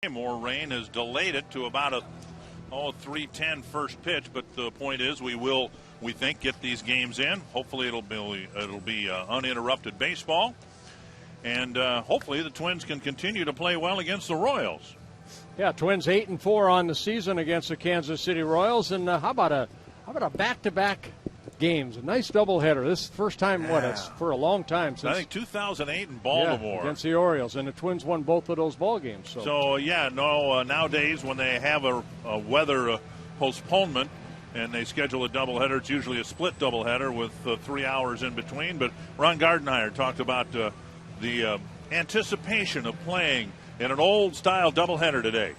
More rain has delayed it to about a 3:10 first pitch, but the point is we think get these games in. Hopefully it'll be uninterrupted baseball, and hopefully the Twins can continue to play well against the Royals. Yeah, Twins 8-4 on the season against the Kansas City Royals, and how about a back-to-back games? A nice doubleheader. This is the first time it's for a long time since I think 2008 in Baltimore against the Orioles, and the Twins won both of those ball games. Nowadays when they have a weather postponement and they schedule a doubleheader, it's usually a split doubleheader with 3 hours in between. But Ron Gardenhire talked about the anticipation of playing in an old-style doubleheader today.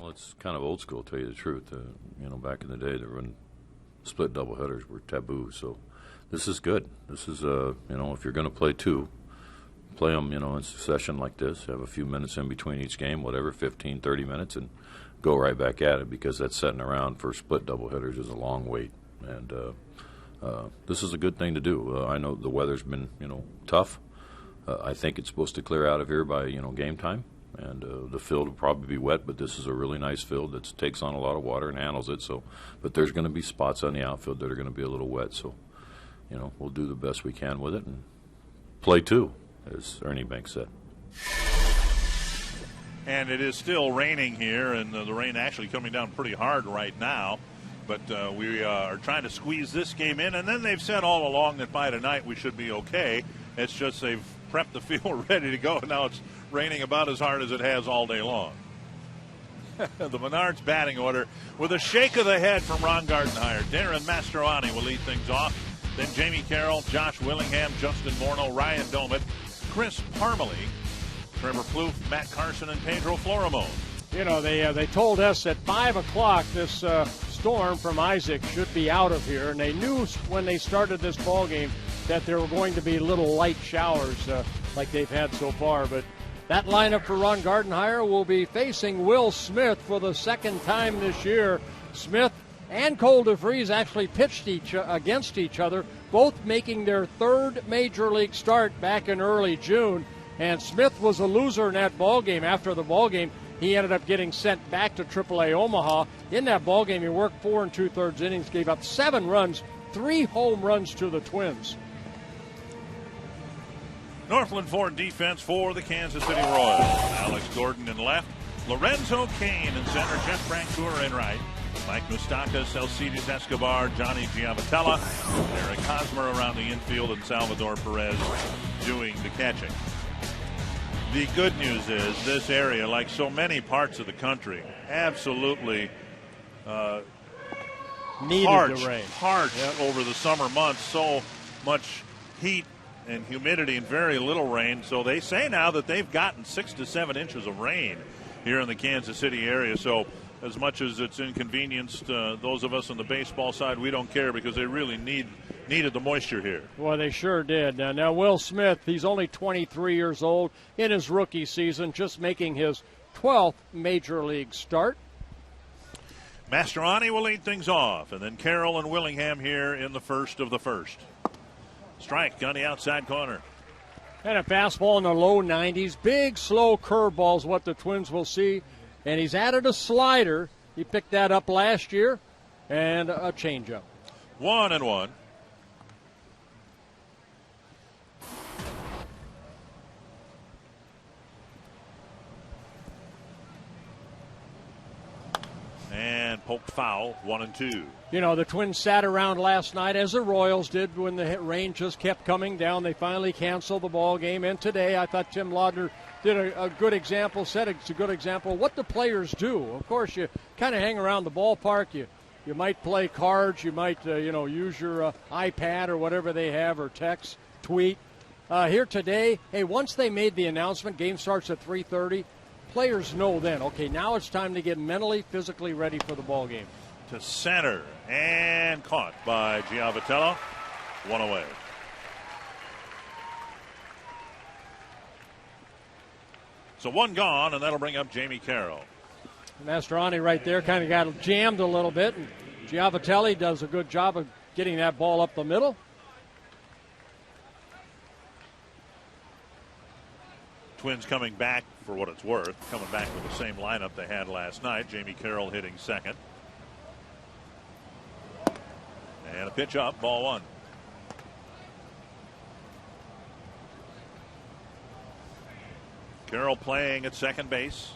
Well, it's kind of old school, to tell you the truth. Back in the day, when split doubleheaders were taboo. So this is good. This is, if you're going to play two, play them, in succession like this. Have a few minutes in between each game, whatever, 15, 30 minutes, and go right back at it, because that setting around for split doubleheaders is a long wait. And this is a good thing to do. I know the weather's been, tough. I think it's supposed to clear out of here by, game time. And the field will probably be wet, but this is a really nice field that takes on a lot of water and handles it. So, but there's going to be spots on the outfield that are going to be a little wet. So, we'll do the best we can with it and play two, as Ernie Banks said. And it is still raining here, and the rain actually coming down pretty hard right now. But we are trying to squeeze this game in, and then they've said all along that by tonight we should be okay. It's just they've prepped the field ready to go. Now it's raining about as hard as it has all day long. The Menards batting order with a shake of the head from Ron Gardenhire. Darren Mastroianni will lead things off. Then Jamie Carroll, Josh Willingham, Justin Morneau, Ryan Domit, Chris Parmalee, Trevor Plouffe, Matt Carson, and Pedro Florimon. They told us at 5 o'clock this storm from Isaac should be out of here, and they knew when they started this ball game that there were going to be little light showers like they've had so far. But that lineup for Ron Gardenhire will be facing Will Smith for the second time this year. Smith and Cole DeVries actually pitched against each other, both making their third major league start back in early June. And Smith was a loser in that ball game. After the ball game, he ended up getting sent back to AAA Omaha. In that ball game, he worked 4 2/3 innings, gave up 7 runs, 3 home runs to the Twins. Northland Ford defense for the Kansas City Royals. Alex Gordon in left, Lorenzo Cain in center, Jeff Francoeur in right, Mike Moustakas, Alcides Escobar, Johnny Giavotella, Eric Hosmer around the infield, and Salvador Perez doing the catching. The good news is this area, like so many parts of the country, absolutely parched over the summer months. So much heat and humidity and very little rain. So they say now that they've gotten 6 to 7 inches of rain here in the Kansas City area. So as much as it's inconvenienced those of us on the baseball side, we don't care, because they really needed the moisture here. Well, they sure did. Now Will Smith, he's only 23 years old in his rookie season, just making his 12th major league start. Mastroianni will lead things off, and then Carroll and Willingham here in the first of the first. Strike on the outside corner. And a fastball in the low 90s. Big, slow curveball is what the Twins will see. And he's added a slider. He picked that up last year. And a changeup. 1-1. And poked foul, 1-2. The Twins sat around last night, as the Royals did when the rain just kept coming down. They finally canceled the ball game. And today, I thought Tim Laudner did a good example, said it's a good example of what the players do. Of course, you kind of hang around the ballpark. You might play cards. You might, use your iPad or whatever they have, or text, tweet. Here today, once they made the announcement, game starts at 3:30. Players know then, okay, now it's time to get mentally, physically ready for the ball game. To center, and caught by Giavotella. 1 away. So 1 gone, and that'll bring up Jamie Carroll. Mastroianni right there kind of got jammed a little bit, and Giavotella does a good job of getting that ball up the middle. Twins coming back for what it's worth, coming back with the same lineup they had last night. Jamie Carroll hitting second. And a pitch up, ball one. Carroll playing at second base.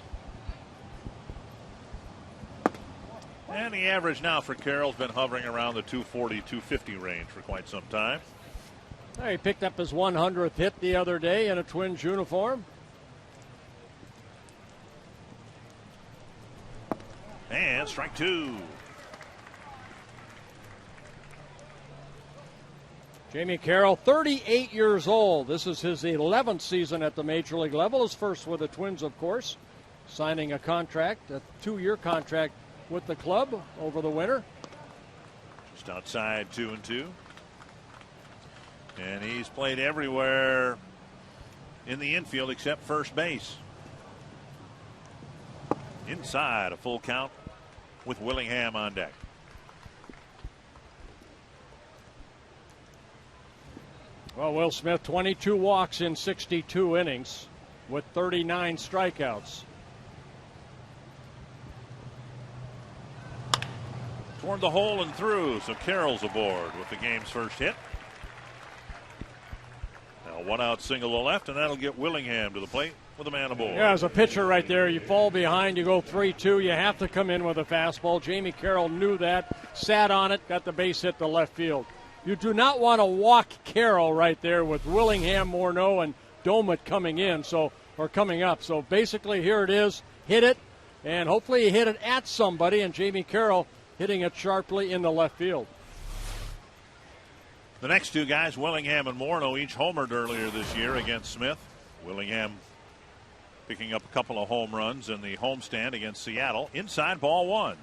And the average now for Carroll's been hovering around the 240, 250 range for quite some time. He picked up his 100th hit the other day in a Twins uniform. And strike two. Jamie Carroll, 38 years old. This is his 11th season at the major league level. His first with the Twins, of course. Signing a contract, a 2-year contract with the club over the winter. Just outside 2-2. And he's played everywhere in the infield except first base. Inside, a full count with Willingham on deck. Well, Will Smith, 22 walks in 62 innings with 39 strikeouts. Toward the hole and through, so Carroll's aboard with the game's first hit. Now 1-out single to left, and that'll get Willingham to the plate with a man aboard. Yeah, as a pitcher right there, you fall behind, you go 3-2, you have to come in with a fastball. Jamie Carroll knew that, sat on it, got the base hit to left field. You do not want to walk Carroll right there with Willingham, Morneau, and Domet coming in, or coming up. So basically, here it is, hit it, and hopefully you hit it at somebody, and Jamie Carroll hitting it sharply in the left field. The next two guys, Willingham and Morneau, each homered earlier this year against Smith. Willingham picking up a couple of home runs in the homestand against Seattle. Inside, ball one.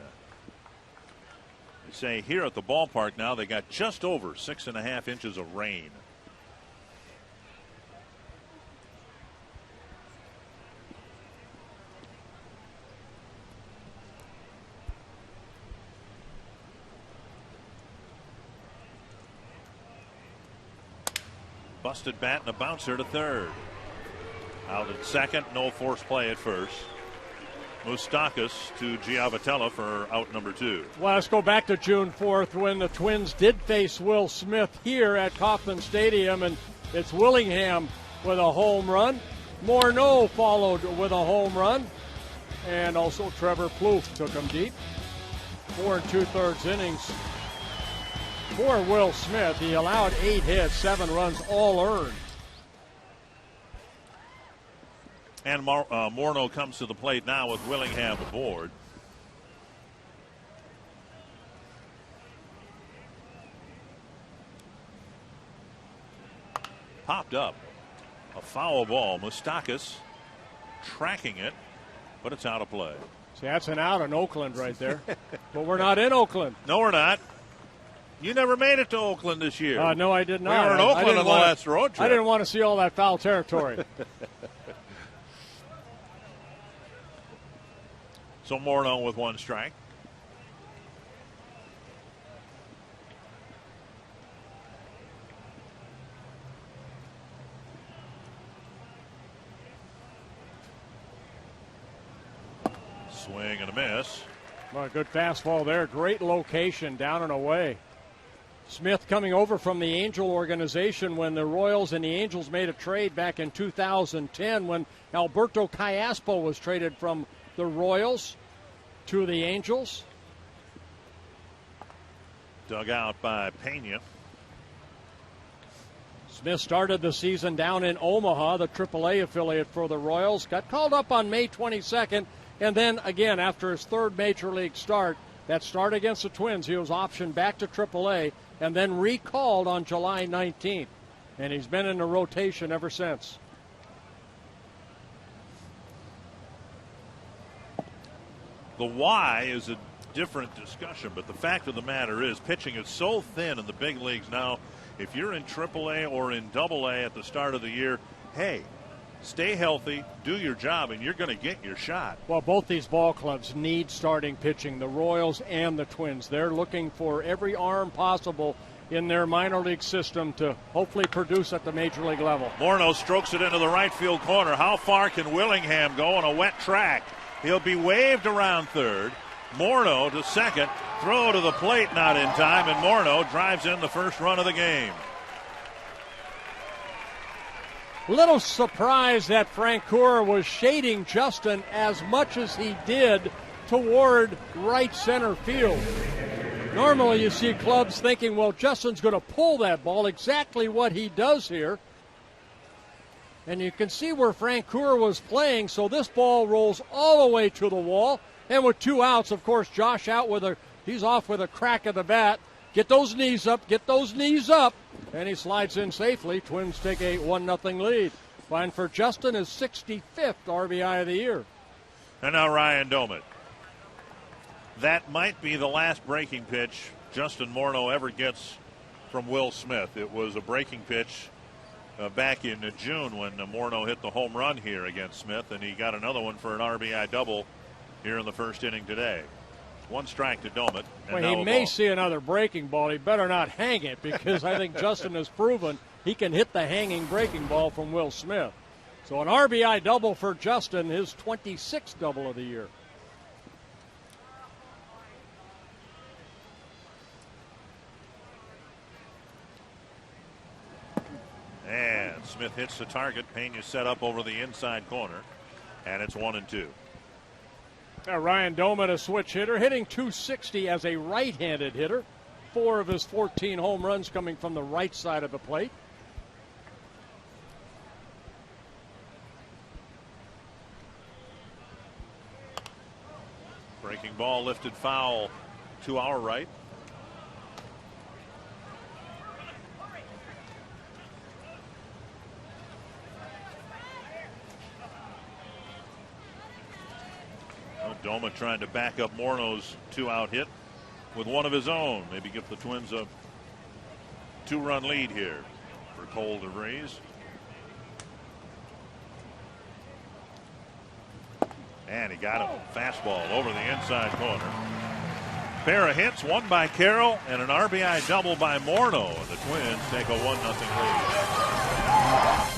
They say here at the ballpark now they got just over 6.5 inches of rain. Busted bat and a bouncer to third. Out at second, no force play at first. Moustakas to Giavotella for out number 2. Well, let's go back to June 4th when the Twins did face Will Smith here at Kauffman Stadium, and it's Willingham with a home run. Morneau followed with a home run, and also Trevor Plouffe took him deep. 4 2/3 innings for Will Smith. He allowed 8 hits, 7 runs, all earned. And Morneau comes to the plate now with Willingham aboard. Popped up. A foul ball. Moustakas tracking it, but it's out of play. See, that's an out in Oakland right there. But we're not in Oakland. No, we're not. You never made it to Oakland this year. No, I did not. We were in Oakland on the last road trip. I didn't want to see all that foul territory. So Morneau with 1 strike. Swing and a miss. Well, good fastball there. Great location, down and away. Smith coming over from the Angel organization when the Royals and the Angels made a trade back in 2010 when Alberto Callaspo was traded from the Royals to the Angels. Dug out by Pena. Smith started the season down in Omaha, the AAA affiliate for the Royals. Got called up on May 22nd, and then again after his 3rd major league start, that start against the Twins, he was optioned back to AAA and then recalled on July 19th. And he's been in the rotation ever since. The why is a different discussion, but the fact of the matter is pitching is so thin in the big leagues now. If you're in AAA or in AA at the start of the year, hey, stay healthy, do your job, and you're going to get your shot. Well, both these ball clubs need starting pitching, the Royals and the Twins. They're looking for every arm possible in their minor league system to hopefully produce at the major league level. Morneau strokes it into the right field corner. How far can Willingham go on a wet track? He'll be waved around third. Morneau to second. Throw to the plate, not in time, and Morneau drives in the first run of the game. Little surprised that Francoeur was shading Justin as much as he did toward right center field. Normally you see clubs thinking, well, Justin's going to pull that ball, exactly what he does here. And you can see where Francoeur was playing, so this ball rolls all the way to the wall. And with 2 outs, of course, Josh out he's off with a crack of the bat. Get those knees up, and he slides in safely. Twins take a 1-0 lead. And for Justin, his 65th RBI of the year. And now Ryan Doumit. That might be the last breaking pitch Justin Morneau ever gets from Will Smith. It was a breaking pitch back in June when Morneau hit the home run here against Smith, and he got another one for an RBI double here in the first inning today. 1 strike to Doumit. Well, he may see another breaking ball. He better not hang it, because I think Justin has proven he can hit the hanging breaking ball from Will Smith. So an RBI double for Justin, his 26th double of the year. And Smith hits the target. Pena set up over the inside corner, and it's 1-2. Ryan Doumit, a switch hitter, hitting .260 as a right-handed hitter. 4 of his 14 home runs coming from the right side of the plate. Breaking ball lifted foul to our right. Doumit trying to back up Morneau's 2-out hit with one of his own. Maybe give the Twins a 2-run lead here for Cole DeVries. And he got him. Fastball over the inside corner. Pair of hits, one by Carroll and an RBI double by Morneau. And the Twins take a 1-0 lead.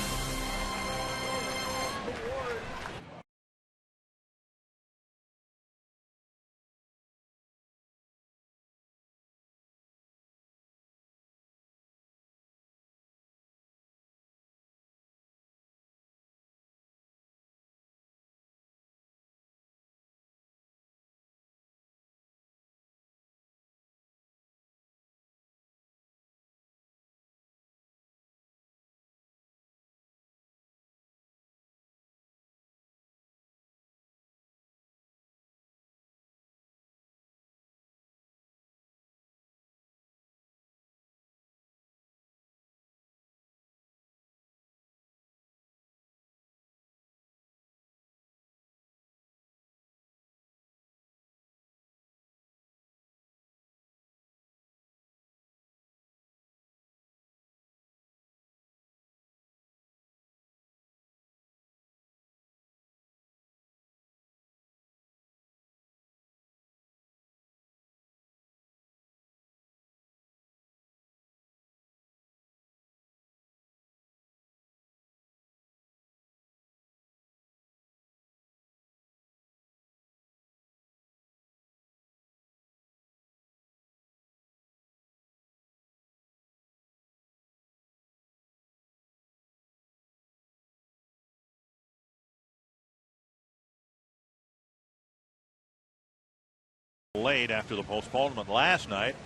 Late after the postponement last night,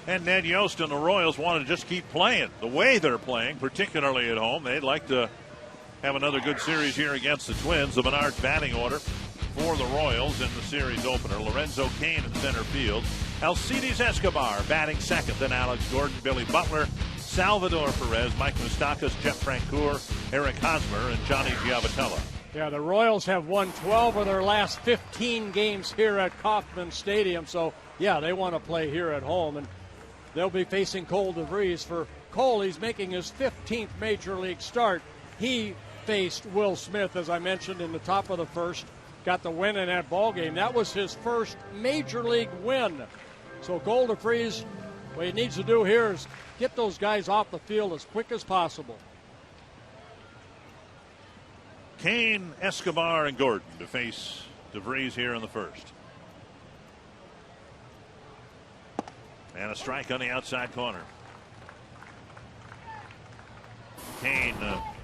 and Ned Yost and the Royals want to just keep playing the way they're playing, particularly at home. They'd like to have another good series here against the Twins. The Menards batting order for the Royals in the series opener: Lorenzo Cain in center field, Alcides Escobar batting second, then Alex Gordon, Billy Butler, Salvador Perez, Mike Moustakas, Jeff Francoeur, Eric Hosmer, and Johnny Giavotella. Yeah, the Royals have won 12 of their last 15 games here at Kauffman Stadium. So, yeah, they want to play here at home. And they'll be facing Cole DeVries. For Cole, he's making his 15th Major League start. He faced Will Smith, as I mentioned, in the top of the first. Got the win in that ball game. That was his first Major League win. So Cole DeVries What he needs to do here is get those guys off the field as quick as possible. Kane, Escobar, and Gordon to face DeVries here in the first. And a strike on the outside corner. Kane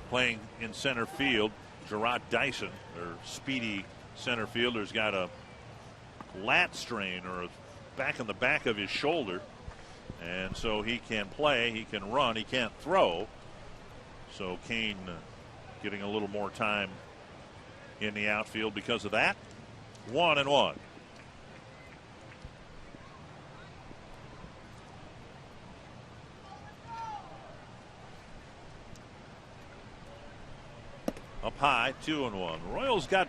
playing in center field. Gerard Dyson, their speedy center fielder's got a lat strain or a back in the back of his shoulder. And so he can play, he can run, he can't throw. So Kane getting a little more time in the outfield because of that. 1-1. Up high, 2-1. Royals got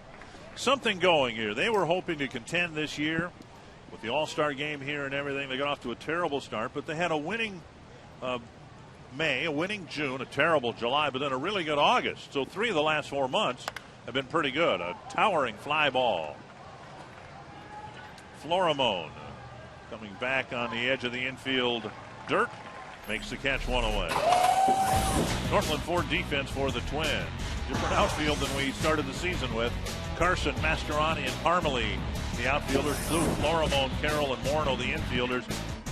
something going here. They were hoping to contend this year with the All-Star game here and everything. They got off to a terrible start, but they had a winning May, a winning June, a terrible July, but then a really good August. So 3 of the last 4 months have been pretty good. A towering fly ball. Florimone coming back on the edge of the infield dirt. Makes the catch, 1 away. Northland Ford defense for the Twins. Different outfield than we started the season with. Carson, Mastroianni, and Parmalee, the outfielders. Blue, Florimone, Carroll, and Morneau, the infielders.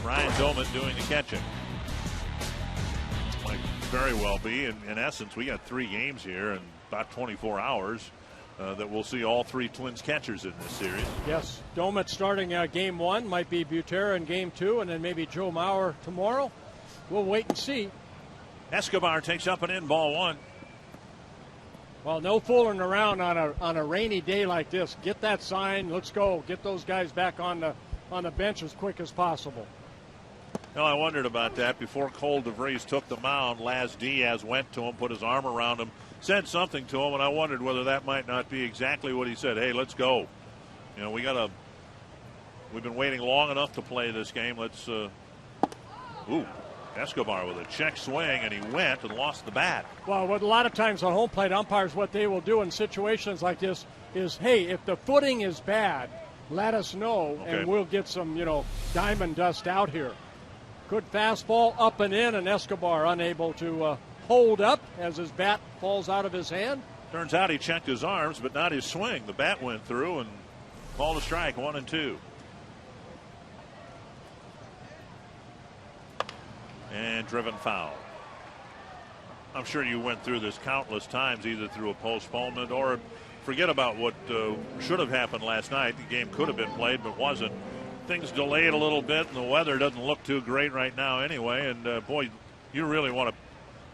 Ryan Doman doing the catching. Might very well be. In essence, we got 3 games here in about 24 hours that we'll see all 3 Twins catchers in this series. Yes, Doman starting game 1. Might be Butera in game 2, and then maybe Joe Mauer tomorrow. We'll wait and see. Escobar takes up an in, ball 1. Well, no fooling around on a rainy day like this. Get that sign. Let's go. Get those guys back on the bench as quick as possible. Well, I wondered about that before Cole DeVries took the mound. Laz Diaz went to him, put his arm around him, said something to him, and I wondered whether that might not be exactly what he said. Hey, let's go. You know, we've been waiting long enough to play this game. Let's. Escobar with a check swing, and he went and lost the bat. Well, what a lot of times on home plate umpires, what they will do in situations like this is, hey, if the footing is bad, let us know, and we'll get some, diamond dust out here. Good fastball up and in, and Escobar unable to hold up as his bat falls out of his hand. Turns out he checked his arms, but not his swing. The bat went through and called a strike, 1-2. And driven foul. I'm sure you went through this countless times, either through a postponement or forget about what should have happened last night. The game could have been played but wasn't. Things delayed a little bit, and the weather doesn't look too great right now anyway. And, boy, you really want to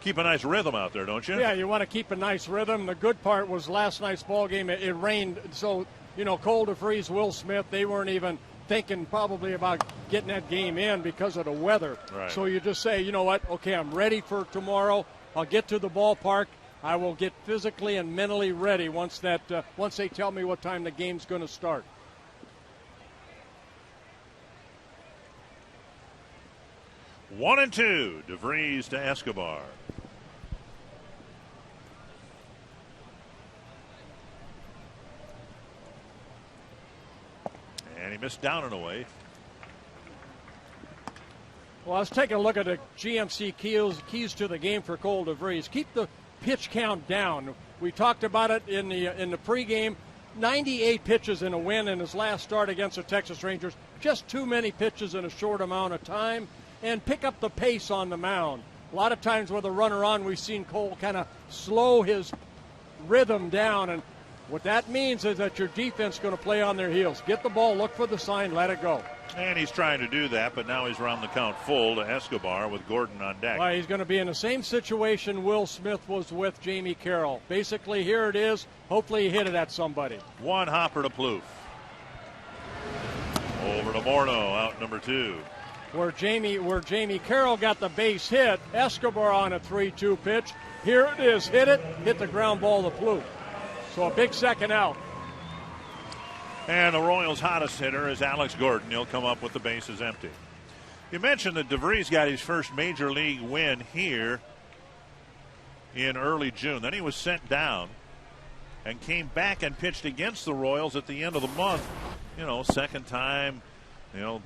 keep a nice rhythm out there, don't you? Yeah, you want to keep a nice rhythm. The good part was last night's ball game, it rained. So, Cole DeVries, Will Smith, they weren't even thinking probably about getting that game in because of the weather. Right. So you just say, you know what, okay, I'm ready for tomorrow. I'll get to the ballpark. I will get physically and mentally ready once they tell me what time the game's going to start. One and two, DeVries to Escobar. And he missed down and away. Well, let's take a look at the GMC keys to the game for Cole DeVries. Keep the pitch count down. We talked about it in the pregame. 98 pitches in a win in his last start against the Texas Rangers. Just too many pitches in a short amount of time. And pick up the pace on the mound. A lot of times with a runner on, we've seen Cole kind of slow his rhythm down. And what that means is that your defense is going to play on their heels. Get the ball, look for the sign, let it go. And he's trying to do that, but now he's round the count full to Escobar with Gordon on deck. Well, he's going to be in the same situation Will Smith was with Jamie Carroll. Basically, here it is. Hopefully he hit it at somebody. One hopper to Plouffe. Over to Morneau, out number 2. Where Jamie Carroll got the base hit, Escobar on a 3-2 pitch. Here it is, hit the ground ball to Plouffe. So a big second out. And the Royals' hottest hitter is Alex Gordon. He'll come up with the bases empty. You mentioned that DeVries got his first major league win here in early June. Then he was sent down and came back and pitched against the Royals at the end of the month. Second time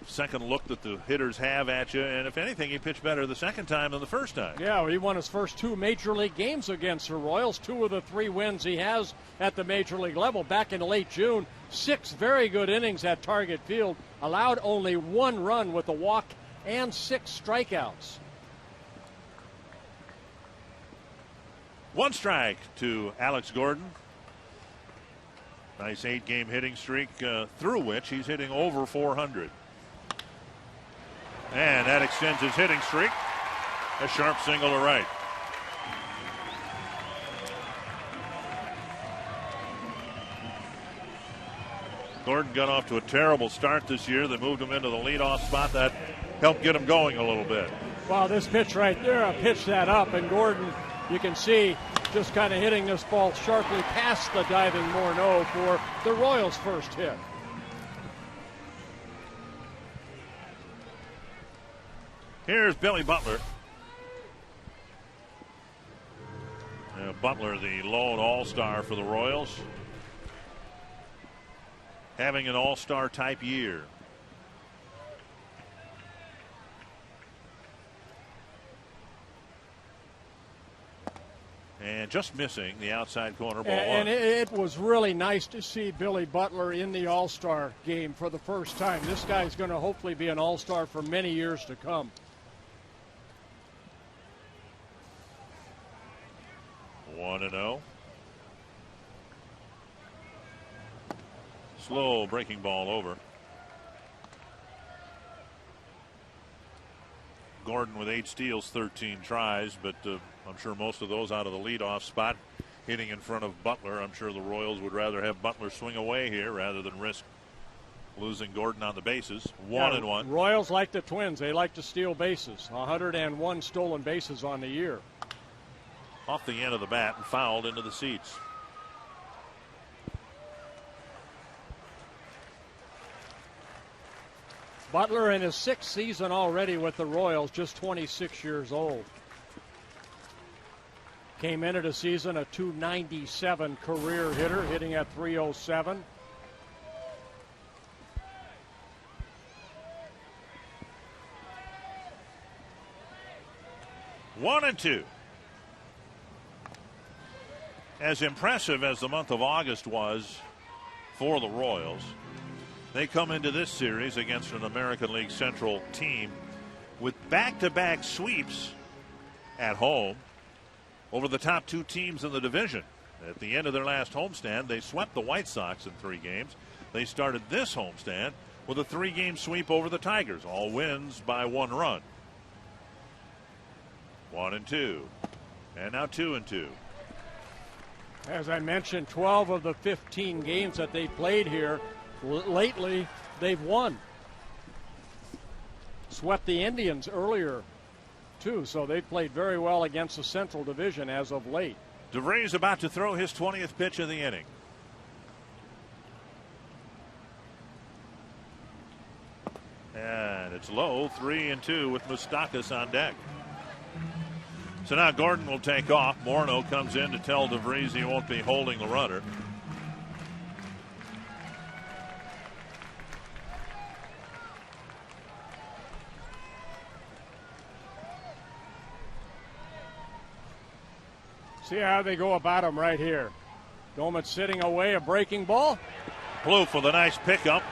Second look that the hitters have at you, and if anything, he pitched better the second time than the first time. Yeah, he won his first 2 major league games against the Royals, 2 of the 3 wins he has at the major league level back in late June. 6 very good innings at Target Field, allowed only 1 run with a walk and 6 strikeouts. 1 strike to Alex Gordon. Nice 8-game hitting streak through which he's hitting over 400. And that extends his hitting streak. A sharp single to right. Gordon got off to a terrible start this year. They moved him into the leadoff spot. That helped get him going a little bit. Well, this pitch right there, I pitched that up, and Gordon, you can see, just kind of hitting this ball sharply past the diving Morneau for the Royals' first hit. Here's Billy Butler. Butler, the lone all-star for the Royals, having an all-star type year. And just missing the outside corner ball. And it was really nice to see Billy Butler in the All-Star game for the first time. This guy's going to hopefully be an All-Star for many years to come. One and 0. Slow breaking ball over. Gordon with 8 steals, 13 tries, but I'm sure most of those out of the leadoff spot, hitting in front of Butler. I'm sure the Royals would rather have Butler swing away here rather than risk losing Gordon on the bases. 1 and 1. Royals like the Twins. They like to steal bases. 101 stolen bases on the year. Off the end of the bat and fouled into the seats. Butler in his 6th season already with the Royals, just 26 years old. Came into the season a .297 career hitter, hitting at .307. One and 2. As impressive as the month of August was for the Royals, they come into this series against an American League Central team with back-to-back sweeps at home over the top 2 teams in the division. At the end of their last homestand, they swept the White Sox in 3 games. They started this homestand with a 3-game sweep over the Tigers, all wins by 1 run. 1 and 2. And now 2 and 2. As I mentioned, 12 of the 15 games that they played here lately, they've won. Swept the Indians earlier, too, so they played very well against the Central Division as of late. DeVries about to throw his 20th pitch of the inning. And it's low, 3 and 2 with Moustakas on deck. So now Gordon will take off. Morneau comes in to tell DeVries he won't be holding the runner. See how they go about him right here. Doman sitting away, a breaking ball. Plouffe with a nice pickup.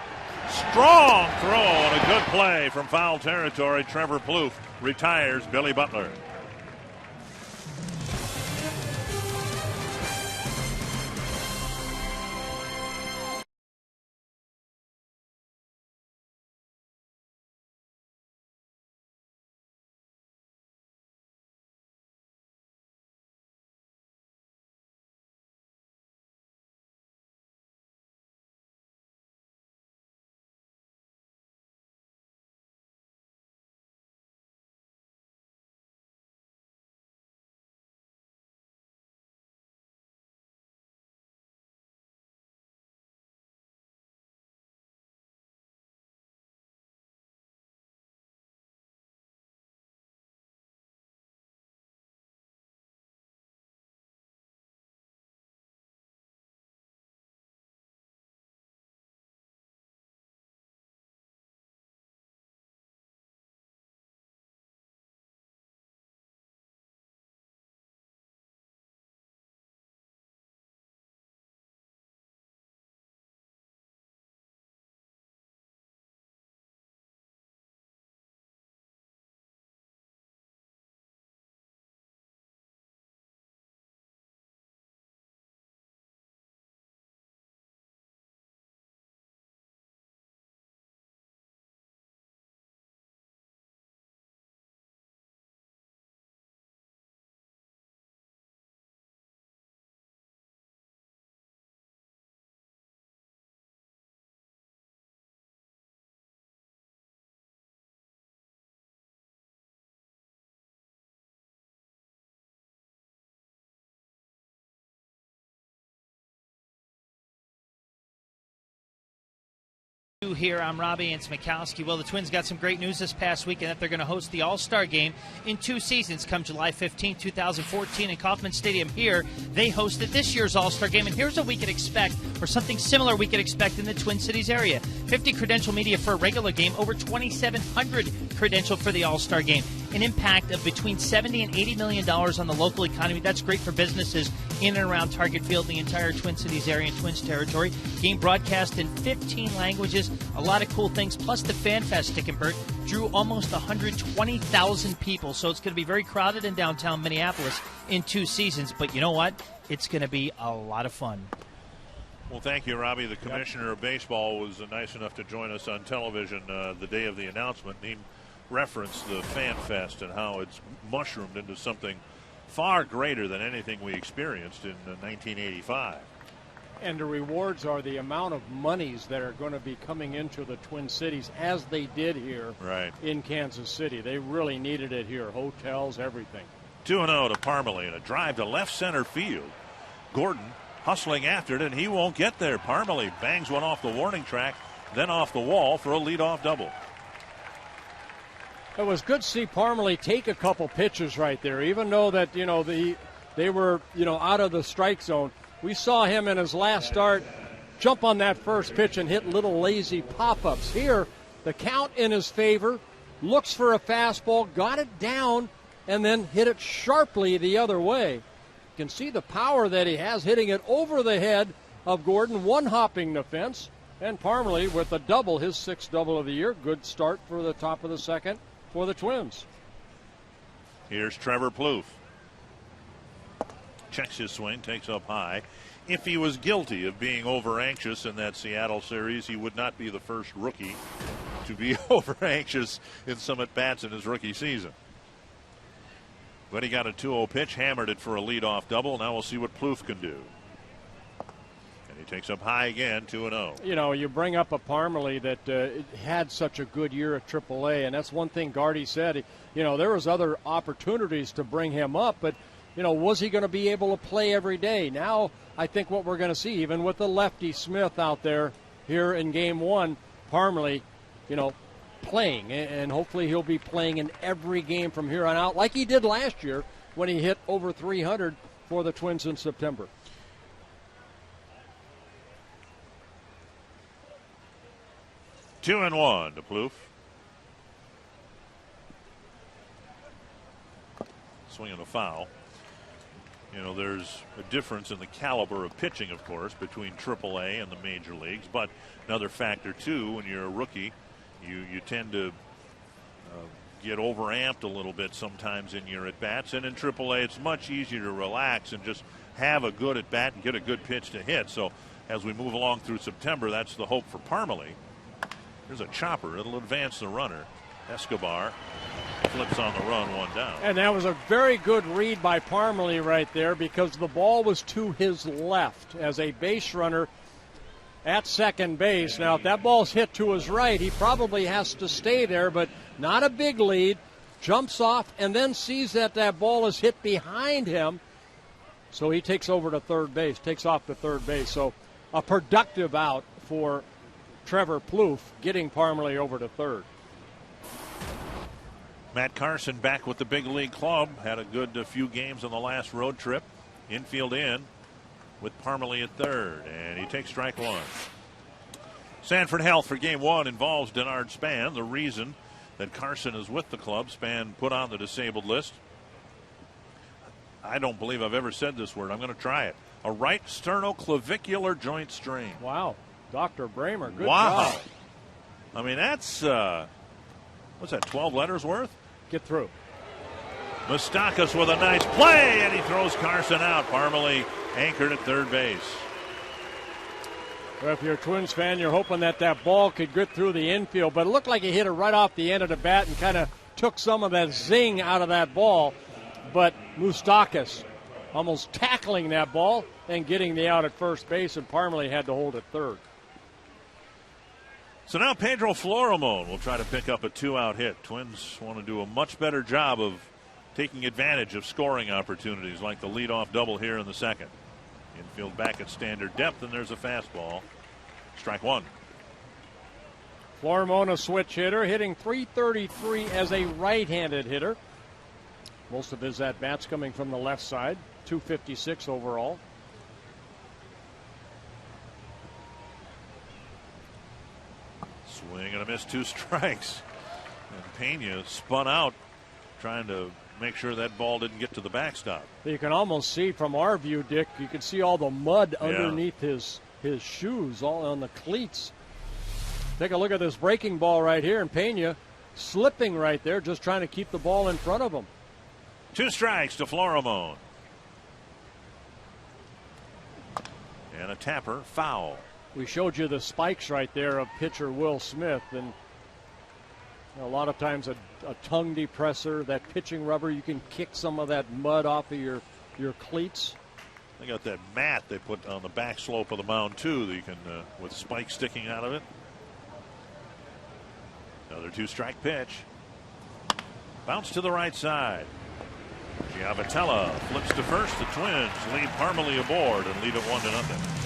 Strong throw and a good play from foul territory. Trevor Plouffe retires Billy Butler. Here, I'm Robbie and Smikowski. Well, the Twins got some great news this past weekend that they're going to host the All-Star Game in 2 seasons come July 15, 2014 in Kauffman Stadium here. They hosted this year's All-Star Game, and here's what we could expect, or something similar we could expect in the Twin Cities area. 50 credential media for a regular game, over 2,700 credential for the All-Star Game. An impact of between $70 and $80 million on the local economy. That's great for businesses in and around Target Field, the entire Twin Cities area and Twins territory. Game broadcast in 15 languages. A lot of cool things. Plus the Fan Fest, Dick and Bert, drew almost 120,000 people. So it's going to be very crowded in downtown Minneapolis in 2 seasons. But you know what? It's going to be a lot of fun. Well, thank you, Robbie. The commissioner of baseball was nice enough to join us on television the day of the announcement. He referenced the Fan Fest and how it's mushroomed into something far greater than anything we experienced in 1985. And the rewards are the amount of monies that are going to be coming into the Twin Cities, as they did here in Kansas City. They really needed it here. Hotels, everything. 2-0 to Parmalee, and a drive to left center field. Gordon hustling after it, and he won't get there. Parmalee bangs one off the warning track, then off the wall for a leadoff double. It was good to see Parmalee take a couple pitches right there, even though that, they were, out of the strike zone. We saw him in his last start jump on that first pitch and hit little lazy pop-ups. Here, the count in his favor, looks for a fastball, got it down, and then hit it sharply the other way. You can see the power that he has hitting it over the head of Gordon, one hopping the fence, and Parmalee with a double, his 6th double of the year. Good start for the top of the second for the Twins. Here's Trevor Plouffe. Checks his swing, takes up high. If he was guilty of being over-anxious in that Seattle series, he would not be the first rookie to be over-anxious in some at-bats in his rookie season. But he got a 2-0 pitch, hammered it for a leadoff double. Now we'll see what Plouffe can do. And he takes up high again, 2-0. You bring up a Parmalee that had such a good year at AAA, and that's one thing Gardy said. There was other opportunities to bring him up, but was he going to be able to play every day? Now, I think what we're going to see, even with the lefty Smith out there here in Game 1, Parmalee, playing. And hopefully he'll be playing in every game from here on out, like he did last year when he hit over 300 for the Twins in September. Two and one to Plouffe. Swinging a foul. There's a difference in the caliber of pitching, of course, between AAA and the major leagues. But another factor, too, when you're a rookie, you tend to get overamped a little bit sometimes in your at-bats. And in AAA, it's much easier to relax and just have a good at-bat and get a good pitch to hit. So as we move along through September, that's the hope for Parmalee. Here's a chopper. It'll advance the runner. Escobar flips on the run, one down. And that was a very good read by Parmalee right there, because the ball was to his left as a base runner at second base. Now, if that ball's hit to his right, he probably has to stay there, but not a big lead. Jumps off and then sees that ball is hit behind him. So he takes over to third base, takes off to third base. So a productive out for Trevor Plouffe, getting Parmalee over to third. Matt Carson back with the big league club. Had a good few games on the last road trip. Infield in with Parmalee at third. And he takes strike one. Sanford Health for Game 1 involves Denard Spann. The reason that Carson is with the club, Spann put on the disabled list. I don't believe I've ever said this word. I'm going to try it. A right sternoclavicular joint strain. Wow. Dr. Bramer, good job. Wow. I mean, that's, what's that, 12 letters worth? Get through. Moustakas with a nice play, and he throws Carson out. Parmalee anchored at third base. Well, if you're a Twins fan, you're hoping that ball could get through the infield, but it looked like he hit it right off the end of the bat and kind of took some of that zing out of that ball. But Moustakas almost tackling that ball and getting the out at first base, and Parmalee had to hold it third. So now Pedro Florimon will try to pick up a 2-out hit. Twins want to do a much better job of taking advantage of scoring opportunities like the leadoff double here in the second. Infield back at standard depth, and there's a fastball. Strike one. Florimon, a switch hitter, hitting .333 as a right-handed hitter. Most of his at-bats coming from the left side, .256 overall. Swing and a miss, 2 strikes. And Pena spun out, trying to make sure that ball didn't get to the backstop. You can almost see from our view, Dick, you can see all the mud underneath his shoes, all on the cleats. Take a look at this breaking ball right here, and Pena slipping right there, just trying to keep the ball in front of him. 2 strikes to Florimon. And a tapper, foul. We showed you the spikes right there of pitcher Will Smith, and a lot of times a tongue depressor, that pitching rubber, you can kick some of that mud off of your cleats. They got that mat they put on the back slope of the mound too, that you can with spikes sticking out of it. Another 2-strike pitch. Bounce to the right side. Giavotella flips to first. The Twins lead Parmalee aboard and lead it 1-0.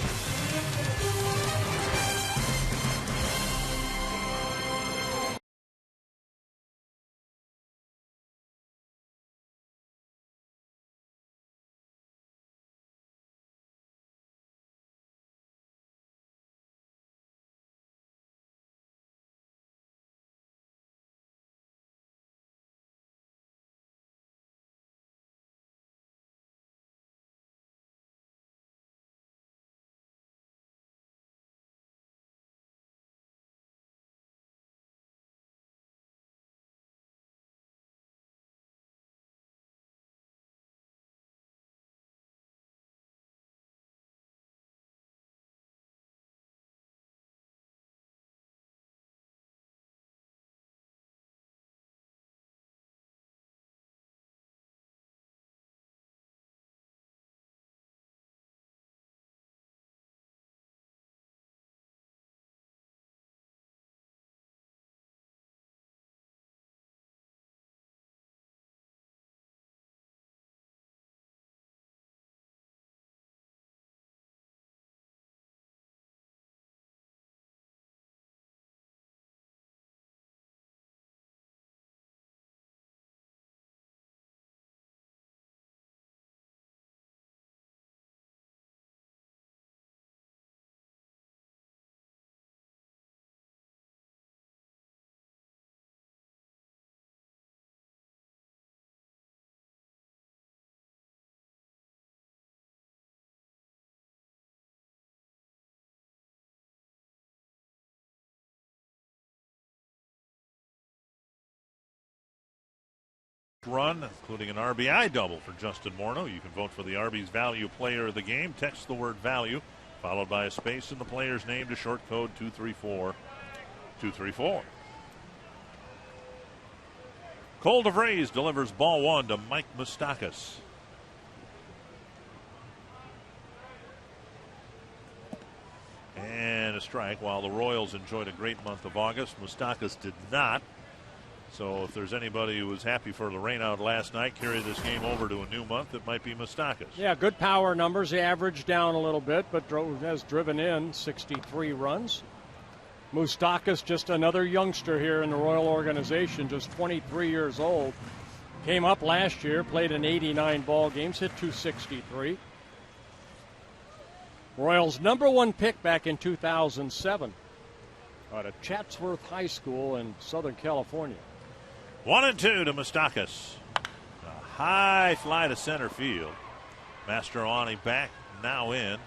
Run, including an RBI double for Justin Morneau. You can vote for the Arby's Value Player of the Game. Text the word value, followed by a space in the player's name to short code 234-234. Cole DeVries delivers ball 1 to Mike Moustakas. And a strike. While the Royals enjoyed a great month of August, Moustakas did not. So if there's anybody who was happy for the rain out last night, carry this game over to a new month, it might be Moustakas. Yeah, good power numbers. The average down a little bit, but has driven in 63 runs. Moustakas, just another youngster here in the Royal organization, just 23 years old. Came up last year, played in 89 ball games, hit .263. Royals' #1 pick back in 2007 out of Chatsworth High School in Southern California. 1-2 to Moustakas. A high fly to center field. Mastroianni back, now in.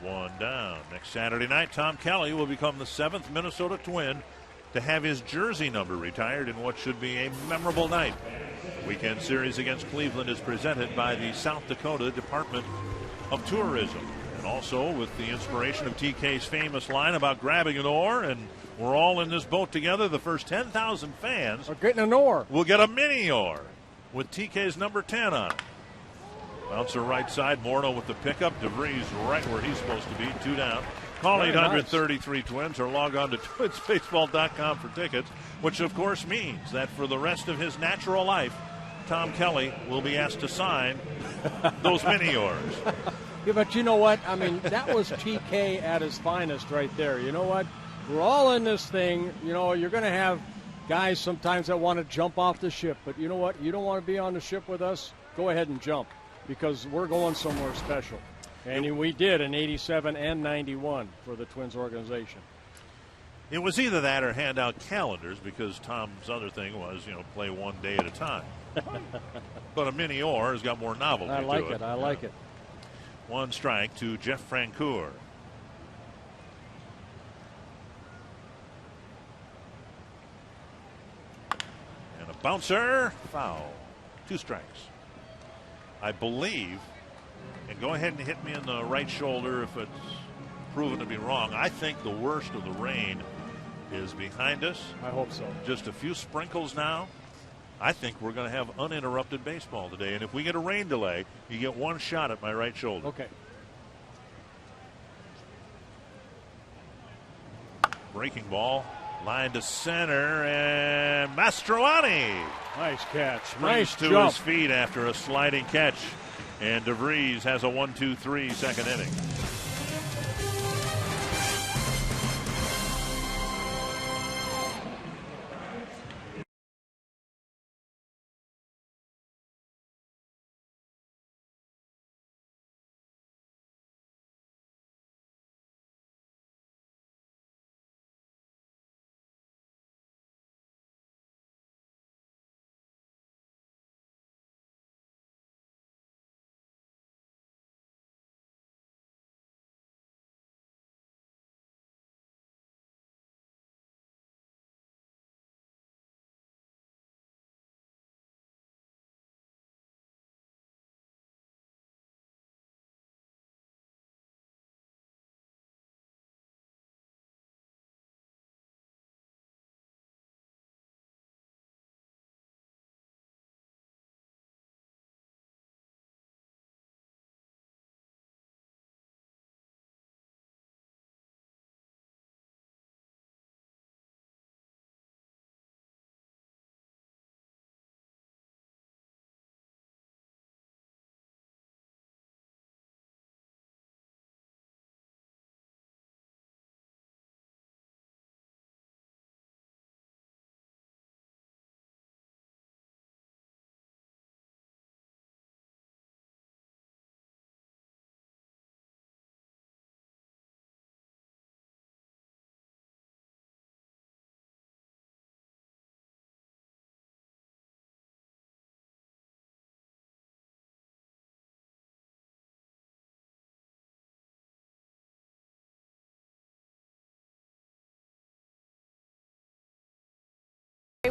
1 down. Next Saturday night, Tom Kelly will become the 7th Minnesota Twin to have his jersey number retired in what should be a memorable night. Weekend series against Cleveland is presented by the South Dakota Department of Tourism. And also with the inspiration of TK's famous line about grabbing an oar, and we're all in this boat together. The first 10,000 fans are getting an oar. Will get a mini oar with TK's number 10 on it. Bouncer right side, Morneau with the pickup. DeVries right where he's supposed to be, 2 down. Call 800-33 Twins or log on to twinsbaseball.com for tickets, which of course means that for the rest of his natural life, Tom Kelly will be asked to sign those mini oars. Yeah, but you know what? I mean, that was TK at his finest right there. You know what? We're all in this thing. You know, you're going to have guys sometimes that want to jump off the ship. But you know what? You don't want to be on the ship with us? Go ahead and jump, because we're going somewhere special. And we did in 87 and 91 for the Twins organization. It was either that or hand out calendars, because Tom's other thing was, play one day at a time. But a mini or has got more novelty I like to it. I like it. One strike to Jeff Francoeur. And a bouncer, foul. 2 strikes. I believe, and go ahead and hit me in the right shoulder if it's proven to be wrong, I think the worst of the rain is behind us. I hope so. Just a few sprinkles now. I think we're going to have uninterrupted baseball today. And if we get a rain delay, you get one shot at my right shoulder. Okay. Breaking ball, line to center, and Mastroianni Nice catch. springs Nice to jump. his feet after a sliding catch. And DeVries has a 1-2-3 second inning.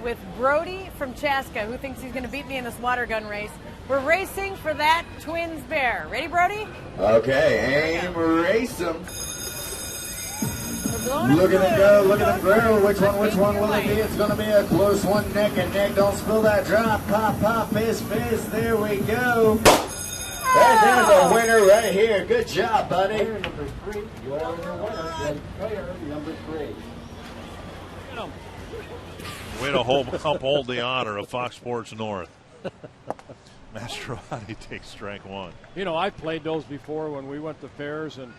With Brody from Chaska, who thinks he's going to beat me in this water gun race. We're racing for that Twins bear. Ready, Brody? Okay, aim, race them. Look at them go, look at them grill. Which one will it be? It's going to be a close one, neck and neck. Don't spill that drop. Pop, pop, fizz, fizz. There we go. There's a winner right here. Good job, buddy. Player number 3. You are your winner. Player number 3. Way to uphold the honor of Fox Sports North. Mastroianni takes strike 1. You know, I played those before when we went to fairs, and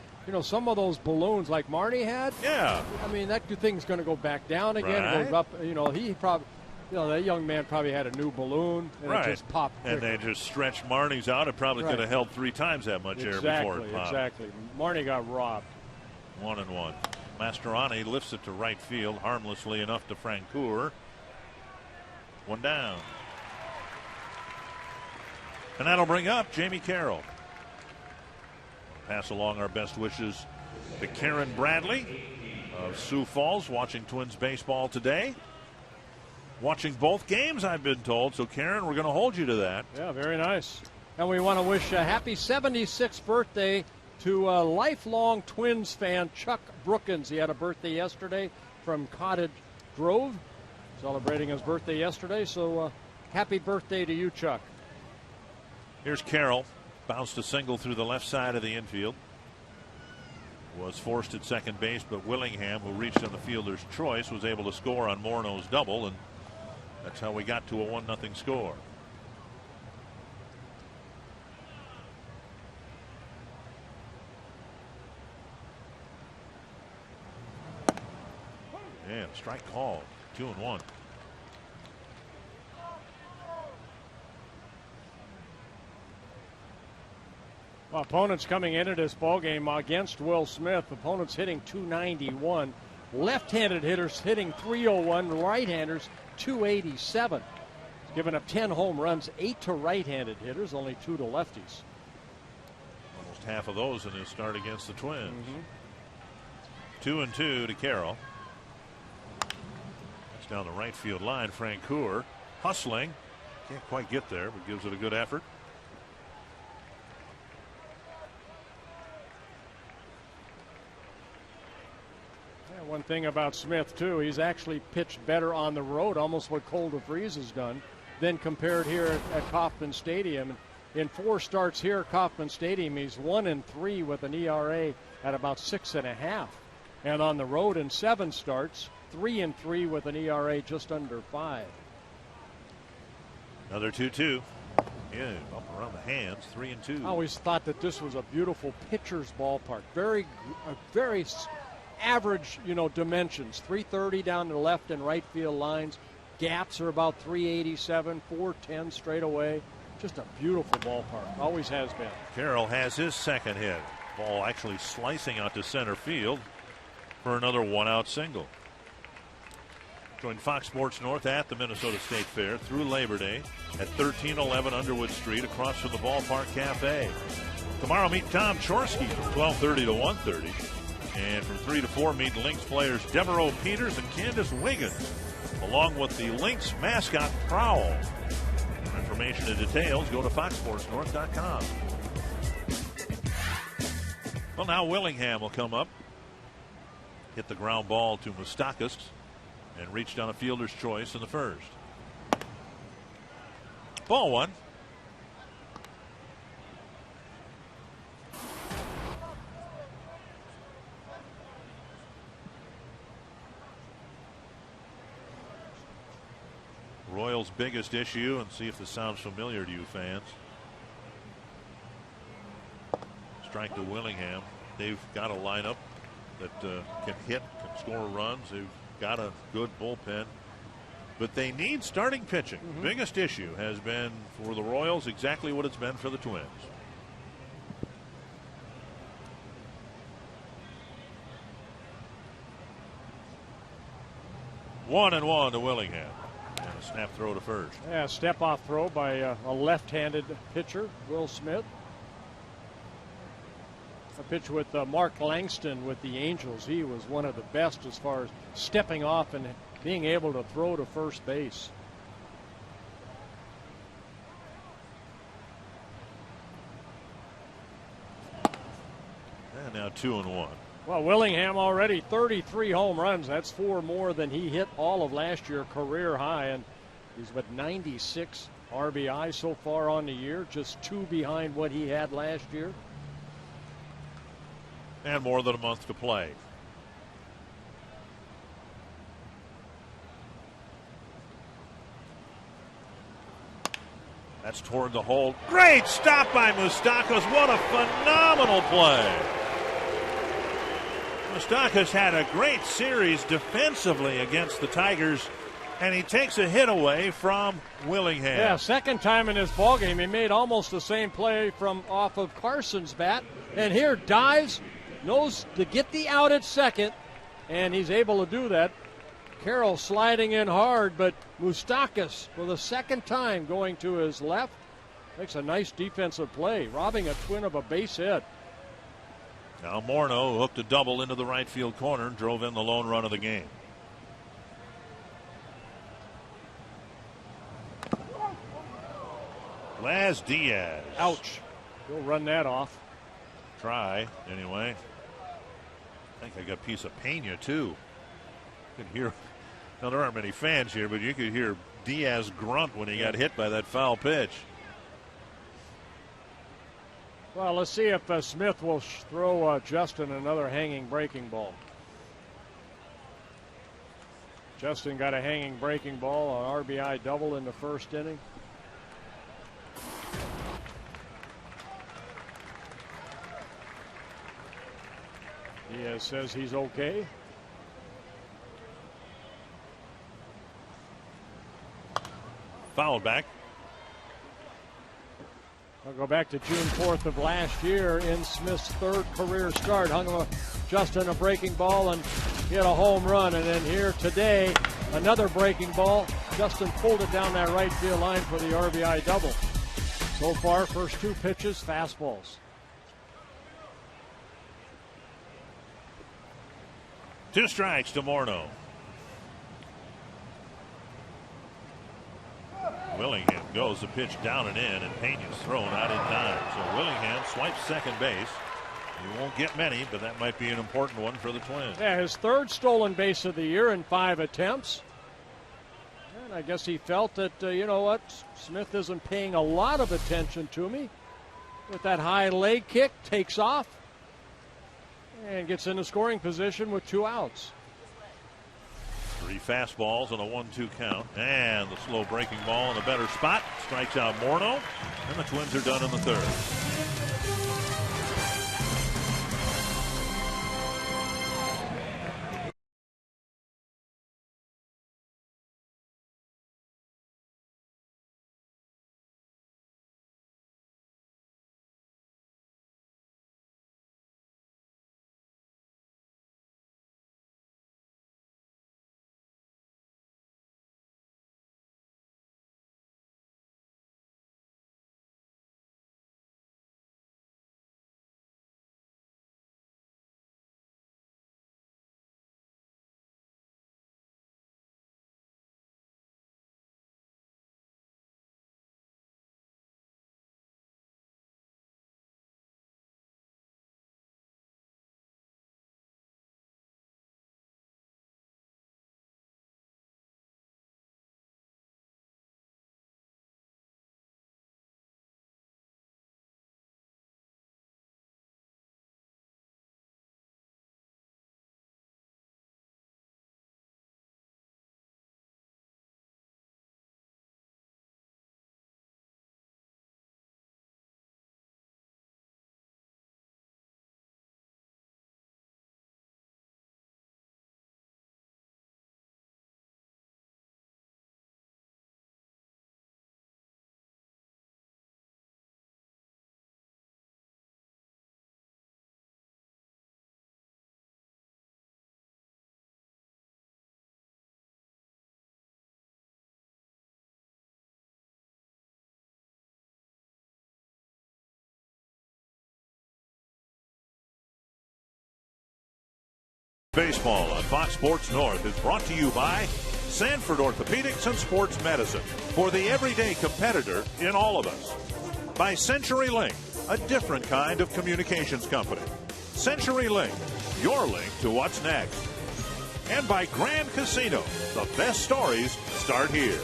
some of those balloons like Marnie had. Yeah. I mean, that thing's going to go back down again. Right. Goes up. He probably, that young man probably had a new balloon, and Right. it just popped. And quicker. they just stretched Marnie's out. It probably Right. could have held 3 times that much air before it popped. Exactly. Marnie got robbed. 1-1. Mastroianni lifts it to right field, harmlessly enough to Francoeur. 1 down. And that'll bring up Jamie Carroll. Pass along our best wishes to Karen Bradley of Sioux Falls, watching Twins baseball today. Watching both games, I've been told. So, Karen, we're going to hold you to that. Yeah, very nice. And we want to wish a happy 76th birthday to a lifelong Twins fan, Chuck Brookins. He had a birthday yesterday from Cottage Grove, celebrating his birthday yesterday. So happy birthday to you, Chuck. Here's Carroll. Bounced a single through the left side of the infield. Was forced at second base, but Willingham, who reached on the fielder's choice, was able to score on Morneau's double, and that's how we got to a 1-0 score. And strike called. 2-1. Well, opponents coming into this ballgame against Will Smith. Opponents hitting .291. Left-handed hitters hitting .301. Right-handers .287. He's given up 10 home runs, 8 to right-handed hitters, only 2 to lefties. Almost half of those in his start against the Twins. 2-2 to Carroll. That's down the right field line. Francoeur hustling. Can't quite get there, but gives it a good effort. One thing about Smith, too, he's actually pitched better on the road, almost what Cole DeVries has done, than compared here at Kauffman Stadium. In 4 starts here at Kauffman Stadium, he's 1-3 with an ERA at about 6.5. And on the road in 7 starts, 3-3 with an ERA just under 5. Another 2-2. Yeah, up around the hands, 3-2. I always thought that this was a beautiful pitcher's ballpark. Very average, dimensions. 330 down the left and right field lines. Gaps are about 387, 410 straight away. Just a beautiful ballpark. Always has been. Carroll has his second hit. Ball actually slicing out to center field for another 1-out single. Join Fox Sports North at the Minnesota State Fair through Labor Day at 1311 Underwood Street across from the Ballpark Cafe. Tomorrow meet Tom Chorsky from 12:30 to 1:30. And from 3 to 4, meet Lynx players Devereaux Peters and Candace Wiggins, along with the Lynx mascot Prowl. For information and details, go to foxsportsnorth.com. Well, now Willingham will come up. Hit the ground ball to Moustakas and reached on a fielder's choice in the first. Ball 1. Royals' biggest issue, and see if this sounds familiar to you fans. Strike to Willingham. They've got a lineup that can hit, can score runs. They've got a good bullpen, but they need starting pitching. Biggest issue has been for the Royals exactly what it's been for the Twins. One and one to Willingham. And a snap throw to first. Yeah, step-off throw by a left-handed pitcher, Will Smith. A pitch with Mark Langston with the Angels. He was one of the best as far as stepping off and being able to throw to first base. And now 2-1. Well, Willingham already 33 home runs. That's 4 more than he hit all of last year, career high. And he's with 96 RBI so far on the year, just 2 behind what he had last year. And more than a month to play. That's toward the hole. Great stop by Moustakas. What a phenomenal play. Moustakas had a great series defensively against the Tigers, and he takes a hit away from Willingham. Yeah, second time in this ballgame, he made almost the same play from off of Carson's bat. And here dives, knows to get the out at second, and he's able to do that. Carroll sliding in hard, but Moustakas for the second time going to his left makes a nice defensive play, robbing a Twin of a base hit. Now Morneau hooked a double into the right field corner and drove in the lone run of the game. Laz Diaz. Ouch. He'll run that off. Try, anyway. I think I got a piece of Pena, too. You can hear, now there aren't many fans here, but you could hear Diaz grunt when he got hit by that foul pitch. Well, let's see if Smith will throw Justin another hanging breaking ball. Justin got a hanging breaking ball, an RBI double in the first inning. Diaz says he's okay. fouled back. I'll go back to June 4th of last year in Smith's third career start. Hung Justin a breaking ball and hit a home run. And then here today, another breaking ball. Justin pulled it down that right field line for the RBI double. So far, first 2 pitches, fastballs. 2 strikes to Morneau. Willingham goes the pitch down and in, and Pena's thrown out in time. So Willingham swipes second base. He won't get many, but that might be an important one for the Twins. Yeah, his 3rd stolen base of the year in 5 attempts. And I guess he felt that, you know what, Smith isn't paying a lot of attention to me. With that high leg kick, takes off, and gets into scoring position with 2 outs. 3 fastballs and a 1-2 count. And the slow breaking ball in a better spot. Strikes out Morneau. And the Twins are done in the 3rd. Baseball on Fox Sports North is brought to you by Sanford Orthopedics and Sports Medicine, for the everyday competitor in all of us. By CenturyLink, a different kind of communications company. CenturyLink, your link to what's next. And by Grand Casino, the best stories start here.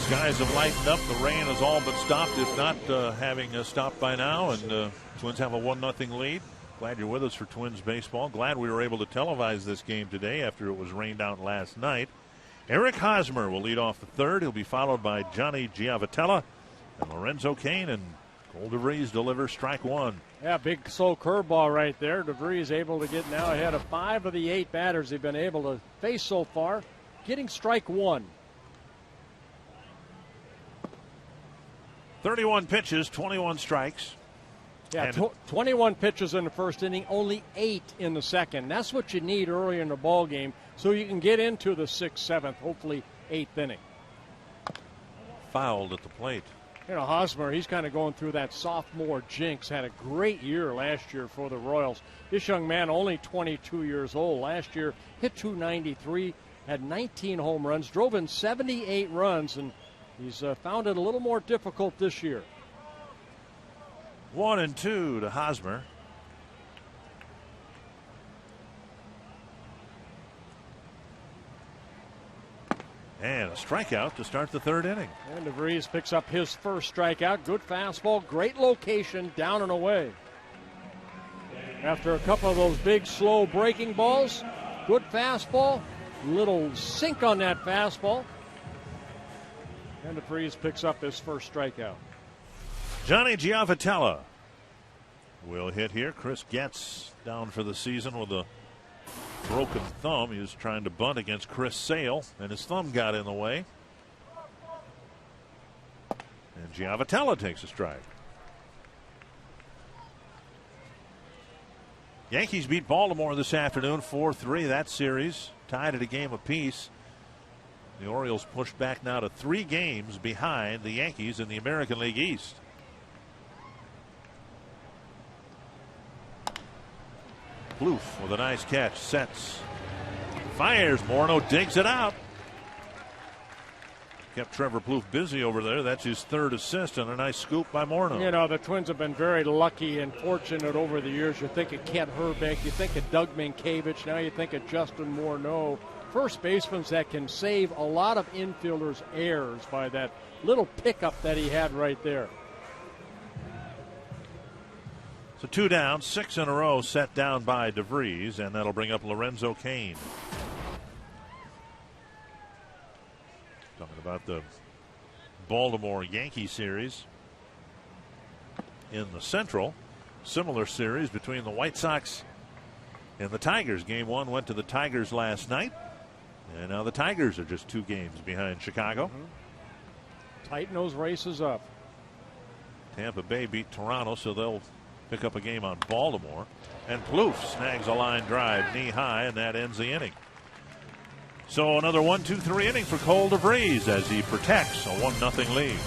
Skies have lightened up. The rain has all but stopped, if not having stopped by now. And Twins have a 1-0 lead. Glad you're with us for Twins baseball. Glad we were able to televise this game today after it was rained out last night. Eric Hosmer will lead off the 3rd. He'll be followed by Johnny Giavotella. And Lorenzo Cain and Cole DeVries deliver strike 1. Yeah, big slow curveball right there. DeVries able to get now ahead of 5 of the 8 batters they've been able to face so far, getting strike 1. 31 pitches, 21 strikes. Yeah, 21 pitches in the first inning, only 8 in the second. That's what you need early in the ball game so you can get into the 6th, 7th, hopefully 8th inning. Fouled at the plate. You know, Hosmer, he's kind of going through that sophomore jinx. Had a great year last year for the Royals. This young man, only 22 years old. Last year, hit .293, had 19 home runs, drove in 78 runs, and he's found it a little more difficult this year. 1-2 to Hosmer. And a strikeout to start the 3rd inning. And DeVries picks up his first strikeout. Good fastball, great location, down and away. After a couple of those big, slow breaking balls, good fastball, little sink on that fastball. And DeVries picks up his first strikeout. Johnny Giavotella will hit here. Chris Getz down for the season with a broken thumb. He was trying to bunt against Chris Sale, and his thumb got in the way. And Giavotella takes a strike. Yankees beat Baltimore this afternoon 4-3. That series tied at a game apiece. The Orioles pushed back now to 3 games behind the Yankees in the American League East. Plouffe with a nice catch, sets, fires. Morneau digs it out. Kept Trevor Plouffe busy over there. That's his 3rd assist and a nice scoop by Morneau. You know, the Twins have been very lucky and fortunate over the years. You think of Kent Hrbek, you think of Doug Minkiewicz, now you think of Justin Morneau. First basemen that can save a lot of infielders' errors by that little pickup that he had right there. So 2 down, 6 in a row set down by DeVries, and that'll bring up Lorenzo Cain. Talking about the Baltimore Yankee series in the Central. Similar series between the White Sox and the Tigers. Game 1 went to the Tigers last night, and now the Tigers are just 2 games behind Chicago. Tighten those races up. Tampa Bay beat Toronto, so they'll pick up a game on Baltimore. And Plouffe snags a line drive knee high, and that ends the inning. So another 1-2-3 inning for Cole DeVries as he protects a 1-0 lead.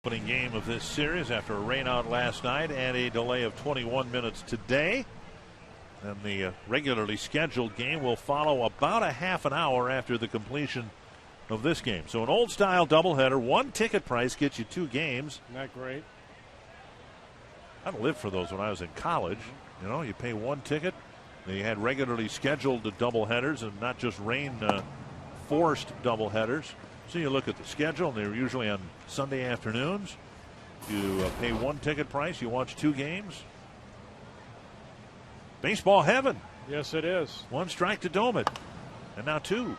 Opening game of this series after a rainout last night and a delay of 21 minutes today. And the regularly scheduled game will follow about a half an hour after the completion of this game. So an old style doubleheader, 1 ticket price gets you 2 games. Isn't that great? I lived for those when I was in college. You know, you pay 1 ticket. They had regularly scheduled doubleheaders and not just rain forced doubleheaders. So you look at the schedule, and they're usually on Sunday afternoons. You pay 1 ticket price, you watch 2 games. Baseball heaven. Yes, it is. 1 strike to Domet, and now 2.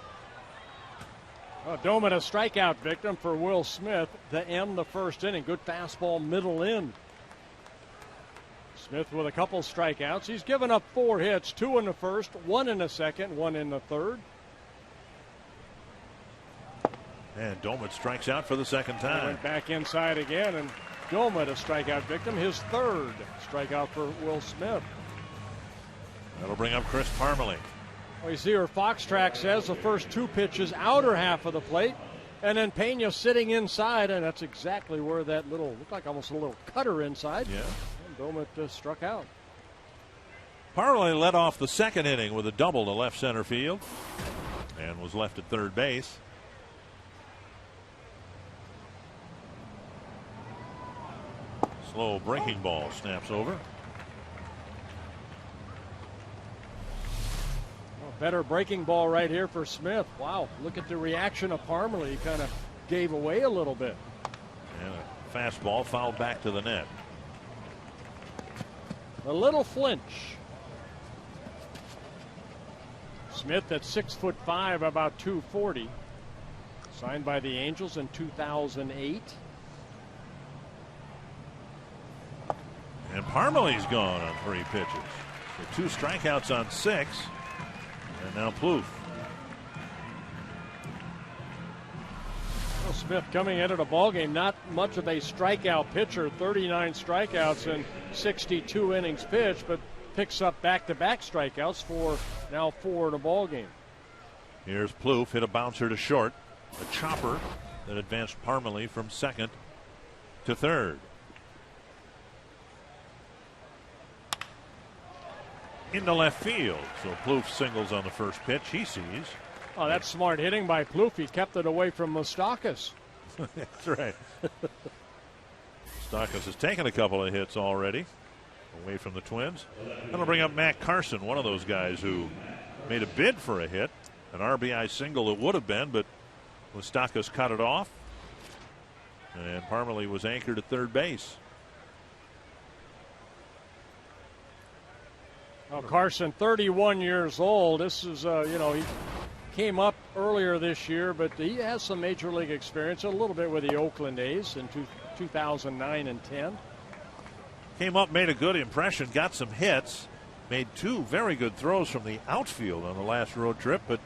Domet a strikeout victim for Will Smith to end the first inning. Good fastball middle in. Smith with a couple strikeouts. He's given up 4 hits, 2 in the first, 1 in the second, 1 in the third. And Domet strikes out for the second time. He went back inside again, and Domet a strikeout victim, his 3rd strikeout for Will Smith. That'll bring up Chris Parmelee. Well, you see where Foxtrack says the first 2 pitches outer half of the plate, and then Pena sitting inside, and that's exactly where that looked like almost a little cutter inside. Yeah. And Domet struck out. Parmelee led off the second inning with a double to left center field and was left at third base. Slow breaking ball snaps over. Better breaking ball right here for Smith. Wow, look at the reaction of Parmalee. He kind of gave away a little bit. And a fastball fouled back to the net. A little flinch. Smith at 6'5", about 240. Signed by the Angels in 2008. And Parmalee's gone on 3 pitches. So 2 strikeouts on 6. And now Plouffe. Well, Smith coming into the ballgame, not much of a strikeout pitcher, 39 strikeouts in 62 innings pitched, but picks up back-to-back strikeouts for now 4 in the ballgame. Here's Plouffe, hit a bouncer to short. A chopper that advanced Parmalee from second to third. Into left field. So Plouffe singles on the first pitch. He sees. Oh, that's smart hitting by Plouffe. He kept it away from Moustakas. That's right. Moustakas has taken a couple of hits already away from the Twins. That'll bring up Matt Carson, one of those guys who made a bid for a hit. An RBI single it would have been, but Moustakas cut it off. And Parmalee was anchored at third base. Well, Carson, 31 years old. This is, he came up earlier this year, but he has some major league experience, a little bit with the Oakland A's in 2009 and 10. Came up, made a good impression, got some hits, made 2 very good throws from the outfield on the last road trip, but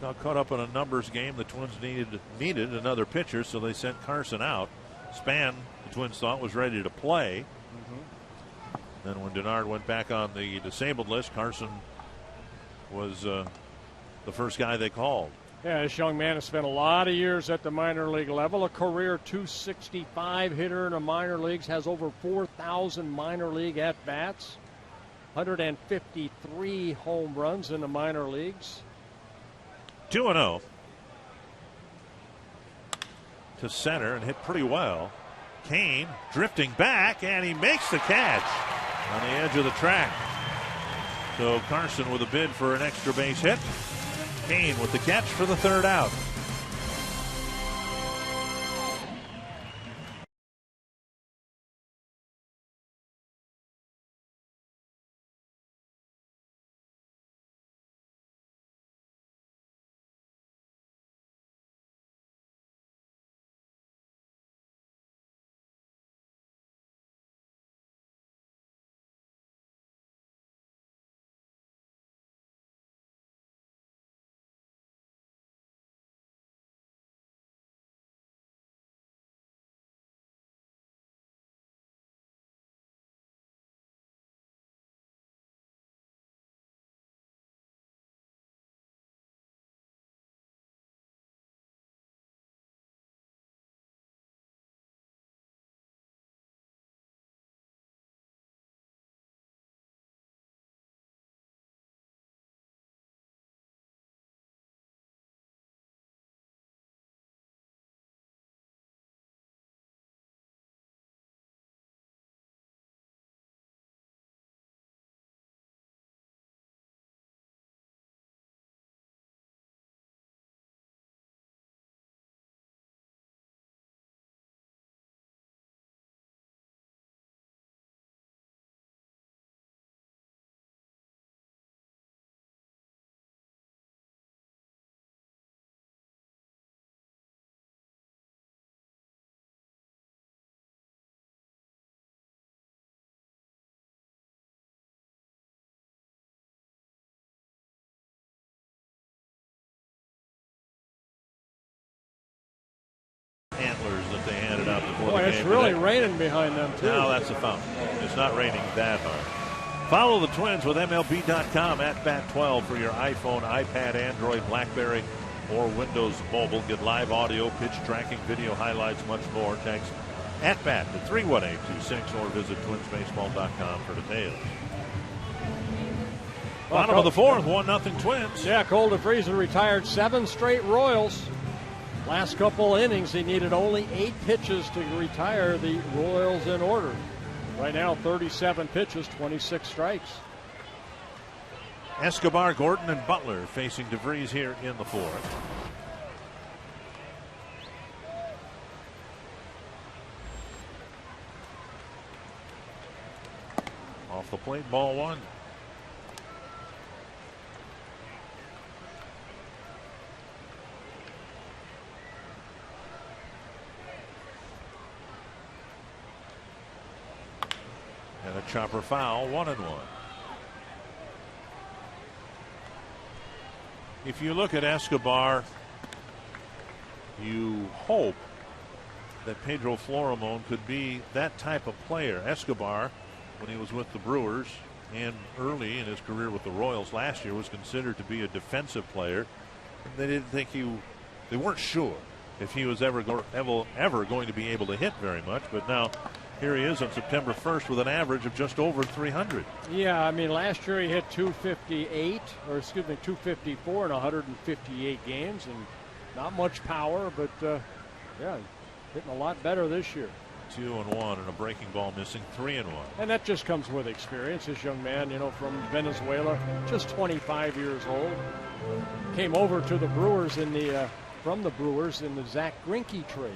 got caught up in a numbers game. The Twins needed another pitcher, so they sent Carson out. Span, the Twins thought, was ready to play. Then when Denard went back on the disabled list, Carson was the first guy they called. Yeah, this young man has spent a lot of years at the minor league level. A career 265 hitter in the minor leagues, has over 4,000 minor league at-bats, 153 home runs in the minor leagues. 2-0 to center and hit pretty well. Kane drifting back, and he makes the catch on the edge of the track. So Carson with a bid for an extra base hit. Kane with the catch for the third out. Antlers that they handed out before the game. It's really raining behind them, too. No, that's a foul. It's not raining that hard. Follow the Twins with MLB.com at Bat12 for your iPhone, iPad, Android, BlackBerry, or Windows Mobile. Get live audio, pitch tracking, video highlights, much more. Text at Bat to 31826 or visit twinsbaseball.com for details. Bottom of the fourth, 1-0 Twins. Yeah, Cole DeFries retired 7 straight Royals. Last couple innings, he needed only 8 pitches to retire the Royals in order. Right now, 37 pitches, 26 strikes. Escobar, Gordon, and Butler facing DeVries here in the fourth. Off the plate, ball one. And a chopper foul, 1-1. If you look at Escobar, you hope that Pedro Florimon could be that type of player. Escobar, when he was with the Brewers and early in his career with the Royals last year, was considered to be a defensive player. They didn't think they weren't sure if he was ever going to be able to hit very much, but now here he is on September 1st with an average of just over 300. Yeah, I mean, last year he hit 254 in 158 games, and not much power, but yeah, hitting a lot better this year. 2-1 and a breaking ball missing, 3-1. And that just comes with experience. This young man, from Venezuela, just 25 years old, came over to the Brewers from the Brewers in the Zach Greinke trade.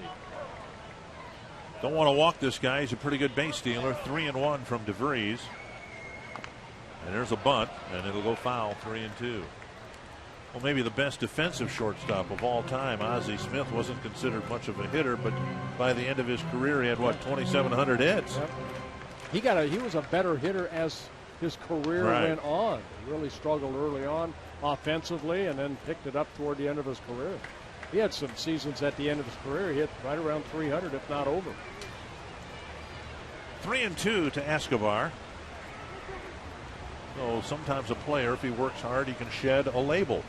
Don't want to walk this guy. He's a pretty good base stealer. 3-1 from DeVries. And there's a bunt, and it'll go foul, 3-2. Well, maybe the best defensive shortstop of all time. Ozzie Smith wasn't considered much of a hitter, but by the end of his career, he had, 2,700 hits? Yep. He was a better hitter as his career went on. He really struggled early on offensively and then picked it up toward the end of his career. He had some seasons at the end of his career. He hit right around 300, if not over. 3-2 to Escobar. So sometimes a player, if he works hard, he can shed a label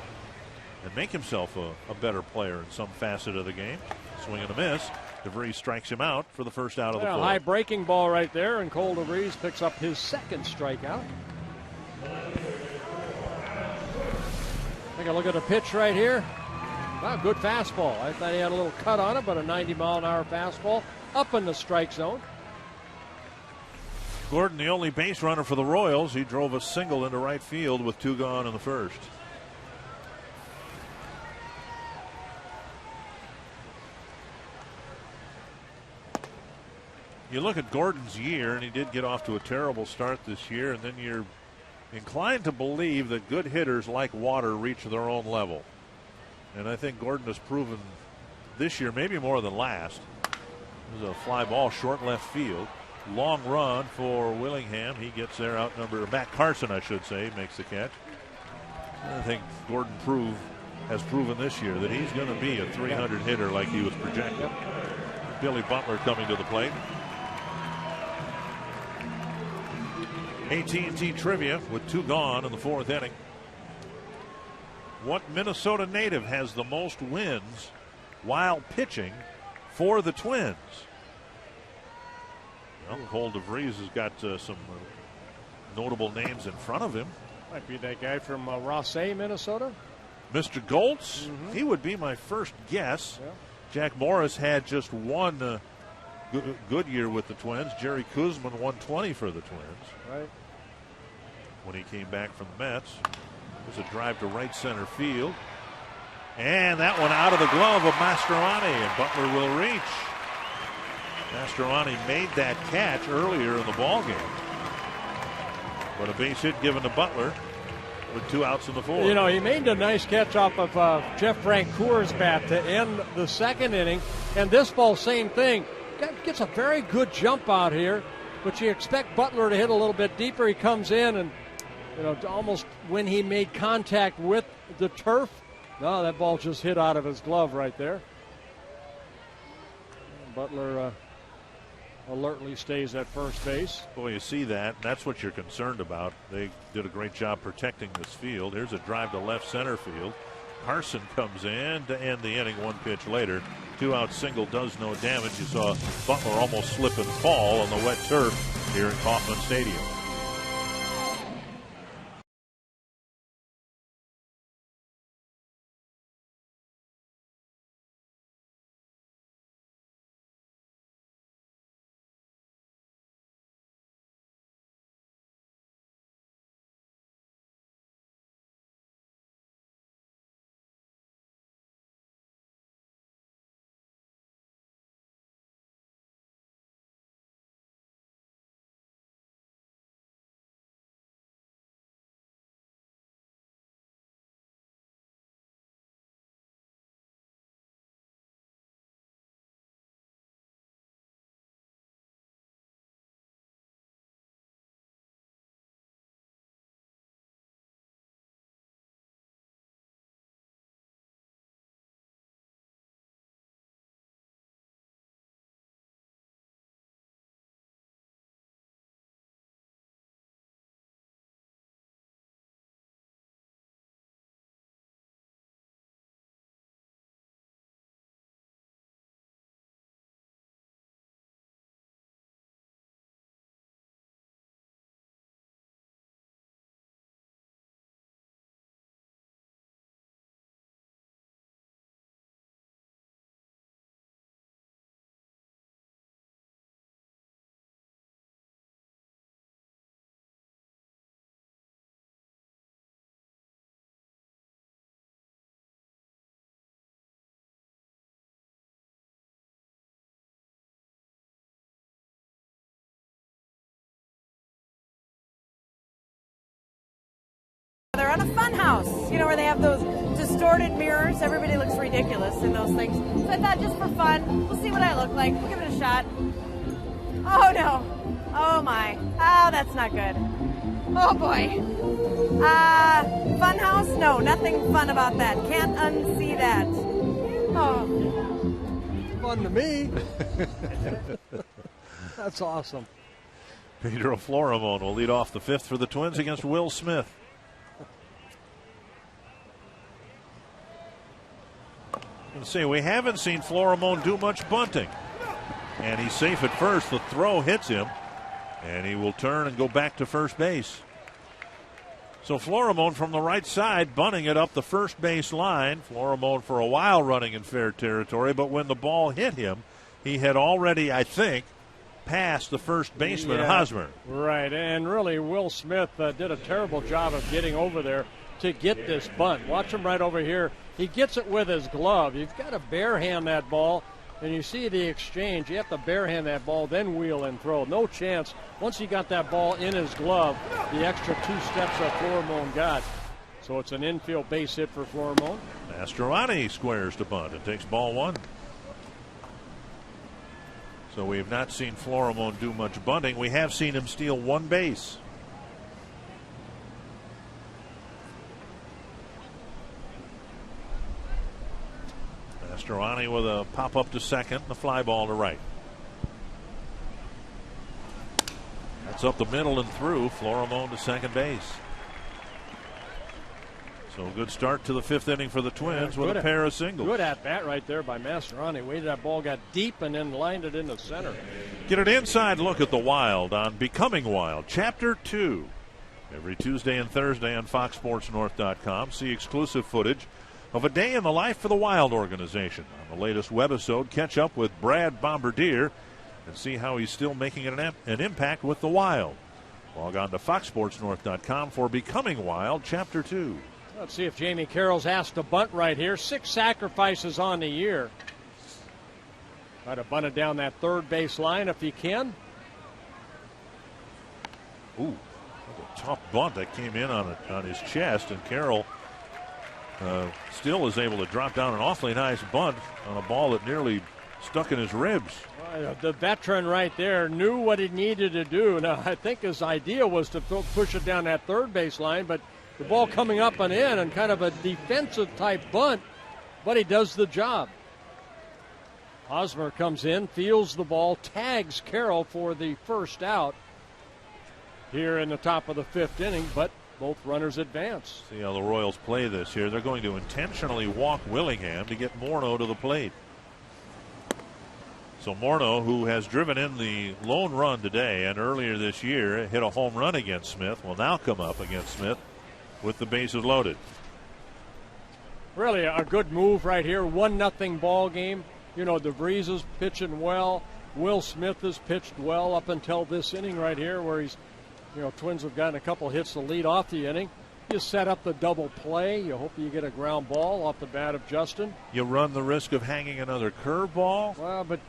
and make himself a better player in some facet of the game. Swing and a miss. DeVries strikes him out for the first out of the fourth. High breaking ball right there, and Cole DeVries picks up his second strikeout. Take a look at the pitch right here. Wow, good fastball. I thought he had a little cut on it, but a 90-mile-an-hour fastball up in the strike zone. Gordon, the only base runner for the Royals. He drove a single into right field with 2 gone in the first. You look at Gordon's year, and he did get off to a terrible start this year, and then you're inclined to believe that good hitters like water reach their own level. And I think Gordon has proven this year, maybe more than last. There's a fly ball short left field. Long run for Willingham. He gets there, Matt Carson, I should say, makes the catch. And I think Gordon has proven this year that he's going to be a 300 hitter like he was projected. Billy Butler coming to the plate. AT&T trivia with 2 gone in the fourth inning. What Minnesota native has the most wins while pitching for the Twins? Well, Cole DeVries has got some notable names in front of him. Might be that guy from Rossay, Minnesota. Mr. Goltz, he would be my first guess. Yeah. Jack Morris had just one good year with the Twins. Jerry Kuzman 120 for the Twins. Right. When he came back from the Mets. There's a drive to right center field. And that one out of the glove of Mastroianni, and Butler will reach. Mastroianni made that catch earlier in the ballgame. But a base hit given to Butler with 2 outs in the fourth. He made a nice catch off of Jeff Francoeur's bat to end the second inning. And this ball, same thing. Gets a very good jump out here, but you expect Butler to hit a little bit deeper. He comes in and almost when he made contact with the turf. No, that ball just hit out of his glove right there. Butler alertly stays at first base. Boy, you see that. That's what you're concerned about. They did a great job protecting this field. Here's a drive to left center field. Carson comes in to end the inning 1 pitch later. 2-out single does no damage. You saw Butler almost slip and fall on the wet turf here at Kauffman Stadium. where they have those distorted mirrors. Everybody looks ridiculous in those things. So I thought just for fun, we'll see what I look like. We'll give it a shot. Oh no. Oh my. Oh, that's not good. Oh boy. Fun house? No, nothing fun about that. Can't unsee that. Oh. Fun to me. That's awesome. Pedro Florimon will lead off the fifth for the Twins against Will Smith. And see, we haven't seen Florimon do much bunting. And he's safe at first. The throw hits him. And he will turn and go back to first base. So Florimon from the right side, bunting it up the first base line. Florimon for a while running in fair territory, but when the ball hit him, he had already, I think, passed the first baseman, Hosmer. Right, and really Will Smith did a terrible job of getting over there to get this bunt. Watch him right over here. He gets it with his glove. You've got to barehand that ball, and you see the exchange. You have to barehand that ball, then wheel and throw. No chance. Once he got that ball in his glove, the extra 2 steps that Florimon got. So it's an infield base hit for Florimon. Mastroianni squares to bunt and takes ball 1. So we have not seen Florimon do much bunting. We have seen him steal 1 base. Mastroianni with a pop up to second and a fly ball to right. That's up the middle and through. Florimon to second base. So good start to the 5th inning for the Twins with a pair of singles. Good at bat right there by Mastroianni. Waited that ball, got deep, and then lined it in the center. Get an inside look at the Wild on Becoming Wild, Chapter 2. Every Tuesday and Thursday on FoxSportsNorth.com. See exclusive footage of a day in the life for the Wild organization. On the latest webisode, catch up with Brad Bombardier and see how he's still making an impact with the Wild. Log on to FoxSportsNorth.com for Becoming Wild, Chapter 2. Let's see if Jamie Carroll's asked to bunt right here. 6 sacrifices on the year. Try to bunt it down that third base line if he can. Ooh, a tough bunt that came in on his chest, and Carroll still is able to drop down an awfully nice bunt on a ball that nearly stuck in his ribs. The veteran right there knew what he needed to do. Now, I think his idea was to push it down that third base line, but the ball coming up and in and kind of a defensive type bunt, but he does the job. Hosmer comes in, fields the ball, tags Carroll for the first out here in the top of the 5th inning, but both runners advance. See how the Royals play this here. They're going to intentionally walk Willingham to get Morneau to the plate. So Morneau, who has driven in the lone run today and earlier this year hit a home run against Smith, will now come up against Smith with the bases loaded. Really a good move right here. 1-0 ball game. You know, DeVries is pitching well. Will Smith has pitched well up until this inning right here where he's, Twins have gotten a couple hits to lead off the inning. You set up the double play. You hope you get a ground ball off the bat of Justin. You run the risk of hanging another curveball. Well, but,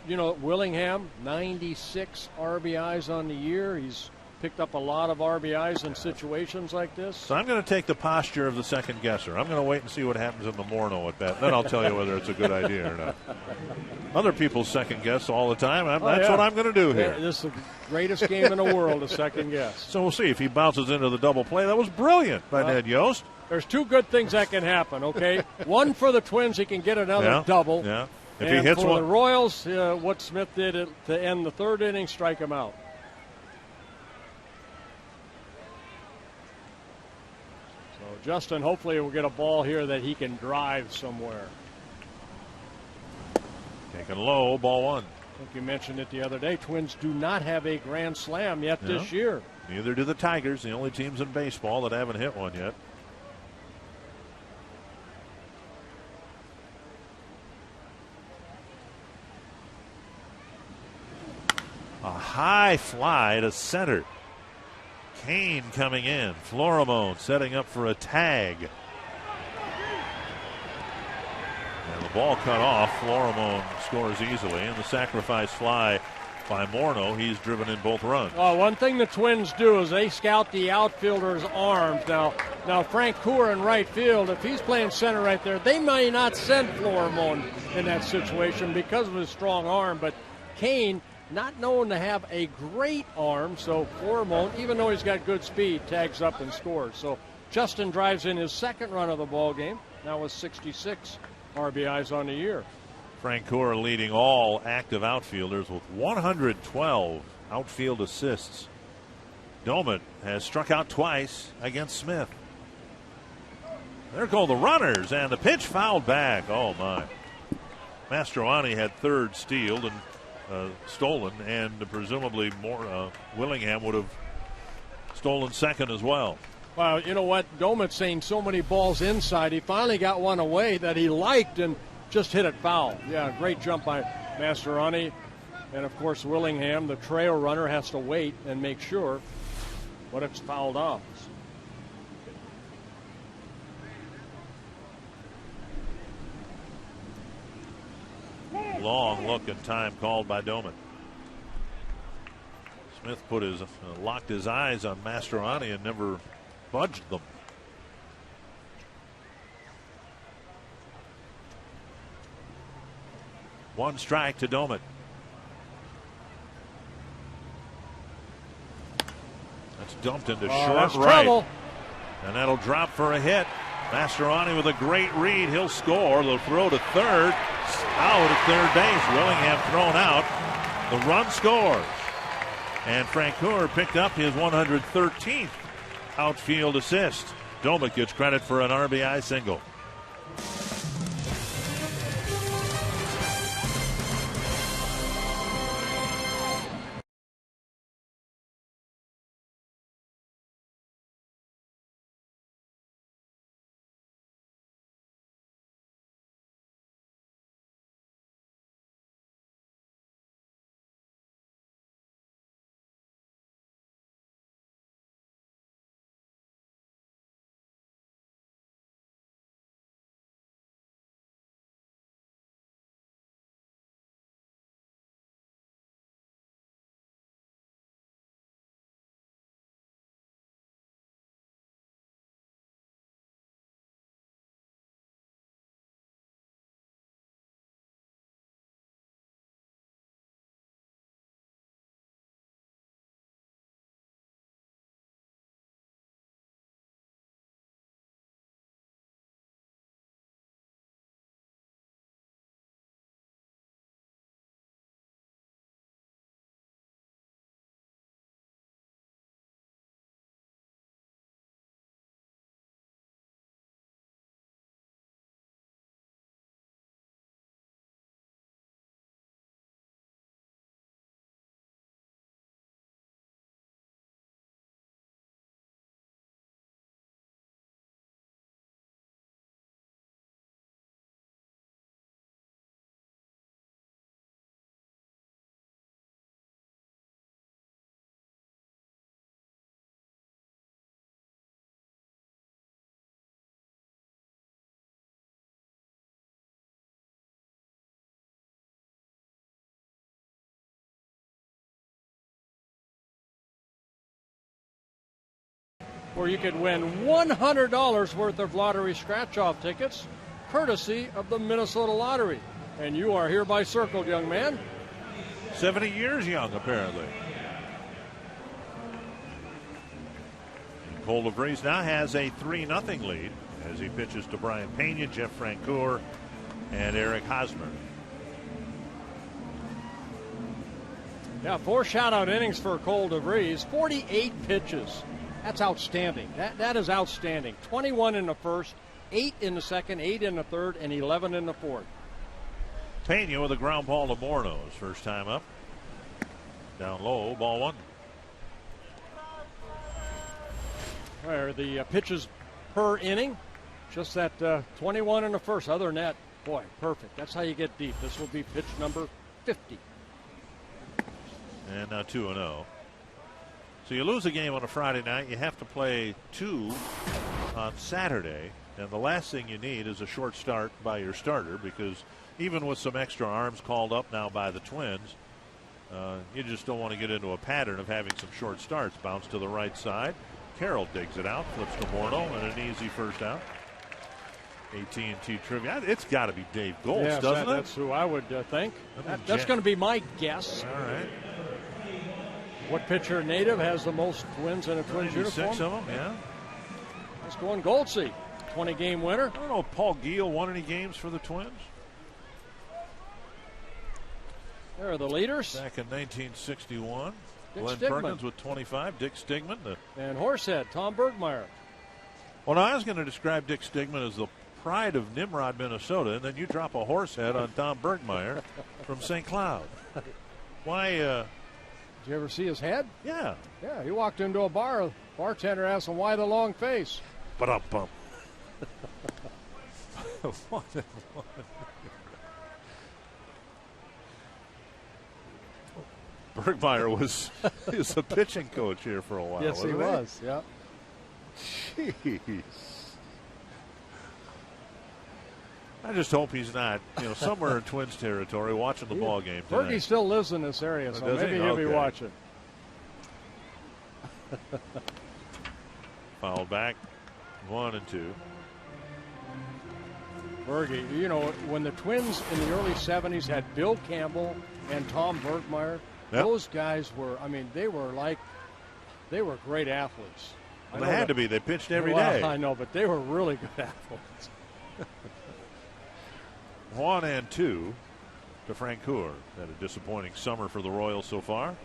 Willingham, 96 RBIs on the year. He's picked up a lot of RBIs in situations like this. So I'm going to take the posture of the second guesser. I'm going to wait and see what happens in the Morneau at bat. Then I'll tell you whether it's a good idea or not. Other people second guess all the time. That's what I'm going to do here. This is the greatest game in the world, a second guess. So we'll see if he bounces into the double play. That was brilliant by Ned Yost. There's 2 good things that can happen, okay? One for the Twins, he can get another double. Yeah. If and he hits for one. the Royals, what Smith did to end the 3rd inning, strike him out. Justin hopefully will get a ball here that he can drive somewhere. Taken low, ball 1. I think you mentioned it the other day. Twins do not have a grand slam yet this year. Neither do the Tigers, the only teams in baseball that haven't hit one yet. A high fly to center. Kane coming in. Florimon setting up for a tag. And the ball cut off. Florimon scores easily. And the sacrifice fly by Morneau. He's driven in both runs. Well, one thing the Twins do is they scout the outfielder's arms. Now Frank Coor in right field, if he's playing center right there, they may not send Florimon in that situation because of his strong arm. But Kane, not known to have a great arm, so Florimon, even though he's got good speed, tags up and scores. So Justin drives in his second run of the ball game, now with 66 RBIs on the year. Frank Coor leading all active outfielders with 112 outfield assists. Domet has struck out twice against Smith. There go the runners, and the pitch fouled back. Oh, my. Mastroianni had third stolen, and presumably Willingham would have stolen second as well. Well, you know what? Domet's saying so many balls inside. He finally got one away that he liked and just hit it foul. Yeah, great jump by Mastroianni. And, of course, Willingham, the trail runner, has to wait and make sure when it's fouled off. Long look and time called by Domet. Smith locked his eyes on Mastroianni and never budged them. One strike to Domet. That's dumped into short right. Trouble. And that'll drop for a hit. Mastroianni with a great read. He'll score. They'll throw to third. Out at third base. Willingham thrown out. The run scores. And Frank Coor picked up his 113th outfield assist. Domet gets credit for an RBI single. Where you could win $100 worth of lottery scratch-off tickets, courtesy of the Minnesota Lottery. And you are hereby circled, young man. 70 years young, apparently. Cole DeVries now has a 3-0 lead as he pitches to Brian Pena, Jeff Francoeur, and Eric Hosmer. Yeah, 4 shutout innings for Cole DeVries, 48 pitches. That's outstanding. That is outstanding. 21 in the first, 8 in the second, 8 in the third, and 11 in the fourth. Pena with a ground ball to Morneau, his first time up. Down low, ball 1. There, the pitches per inning, just that 21 in the first. Other than that, boy, perfect. That's how you get deep. This will be pitch number 50. And now 2-0. So you lose a game on a Friday night, you have to play 2 on Saturday, and the last thing you need is a short start by your starter, because even with some extra arms called up now by the Twins, You just don't want to get into a pattern of having some short starts. Bounce to the right side. Carroll digs it out, flips to Morneau, and an easy first out. AT&T trivia. It's got to be Dave Goltz, doesn't it? That's who I would think. That's going to be my guess. All right. What pitcher native has the most Twins in a Twins uniform? 6 of them, yeah. Let's go on Goltzy. 20-game winner. I don't know if Paul Giel won any games for the Twins. There are the leaders. Back in 1961. Dick Glenn Stigman. Perkins with 25. Dick Stigman. And Horsehead, Tom Bergmeyer. Well, now I was going to describe Dick Stigman as the pride of Nimrod, Minnesota, and then you drop a horsehead on Tom Bergmeyer from St. Cloud. Why? Did you ever see his head? Yeah. Yeah, he walked into a bar. Bartender asked him, why the long face? Ba-dum-bum. Bergmeyer was a pitching coach here for a while. Yes, he was. Yeah. Jeez. I just hope he's not, somewhere in Twins territory watching the ball game tonight. Berkey still lives in this area, so maybe he'll be watching. Fouled back, 1 and 2. Berkey, when the Twins in the early 70s had Bill Campbell and Tom Bergmeyer, those guys were, they were great athletes. Well, they had to be. They pitched every day. I know, but they were really good athletes. 1 and 2 to Francoeur. Had a disappointing summer for the Royals so far. And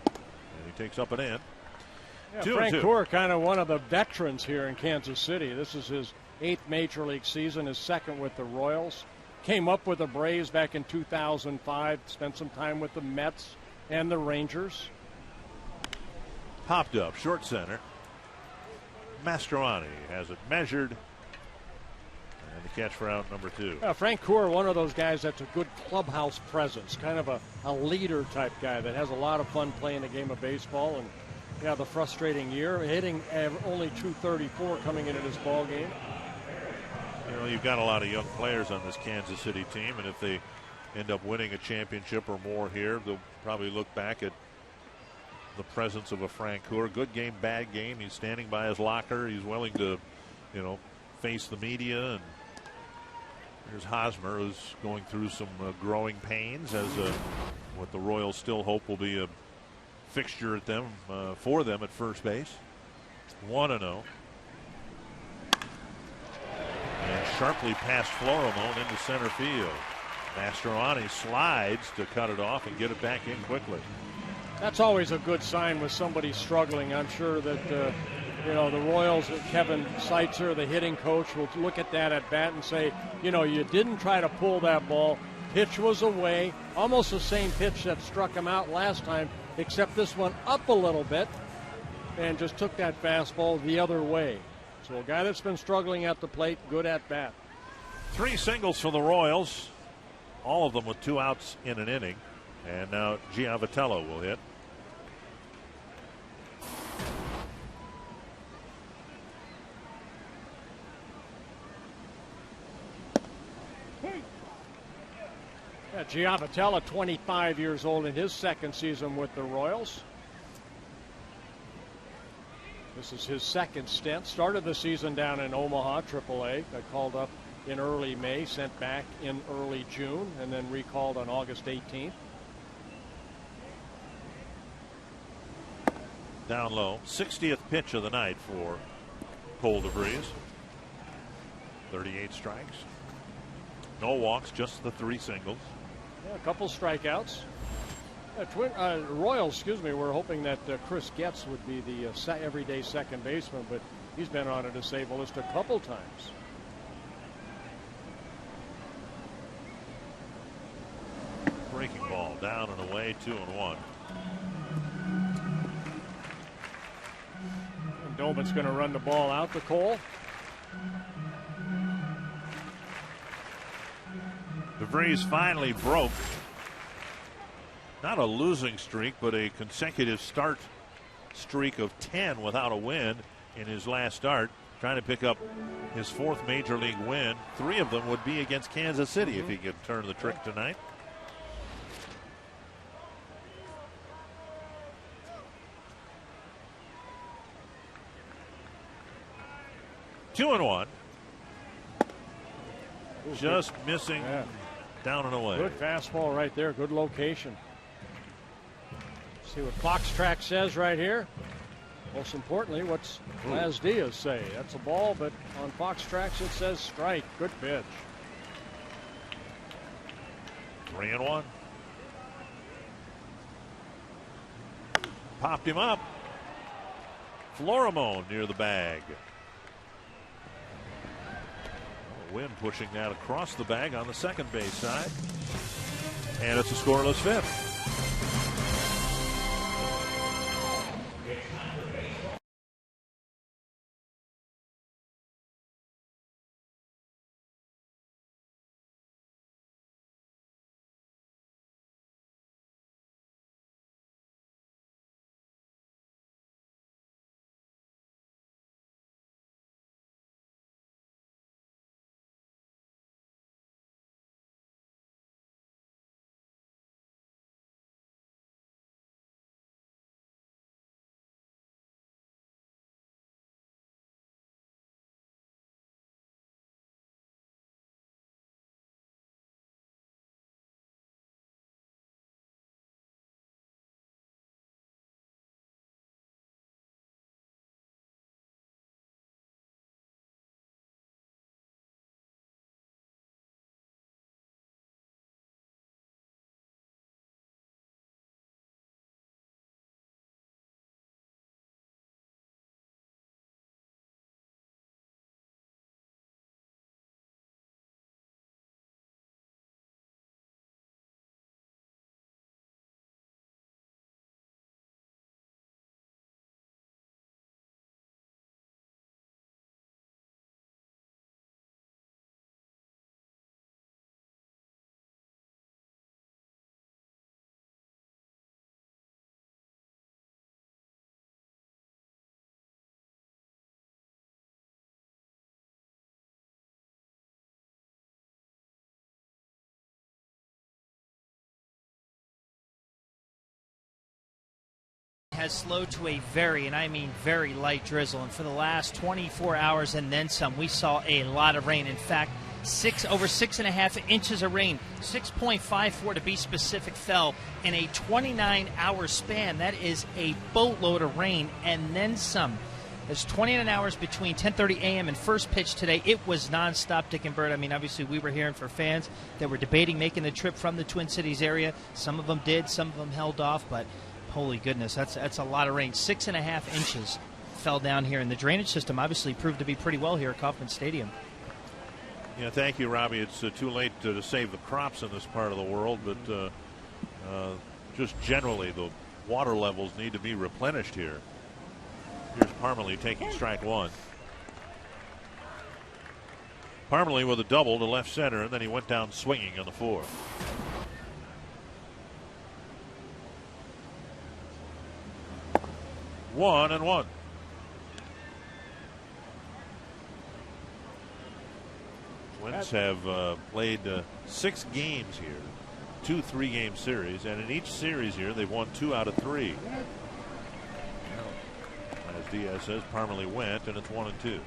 he takes up an end. Yeah, Francoeur, kind of one of the veterans here in Kansas City. This is his 8th Major League season, his 2nd with the Royals. Came up with the Braves back in 2005. Spent some time with the Mets and the Rangers. Popped up, short center. Mastroianni has it measured. And the catch for out number 2. Francoeur, one of those guys that's a good clubhouse presence, kind of a leader type guy that has a lot of fun playing a game of baseball. And the frustrating year, hitting only .234 coming into this ball game. You've got a lot of young players on this Kansas City team, and if they end up winning a championship or more here, they'll probably look back at the presence of a Francoeur. Good game, bad game. He's standing by his locker. He's willing to, face the media. And here's Hosmer, who's going through some growing pains as what the Royals still hope will be a fixture for them at first base. 1-0. And sharply past Florimone into center field. Mastroianni slides to cut it off and get it back in quickly. That's always a good sign with somebody struggling. I'm sure that the Royals, Kevin Seitzer, the hitting coach, will look at that at bat and say, you didn't try to pull that ball. Pitch was away, almost the same pitch that struck him out last time, except this one up a little bit and just took that fastball the other way. So a guy that's been struggling at the plate, good at bat. 3 singles for the Royals, all of them with 2 outs in an inning. And now Giavatello will hit. Giavatello, 25 years old in his 2nd season with the Royals. This is his 2nd stint. Started the season down in Omaha, AAA. Got called up in early May, sent back in early June, and then recalled on August 18th. Down low. 60th pitch of the night for Cole DeVries. 38 strikes. No walks, just the 3 singles. Yeah, a couple strikeouts. Royals, were hoping that Chris Getz would be the everyday second baseman, but he's been on a disabled list a couple times. Breaking ball down and away, 2-1. And Doman's going to run the ball out to Cole. DeVries finally broke not a losing streak, but a consecutive start streak of 10 without a win in his last start, trying to pick up his 4th major league win. 3 of them would be against Kansas City if he could turn the trick tonight. 2-1. Just missing down and away. Good fastball right there. Good location. See what Fox Track says right here. Most importantly, what's Las Diaz say? That's a ball, but on Fox Tracks it says strike. Good pitch. 3-1. Popped him up. Florimone near the bag. Wind pushing that across the bag on the second base side. And it's a scoreless fifth. Has slowed to a very, and I mean very, light drizzle. And for the last 24 hours and then some, we saw a lot of rain. In fact, over 6.5 inches of rain, 6.54 to be specific, fell in a 29-hour span. That is a boatload of rain and then some. There's 29 hours between 10:30 a.m. and first pitch today. It was nonstop, Dick and Bert. I mean, obviously, we were hearing for fans that were debating making the trip from the Twin Cities area. Some of them did, some of them held off, but holy goodness, that's a lot of rain. 6.5 inches fell down here, and the drainage system obviously proved to be pretty well here at Kauffman Stadium. Yeah, thank you, Robbie. It's too late to save the crops in this part of the world, but just generally the water levels need to be replenished here. Here's Parmalee taking strike one. Parmalee with a double to left center, and then he went down swinging on the fourth. One and one. Twins have played 6 games here, 2 3-game series, and in each series here they've won 2 out of 3. As Diaz says, Parmalee went, and it's 1-2.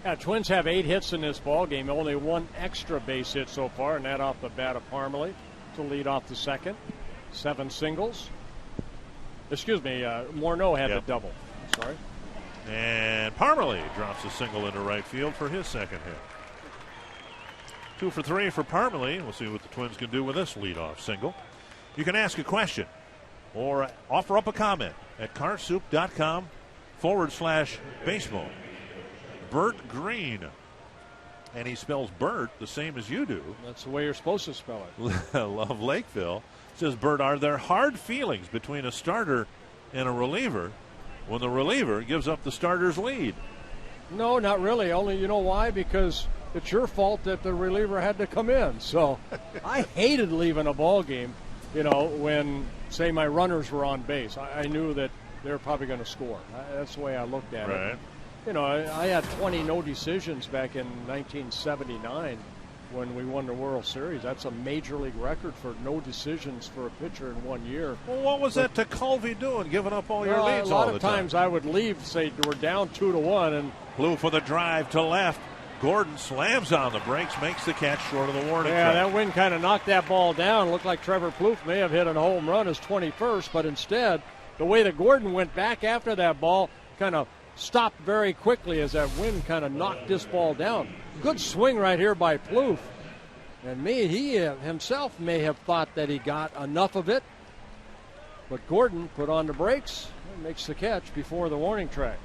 Yeah, Twins have 8 hits in this ball game. Only 1 extra base hit so far, and that off the bat of Parmalee to lead off the second. 7 singles. Excuse me, Morneau had the double. Sorry. And Parmalee drops a single into right field for his second hit. 2 for 3 for Parmalee. We'll see what the Twins can do with this leadoff single. You can ask a question or offer up a comment at carsoup.com/baseball. Bert Green. And he spells Bert the same as you do. That's the way you're supposed to spell it. Love Lakeville. Says, Bert, are there hard feelings between a starter and a reliever when the reliever gives up the starter's lead? No, not really. Only, you know why? Because it's your fault that the reliever had to come in. So I hated leaving a ball game, when, say, my runners were on base. I knew that they were probably going to score. That's the way I looked at it. I had 20 no decisions back in 1979, when we won the World Series. That's a major league record for no decisions for a pitcher in 1 year. Well, what was that Tekulve doing, giving up all your leads all the time? A lot of times I would leave, say we're down 2-1, and Plouffe for the drive to left. Gordon slams on the brakes, makes the catch short of the warning track. That wind kind of knocked that ball down. Looked like Trevor Plouffe may have hit a home run, his 21st, but instead, the way that Gordon went back after that ball kind of stopped very quickly as that wind kind of knocked this ball down. Good swing right here by Plouffe. And he himself may have thought that he got enough of it, but Gordon put on the brakes and makes the catch before the warning track.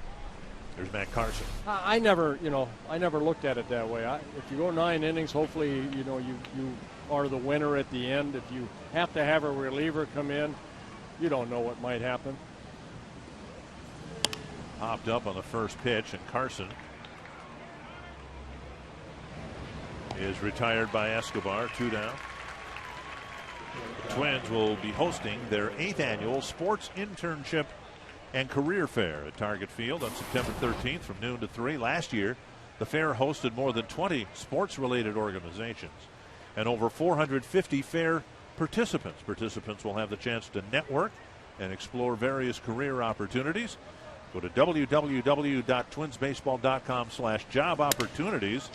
There's Matt Carson. I never looked at it that way. If you go 9 innings, hopefully, you are the winner at the end. If you have to have a reliever come in, you don't know what might happen. Popped up on the first pitch, and Carson is retired by Escobar, 2 down. The Twins will be hosting their 8th annual Sports Internship and Career Fair at Target Field on September 13th from noon to 3. Last year, the fair hosted more than 20 sports-related organizations and over 450 fair participants. Participants will have the chance to network and explore various career opportunities. Go to www.twinsbaseball.com/job opportunities.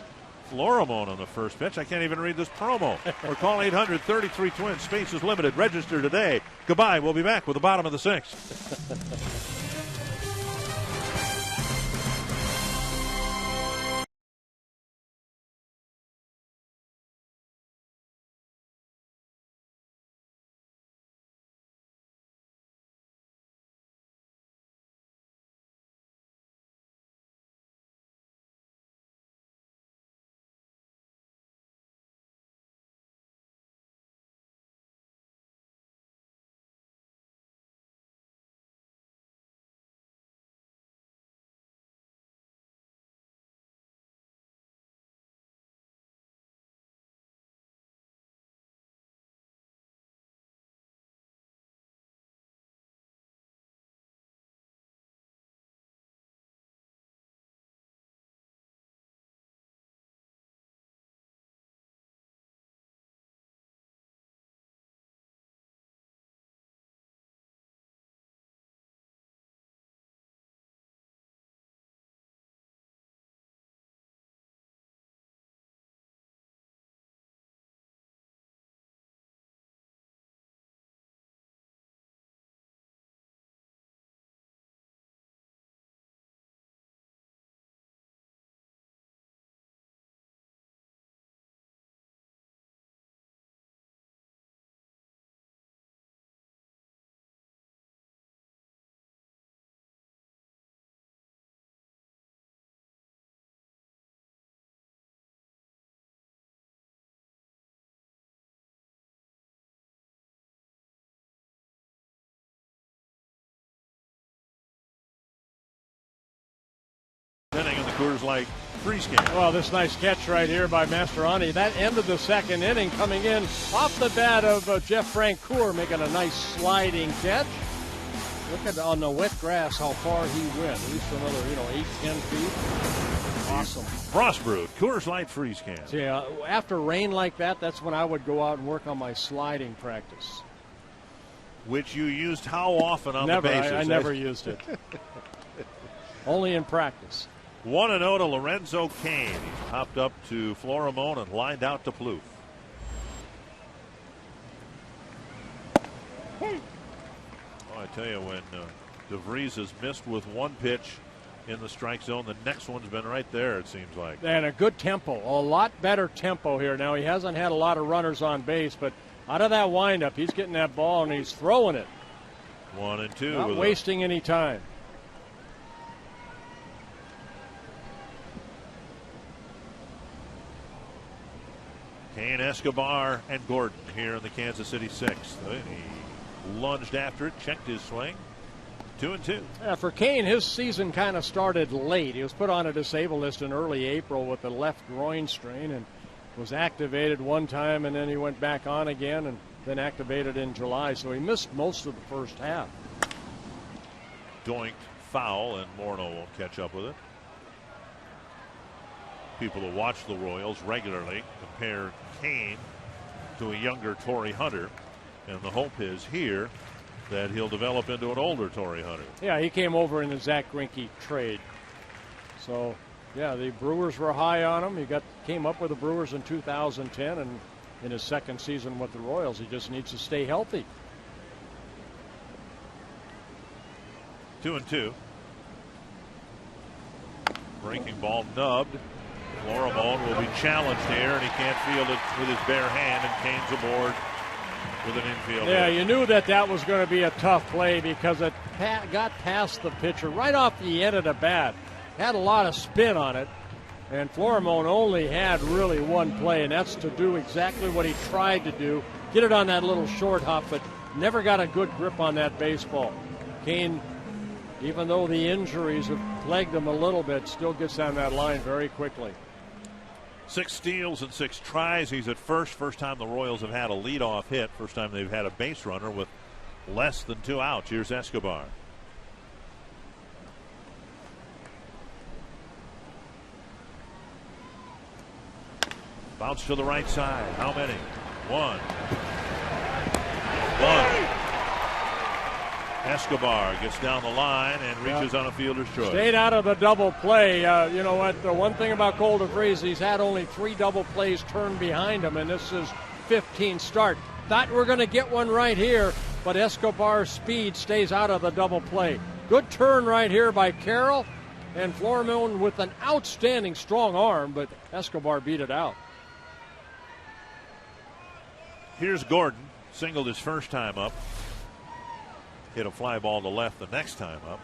Florimone on the first pitch. I can't even read this promo. Or call 800-33-TWINS. Space is limited. Register today. Goodbye. We'll be back with the bottom of the 6th. Inning in the Coors Light freeze game. Well, this nice catch right here by Mastroianni. That ended the second inning, coming in off the bat of Jeff Francoeur, making a nice sliding catch. Look at on the wet grass how far he went. At least another 8-10 feet. Awesome. Frost brewed Coors Light freeze can. See, after rain like that, that's when I would go out and work on my sliding practice. Which you used how often on Never, the bases? I never used it. Only in practice. 1-0 to Lorenzo Cain. He's popped up to Florimone and lined out to Plouffe. Oh, I tell you, when DeVries has missed with one pitch in the strike zone, the next one's been right there, it seems like. And a good tempo, a lot better tempo here. Now, he hasn't had a lot of runners on base, but out of that windup, he's getting that ball and he's throwing it. 1-2. Not wasting any time. Cain, Escobar, and Gordon here in the Kansas City 6th. He lunged after it, checked his swing. 2-2. Yeah, for Cain, his season kind of started late. He was put on a disabled list in early April with a left groin strain and was activated one time, and then he went back on again and then activated in July. So he missed most of the first half. Doinked foul, and Morneau won't catch up with it. people who watch the Royals regularly compare Kane to a younger Torrey Hunter, and the hope is here that he'll develop into an older Torrey Hunter. Yeah, he came over in the Zach Greinke trade. So, yeah, the Brewers were high on him. He came up with the Brewers in 2010, and in his second season with the Royals, he just needs to stay healthy. 2-2. Breaking ball nubbed. Florimon will be challenged here, and he can't field it with his bare hand, and Kane's aboard with an infield. Yeah, hit. you knew that was going to be a tough play because it got past the pitcher right off the end of the bat. Had a lot of spin on it, and Florimon only had really one play, and that's to do exactly what he tried to do, get it on that little short hop, but never got a good grip on that baseball. Kane, even though the injuries have plagued him a little bit, still gets on that line very quickly. 6 steals and 6 tries. He's at first. First time the Royals have had a leadoff hit. First time they've had a base runner with less than 2 outs. Here's Escobar. Bounce to the right side. How many? 1. Escobar gets down the line and reaches on a fielder's choice. Stayed out of the double play. You know what? The one thing about Cole DeVries, he's had only 3 double plays turned behind him, and this is 15 start. Thought we're going to get one right here, but Escobar's speed stays out of the double play. Good turn right here by Carroll, and Florimon with an outstanding strong arm, but Escobar beat it out. Here's Gordon. Singled his first time up. Hit a fly ball to left the next time up.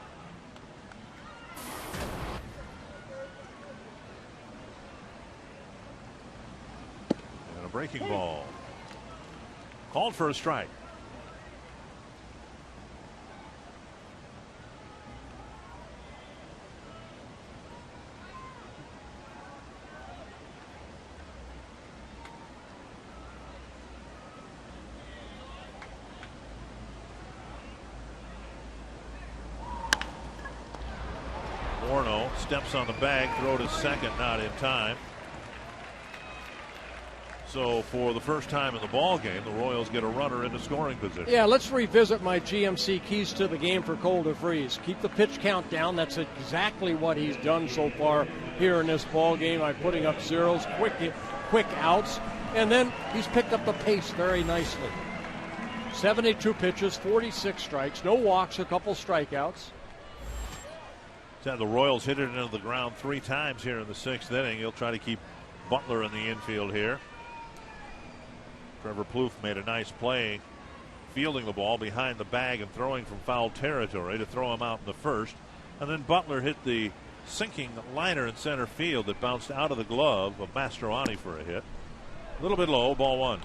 And a breaking ball. Called for a strike. Steps on the bag, throw to second, not in time. So for the first time in the ball game, the Royals get a runner into scoring position. Yeah, let's revisit my GMC keys to the game for Cole DeVries. Keep the pitch count down. That's exactly what he's done so far here in this ball game by putting up zeros, quick outs, and then he's picked up the pace very nicely. 72 pitches, 46 strikes, no walks, a couple strikeouts. The Royals hit it into the ground 3 times here in the 6th inning. He'll try to keep Butler in the infield here. Trevor Plouffe made a nice play fielding the ball behind the bag and throwing from foul territory to throw him out in the first. And then Butler hit the sinking liner in center field that bounced out of the glove of Mastroianni for a hit. A little bit low, ball 1.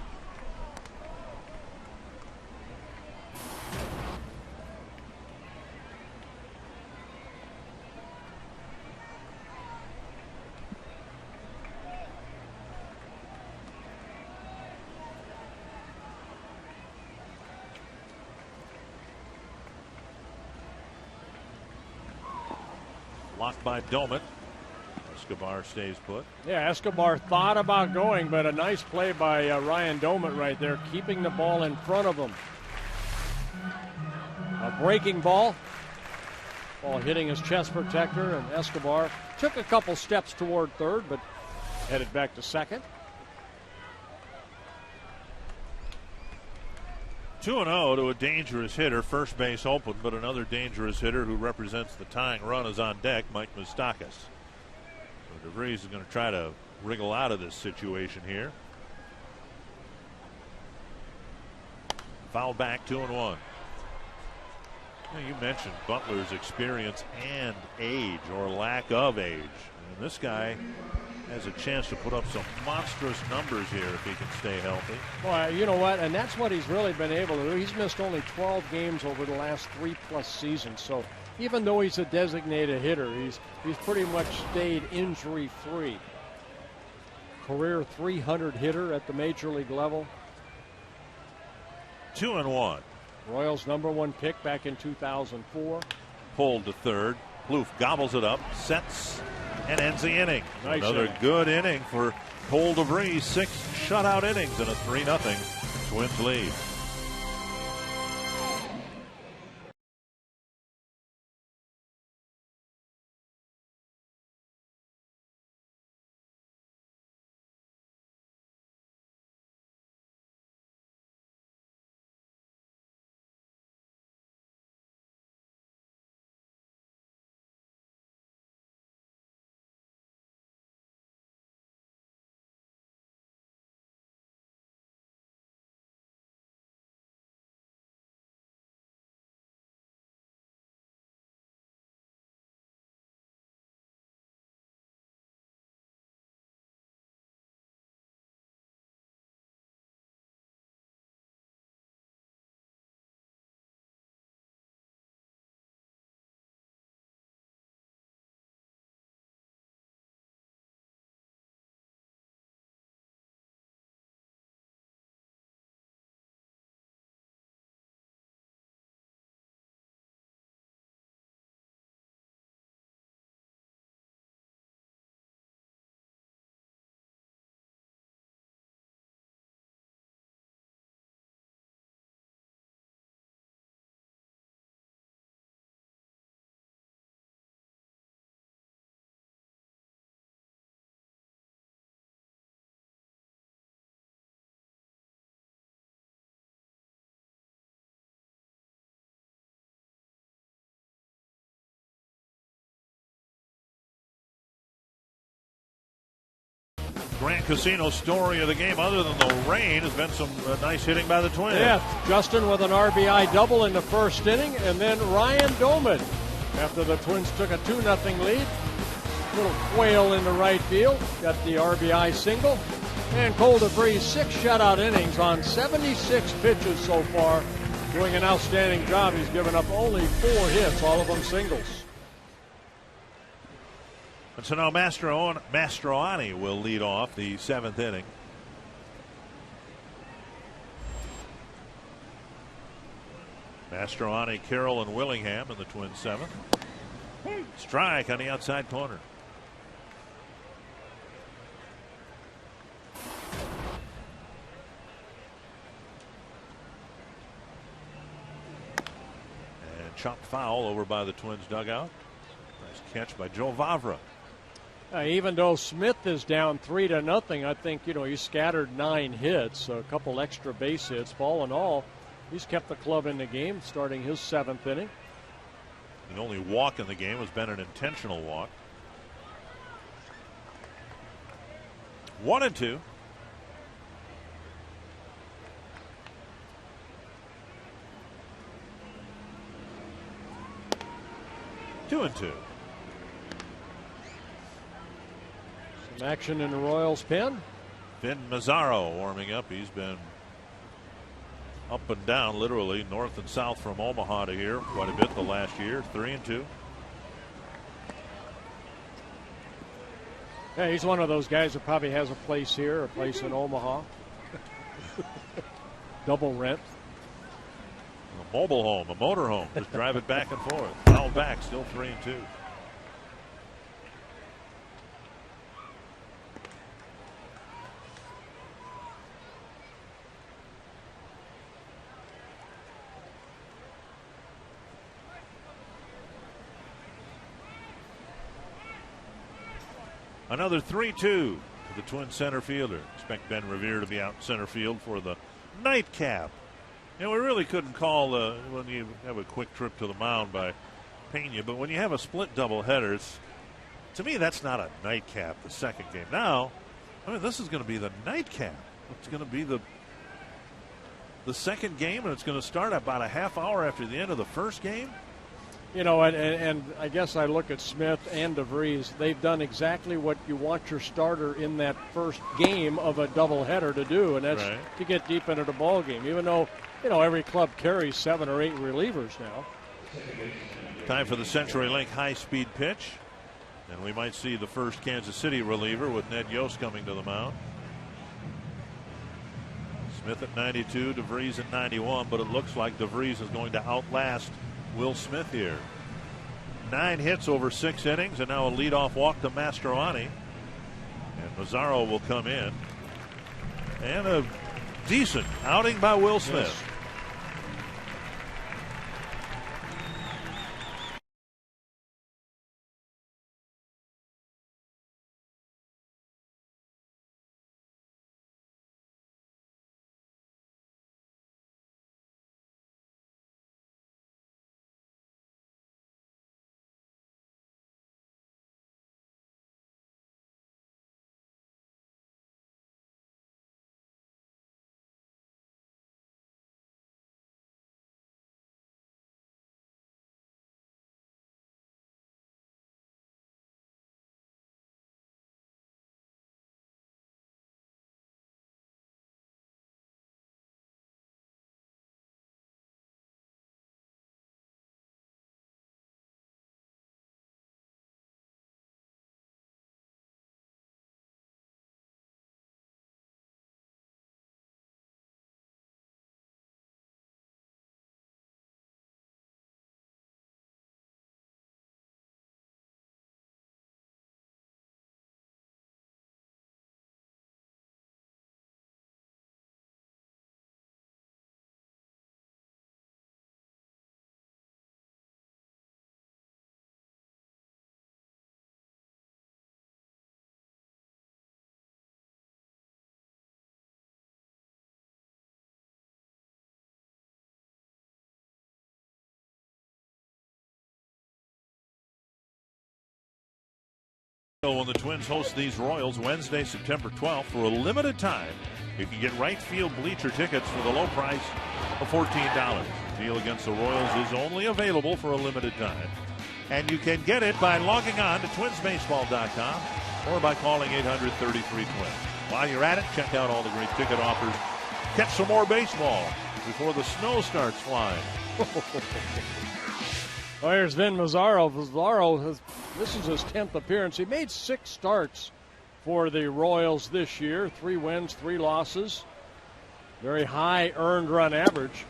Blocked by Domet. Escobar stays put. Yeah, Escobar thought about going, but a nice play by Ryan Domet right there, keeping the ball in front of him. A breaking ball. Ball hitting his chest protector, and Escobar took a couple steps toward third, but headed back to second. 2-0 to a dangerous hitter. First base open, but another dangerous hitter who represents the tying run is on deck, Mike Moustakas. So DeVries is going to try to wriggle out of this situation here. Foul back, 2-1. You mentioned Butler's experience and age, or lack of age. And this guy has a chance to put up some monstrous numbers here if he can stay healthy. Well, you know what? And that's what he's really been able to do. He's missed only 12 games over the last 3+ seasons. So even though he's a designated hitter, he's pretty much stayed injury-free. Career 300 hitter at the major league level. 2-1. Royals' #1 pick back in 2004. Pulled to third. Plouffe gobbles it up, sets, and ends the inning. Nice Another inning. good inning for Cole DeVries. 6 shutout innings and a 3-0 Twins lead. Grand Casino story of the game, other than the rain, has been some nice hitting by the Twins. Yeah, Justin with an RBI double in the first inning, and then Ryan Doman, after the Twins took a 2-0 lead. Little quail in the right field, got the RBI single. And Cole DeVries, 6 shutout innings on 76 pitches so far, doing an outstanding job. He's given up only 4 hits, all of them singles. And so now Mastroianni will lead off the 7th inning. Mastroianni, Carroll, and Willingham in the Twins 7th. Strike on the outside corner. And chopped foul over by the Twins dugout. Nice catch by Joe Vavra. Even though Smith is down 3-0, I think, he scattered 9 hits, a couple extra base hits. All in all, he's kept the club in the game, starting his 7th inning. The only walk in the game has been an intentional walk. 1-2. Two and two. Some action in the Royals pen. Finn Mazzaro warming up. He's been up and down, literally north and south from Omaha to here quite a bit the last year. 3-2. Yeah, he's one of those guys who probably has a place here, a place in Omaha. Double rent. A mobile home, a motor home. Just drive it back and forth. Foul back, still 3-2. Another 3-2 to the Twin center fielder. Expect Ben Revere to be out in center field for the nightcap. We really couldn't call when you have a quick trip to the mound by Pena, but when you have a split doubleheader, to me that's not a nightcap. The second game. Now, this is going to be the nightcap. It's going to be the second game, and it's going to start about a half hour after the end of the first game. And I guess I look at Smith and DeVries. They've done exactly what you want your starter in that first game of a doubleheader to do, and that's right, to get deep into the ball game. Even though, every club carries 7 or 8 relievers now. Time for the CenturyLink high-speed pitch, and we might see the first Kansas City reliever with Ned Yost coming to the mound. Smith at 92, DeVries at 91, but it looks like DeVries is going to outlast Will Smith here. 9 hits over 6 innings, and now a leadoff walk to Mastroianni. And Mazzaro will come in. And a decent outing by Will Smith. Yes. When the Twins host these Royals Wednesday, September 12th, for a limited time, you can get right field bleacher tickets for the low price of $14. The deal against the Royals is only available for a limited time. And you can get it by logging on to twinsbaseball.com or by calling 800-33-TWINS. While you're at it, check out all the great ticket offers. Catch some more baseball before the snow starts flying. Well, here's Vin Mazzaro. This is his 10th appearance. He made 6 starts for the Royals this year. 3 wins, 3 losses. Very high earned run average.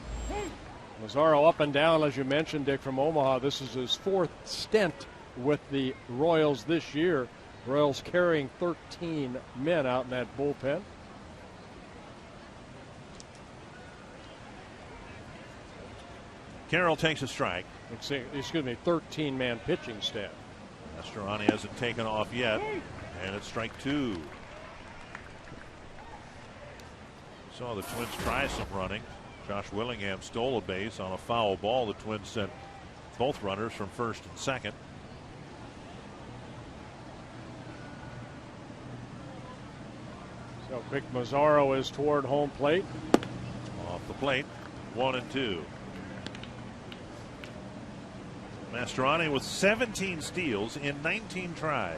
Mazzaro up and down, as you mentioned, Dick, from Omaha. This is his 4th stint with the Royals this year. Royals carrying 13 men out in that bullpen. Carroll takes a strike. 13-man pitching staff. Mastroianni hasn't taken off yet, and it's strike 2. Saw the Twins try some running. Josh Willingham stole a base on a foul ball. The Twins sent both runners from first and second. So Vic Mazzaro is toward home plate. Off the plate, 1-2. Mastroianni with 17 steals in 19 tries.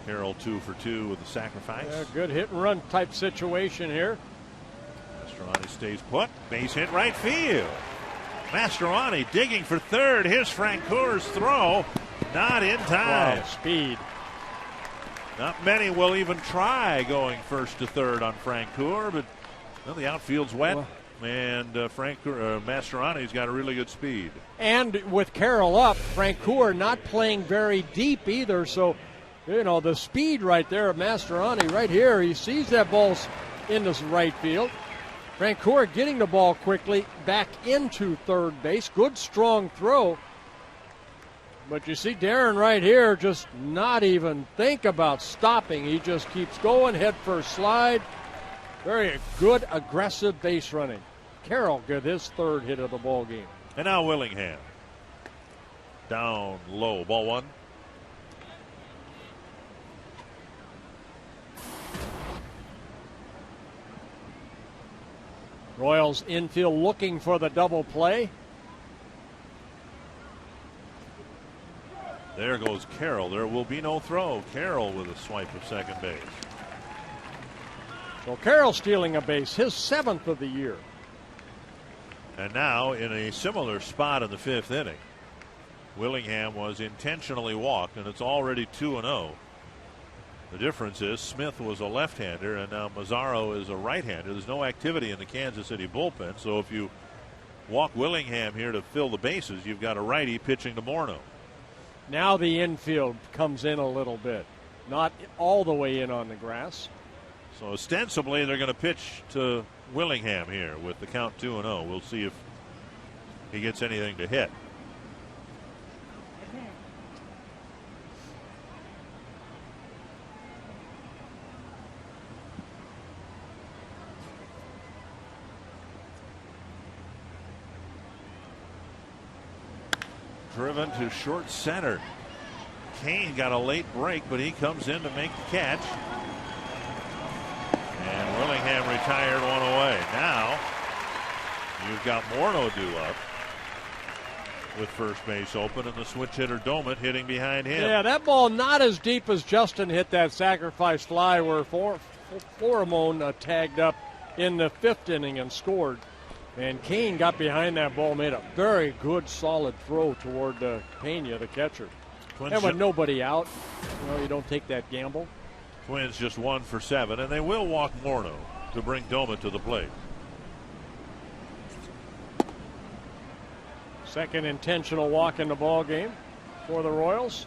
Carroll 2 for 2 with the sacrifice. Yeah, good hit and run type situation here. Mastroianni stays put. Base hit right field. Mastroianni digging for third. Here's Francoeur's throw. Not in time. Wow, speed. Not many will even try going first to third on Francoeur, but well, the outfield's wet, and Mastroianni's got a really good speed. And with Carroll up, Francoeur not playing very deep either, so, you know, the speed right there of Mastroianni right here, he sees that ball's in the right field. Francoeur getting the ball quickly back into third base. Good, strong throw. But you see Darren right here just not even think about stopping. He just keeps going, head first slide. Very good, aggressive base running. Carroll get his 3rd hit of the ball game. And now Willingham. Down low, ball 1. Royals infield looking for the double play. There goes Carroll. There will be no throw. Carroll with a swipe of second base. So Carroll stealing a base, his 7th of the year. And now in a similar spot in the 5th inning. Willingham was intentionally walked, and it's already 2-0. The difference is Smith was a left-hander, and now Mazzaro is a right-hander. There's no activity in the Kansas City bullpen, so if you walk Willingham here to fill the bases, you've got a righty pitching to Morneau. Now the infield comes in a little bit, not all the way in on the grass. So ostensibly they're going to pitch to Willingham here with the count 2-0. We'll see if he gets anything to hit. Driven to short center. Kane got a late break, but he comes in to make the catch. And Willingham retired one away. Now you've got Morneau due up with first base open, and the switch hitter Domit hitting behind him. Yeah, that ball not as deep as Justin hit that sacrifice fly where Florimon tagged up in the 5th inning and scored. And Kane got behind that ball, made a very good, solid throw toward Pena, the catcher. And with nobody out, you don't take that gamble. Twins just 1 for 7, and they will walk Morneau to bring Domit to the plate. Second intentional walk in the ball game for the Royals.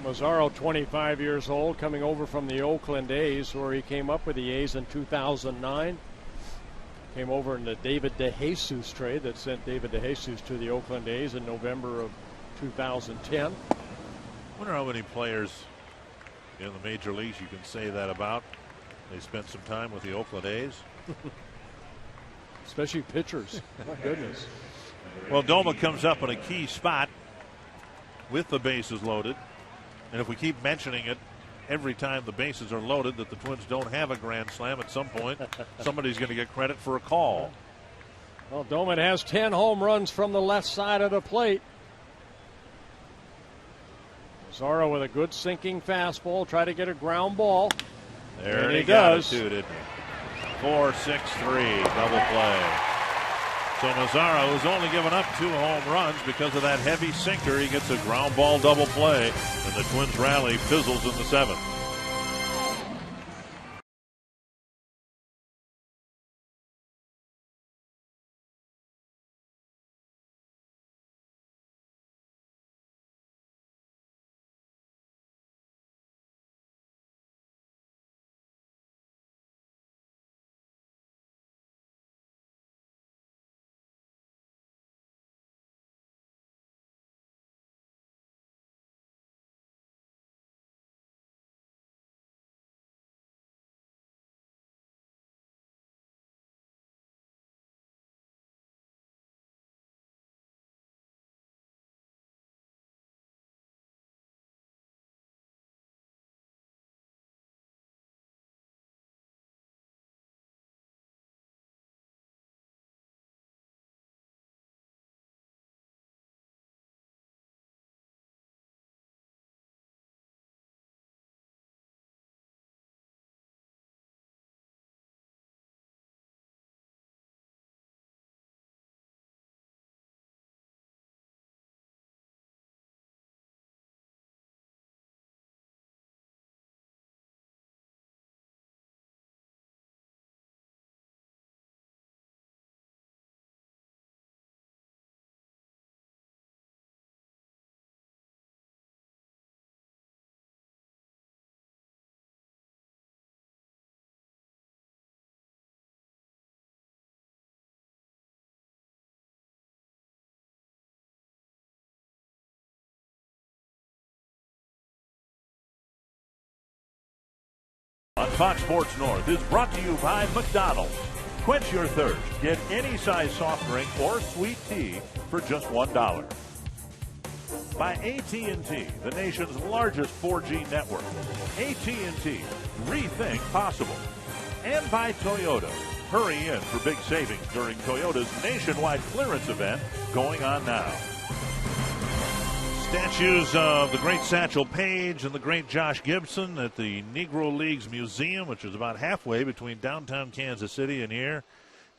Mazzaro, 25 years old, coming over from the Oakland A's, where he came up with the A's in 2009. Came over in the David DeJesus trade that sent David DeJesus to the Oakland A's in November of 2010. I wonder how many players in the major leagues you can say that about. They spent some time with the Oakland A's. Especially pitchers. My goodness. Well, Domit comes up in a key spot with the bases loaded. And if we keep mentioning it every time the bases are loaded that the Twins don't have a grand slam, at some point somebody's going to get credit for a call. Well, Domit has 10 home runs from the left side of the plate. Mazzaro with a good sinking fastball, try to get a ground ball. There and he does. Got it too, didn't he? 4-6-3 double play. So Mazzaro, who's only given up 2 home runs because of that heavy sinker, he gets a ground ball double play, and the Twins rally fizzles in the 7th. On Fox Sports North is brought to you by McDonald's. Quench your thirst. Get any size soft drink or sweet tea for just $1. By AT&T, the nation's largest 4G network. AT&T, rethink possible. And by Toyota. Hurry in for big savings during Toyota's nationwide clearance event going on now. Statues of the great Satchel Paige and the great Josh Gibson at the Negro Leagues Museum, which is about halfway between downtown Kansas City and here.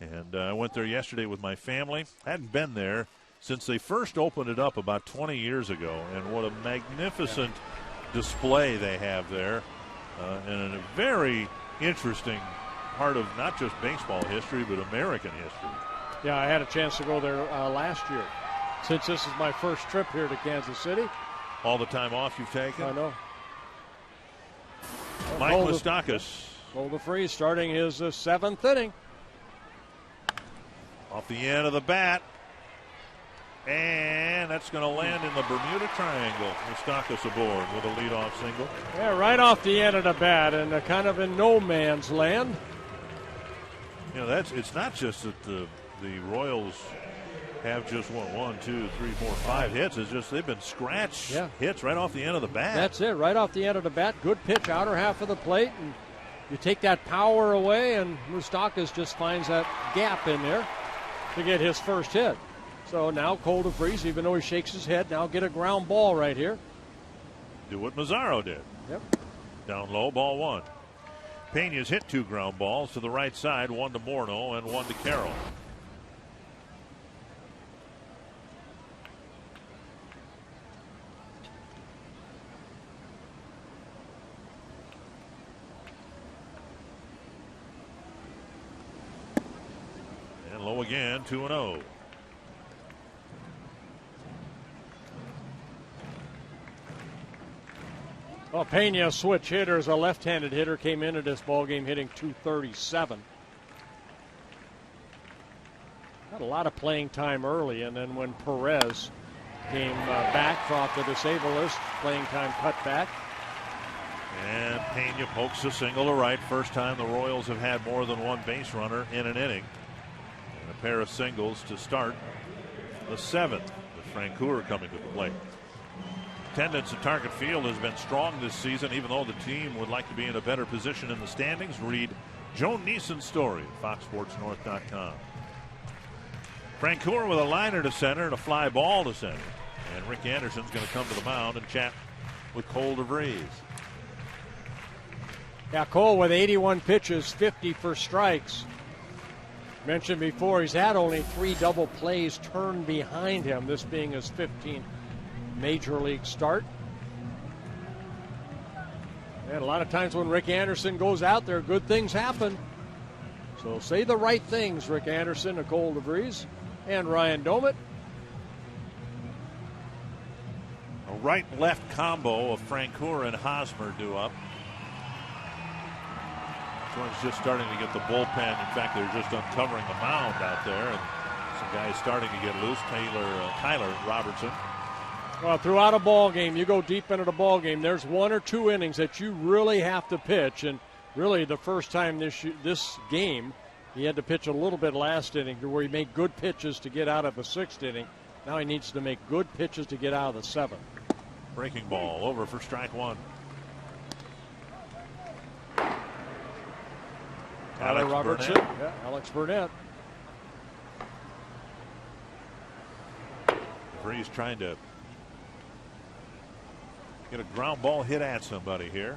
And I went there yesterday with my family. Hadn't been there since they first opened it up about 20 years ago. And what a magnificent display they have there. And a very interesting part of not just baseball history, but American history. Yeah, I had a chance to go there last year. Since this is my first trip here to Kansas City. All the time off you've taken? I know. Mike Moustakas. Cole DeFries starting his 7th inning. Off the end of the bat. And that's going to land in the Bermuda Triangle. Moustakas aboard with a leadoff single. Yeah, right off the end of the bat and kind of in no man's land. You know, it's not just that the Royals have just 1, 2, 3, 4, 5 hits. It's just they've been scratch hits right off the end of the bat. That's it, right off the end of the bat. Good pitch, outer half of the plate, and you take that power away, and Moustakas just finds that gap in there to get his first hit. So now Cole DeFries, even though he shakes his head, now get a ground ball right here. Do what Mazzaro did. Yep. Down low, ball 1. Pena's hit 2 ground balls to the right side, 1 to Morneau and 1 to Carroll. Low again, 2-0. Well, Pena, switch hitters, a left-handed hitter, came into this ballgame hitting .237. Had a lot of playing time early, and then when Perez came back off the disabled list, playing time cut back. And Pena pokes a single to right. First time the Royals have had more than one base runner in an inning. A pair of singles to start the 7th, with Francoeur coming to the plate. Attendance at Target Field has been strong this season, even though the team would like to be in a better position in the standings. Read Joan Neeson's story at FoxSportsNorth.com. Francoeur with a liner to center and a fly ball to center. And Rick Anderson's going to come to the mound and chat with Cole DeVries. Yeah, Cole with 81 pitches, 50 for strikes. Mentioned before, he's had only 3 double plays turned behind him, this being his 15th major league start. And a lot of times when Rick Anderson goes out there, good things happen. So say the right things, Rick Anderson, Cole DeVries, and Ryan Domit. A right-left combo of Francoeur and Hosmer due up. One's just starting to get the bullpen. In fact, they're just uncovering the mound out there, and some guys starting to get loose. Tyler Robertson. Well, throughout a ball game, you go deep into the ball game. There's 1 or 2 innings that you really have to pitch, and really the first time this game, he had to pitch a little bit last inning, where he made good pitches to get out of the 6th inning. Now he needs to make good pitches to get out of the 7th. Breaking ball over for strike 1. Tyler Robertson. Yeah, Alex Burnett. DeVries trying to get a ground ball hit at somebody here.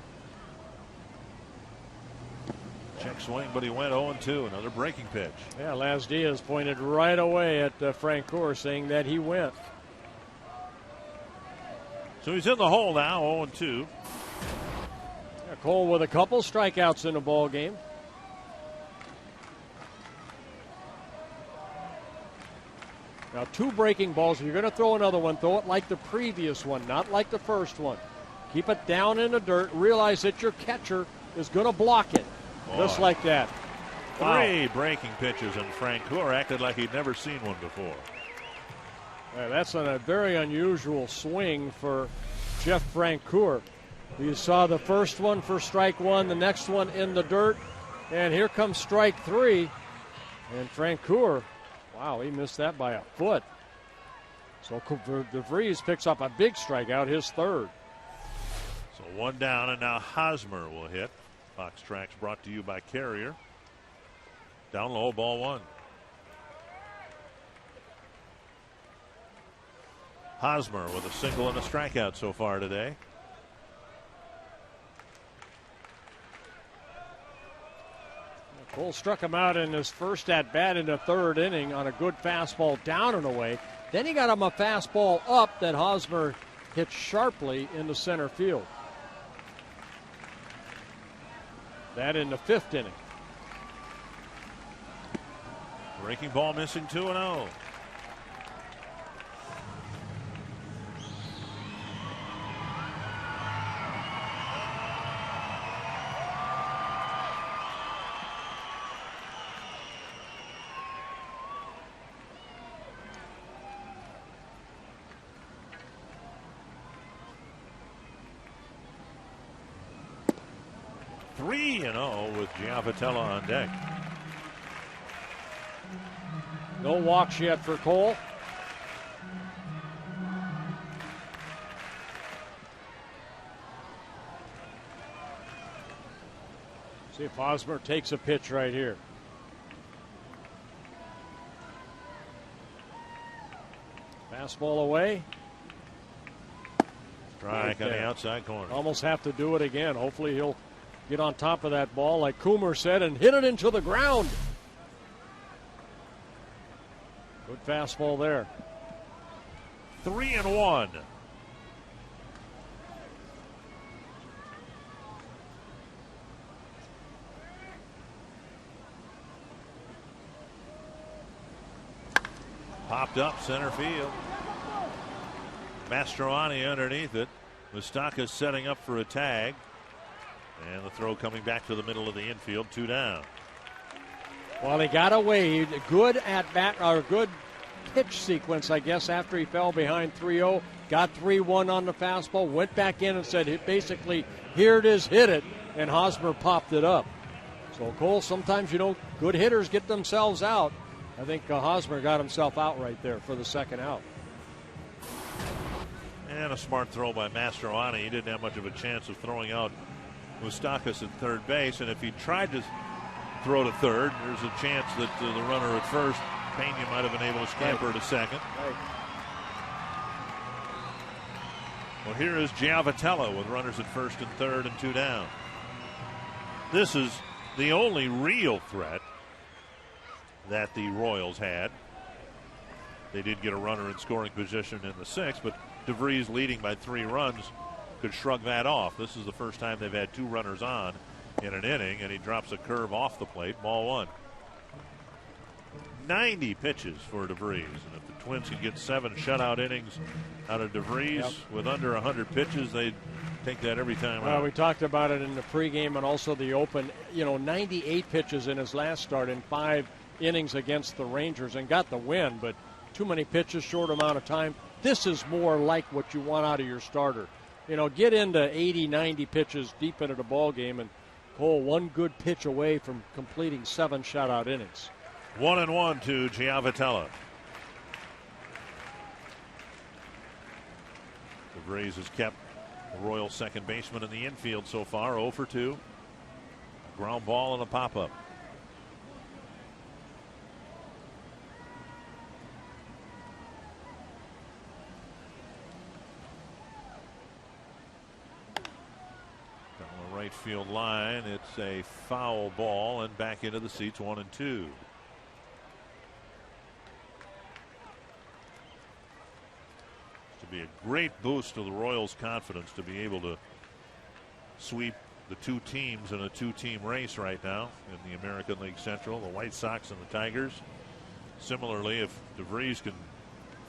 Check swing, but he went 0-2. Another breaking pitch. Yeah, Laz Diaz pointed right away at Francoeur, saying that he went. So he's in the hole now, 0-2. Yeah, Cole with a couple strikeouts in the ball game. Now 2 breaking balls. If you're going to throw another one, throw it like the previous one, not like the first one. Keep it down in the dirt. Realize that your catcher is going to block it. Boy. Just like that. 3 breaking pitches, and Francoeur acted like he'd never seen one before. Yeah, that's a very unusual swing for Jeff Francoeur. You saw the first one for strike 1, the next one in the dirt, and here comes strike 3. And Francoeur, wow, he missed that by a foot. So DeVries picks up a big strikeout, his 3rd. So 1 down, and now Hosmer will hit. Fox Tracks brought to you by Carrier. Down low, ball 1. Hosmer with a single and a strikeout so far today. Cole struck him out in his first at-bat in the third inning on a good fastball down and away. Then he got him a fastball up that Hosmer hit sharply into center field. That in the fifth inning. Breaking ball missing 2-0. With Giavotella on deck. No walks yet for Cole. See if Hosmer takes a pitch right here. Fastball away. Strike on the outside corner. Almost have to do it again. Hopefully he'll get on top of that ball, like Coomer said, and hit it into the ground. Good fastball there. 3-1. Popped up center field. Mastroianni underneath it. Moustakas setting up for a tag. And the throw coming back to the middle of the infield, 2 down. Well, he got away. Good at bat, or good pitch sequence, I guess, after he fell behind 3-0. Got 3-1 on the fastball, went back in and said, basically, here it is, hit it. And Hosmer popped it up. So, Cole, sometimes, good hitters get themselves out. I think Hosmer got himself out right there for the second out. And a smart throw by Mastroianni. He didn't have much of a chance of throwing out Moustakas at third base, and if he tried to throw to third, there's a chance that the runner at first, Pena, might have been able to scamper to second. Right. Well, here is Giavotella with runners at first and third and 2 down. This is the only real threat that the Royals had. They did get a runner in scoring position in the 6th, but DeVries leading by 3 runs could shrug that off. This is the first time they've had 2 runners on in an inning, and he drops a curve off the plate, ball 1. 90 pitches for DeVries, and if the Twins could get 7 shutout innings out of DeVries with under 100 pitches, they'd take that every time out. We talked about it in the pregame and also the open. 98 pitches in his last start in 5 innings against the Rangers and got the win, but too many pitches, short amount of time. This is more like what you want out of your starter. Get into 80, 90 pitches deep into the ball game, and Cole, one good pitch away from completing 7 shutout innings. 1-1 to Giavotella. DeVries has kept the Royals second baseman in the infield so far, 0 for 2. A ground ball and a pop-up. Right field line, it's a foul ball and back into the seats, 1-2. To be a great boost to the Royals' confidence to be able to sweep the 2 teams in a 2-team race right now in the American League Central, the White Sox and the Tigers. Similarly, if DeVries can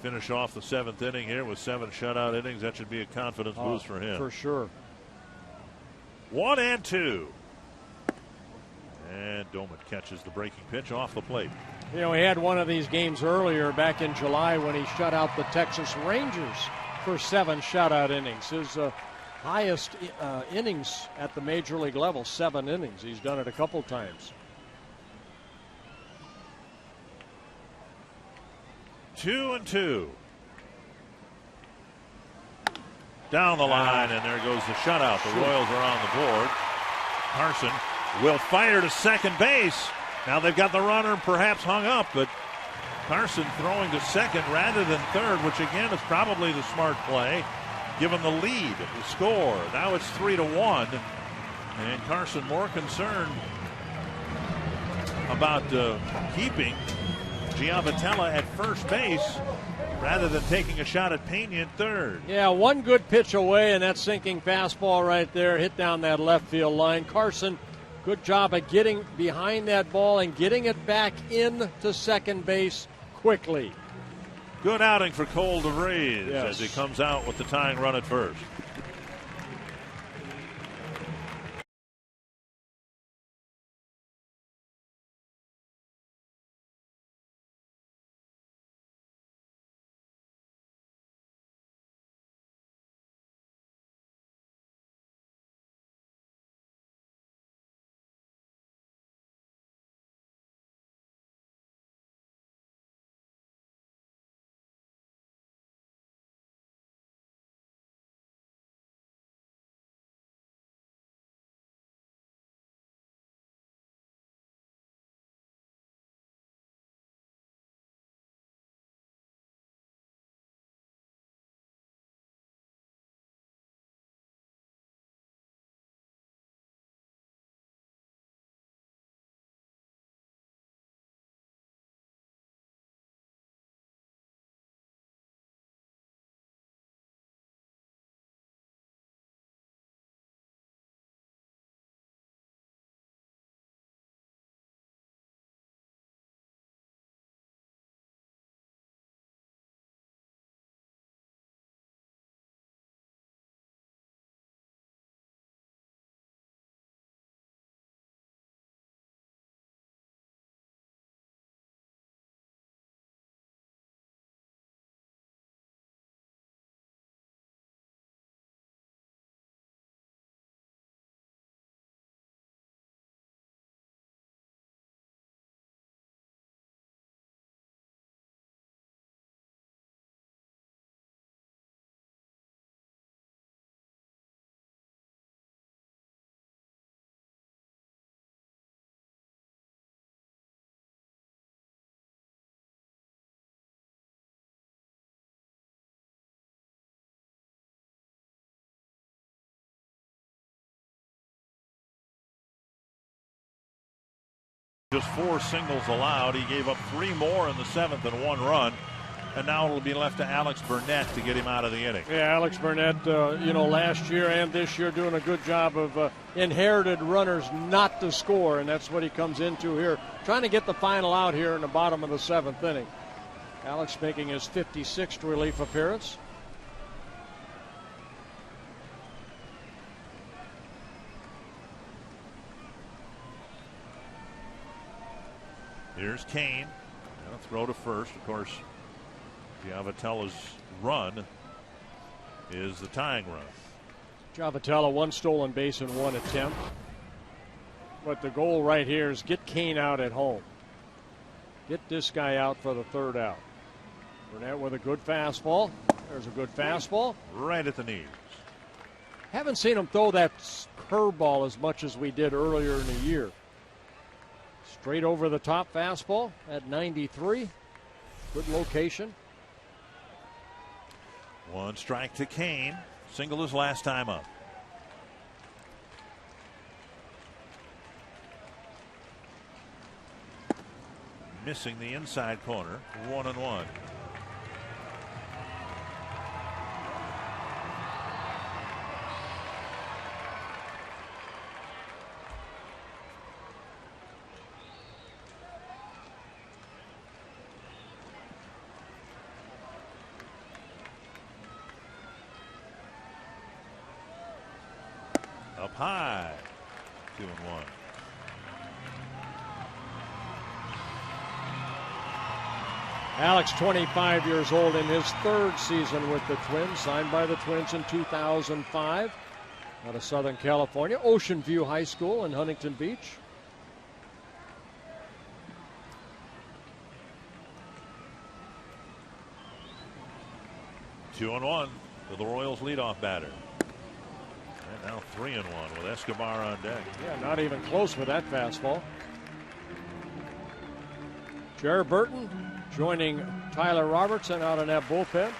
finish off the 7th inning here with 7 shutout innings, that should be a confidence boost for him. For sure. 1-2. And Doman catches the breaking pitch off the plate. He had one of these games earlier back in July when he shut out the Texas Rangers for 7 shutout innings. His highest innings at the major league level, 7 innings. He's done it a couple times. 2-2. Down the line, and there goes the shutout. The Royals are on the board. Carson will fire to second base. Now they've got the runner perhaps hung up, but Carson throwing to second rather than third, which again is probably the smart play, given the lead, the score. Now it's 3-1, and Carson more concerned about keeping Giavotella at first base rather than taking a shot at Pena in third. Yeah, one good pitch away, and that sinking fastball right there hit down that left field line. Carson, good job of getting behind that ball and getting it back into second base quickly. Good outing for Cole DeVries Yes. as he comes out with the tying run at first. Just 4 singles allowed. He gave up 3 more in the 7th and 1 run. And now it'll be left to Alex Burnett to get him out of the inning. Yeah, Alex Burnett, last year and this year doing a good job of inherited runners not to score, and that's what he comes into here. Trying to get the final out here in the bottom of the 7th inning. Alex making his 56th relief appearance. Here's Kane. Now throw to first. Of course, Giavotella's run is the tying run. Giavotella, 1 stolen base in 1 attempt. But the goal right here is get Kane out at home. Get this guy out for the 3rd out. Burnett with a good fastball. There's a good fastball. Right at the knees. Haven't seen him throw that curveball as much as we did earlier in the year. Straight over the top fastball at 93. Good location. 1 strike to Kane. Single his last time up. Missing the inside corner. 1-1. Up high. 2-1. Alex, 25 years old, in his 3rd season with the Twins, signed by the Twins in 2005 out of Southern California, Ocean View High School in Huntington Beach. Two and one to the Royals leadoff batter. And now 3-1 with Escobar on deck. Yeah, not even close with that fastball. Jared Burton joining Tyler Robertson out in that bullpen.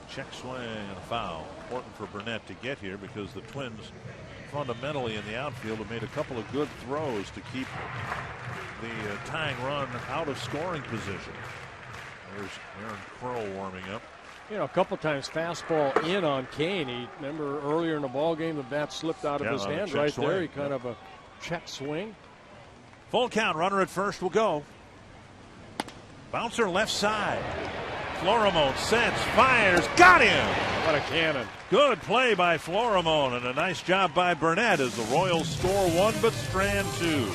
Check swing and a foul. Important for Burnett to get here because the Twins fundamentally in the outfield have made a couple of good throws to keep the tying run out of scoring position. There's Aaron Kroll warming up. You know, a couple times fastball in on Kane. Remember earlier in the ball game, the bat slipped out of his hand right swing. there. He kind of a check swing. Full count. Runner at first will go. Bouncer left side. Florimone sets, fires, got him! What a cannon. Good play by Florimone, and a nice job by Burnett as the Royals score one but strand two.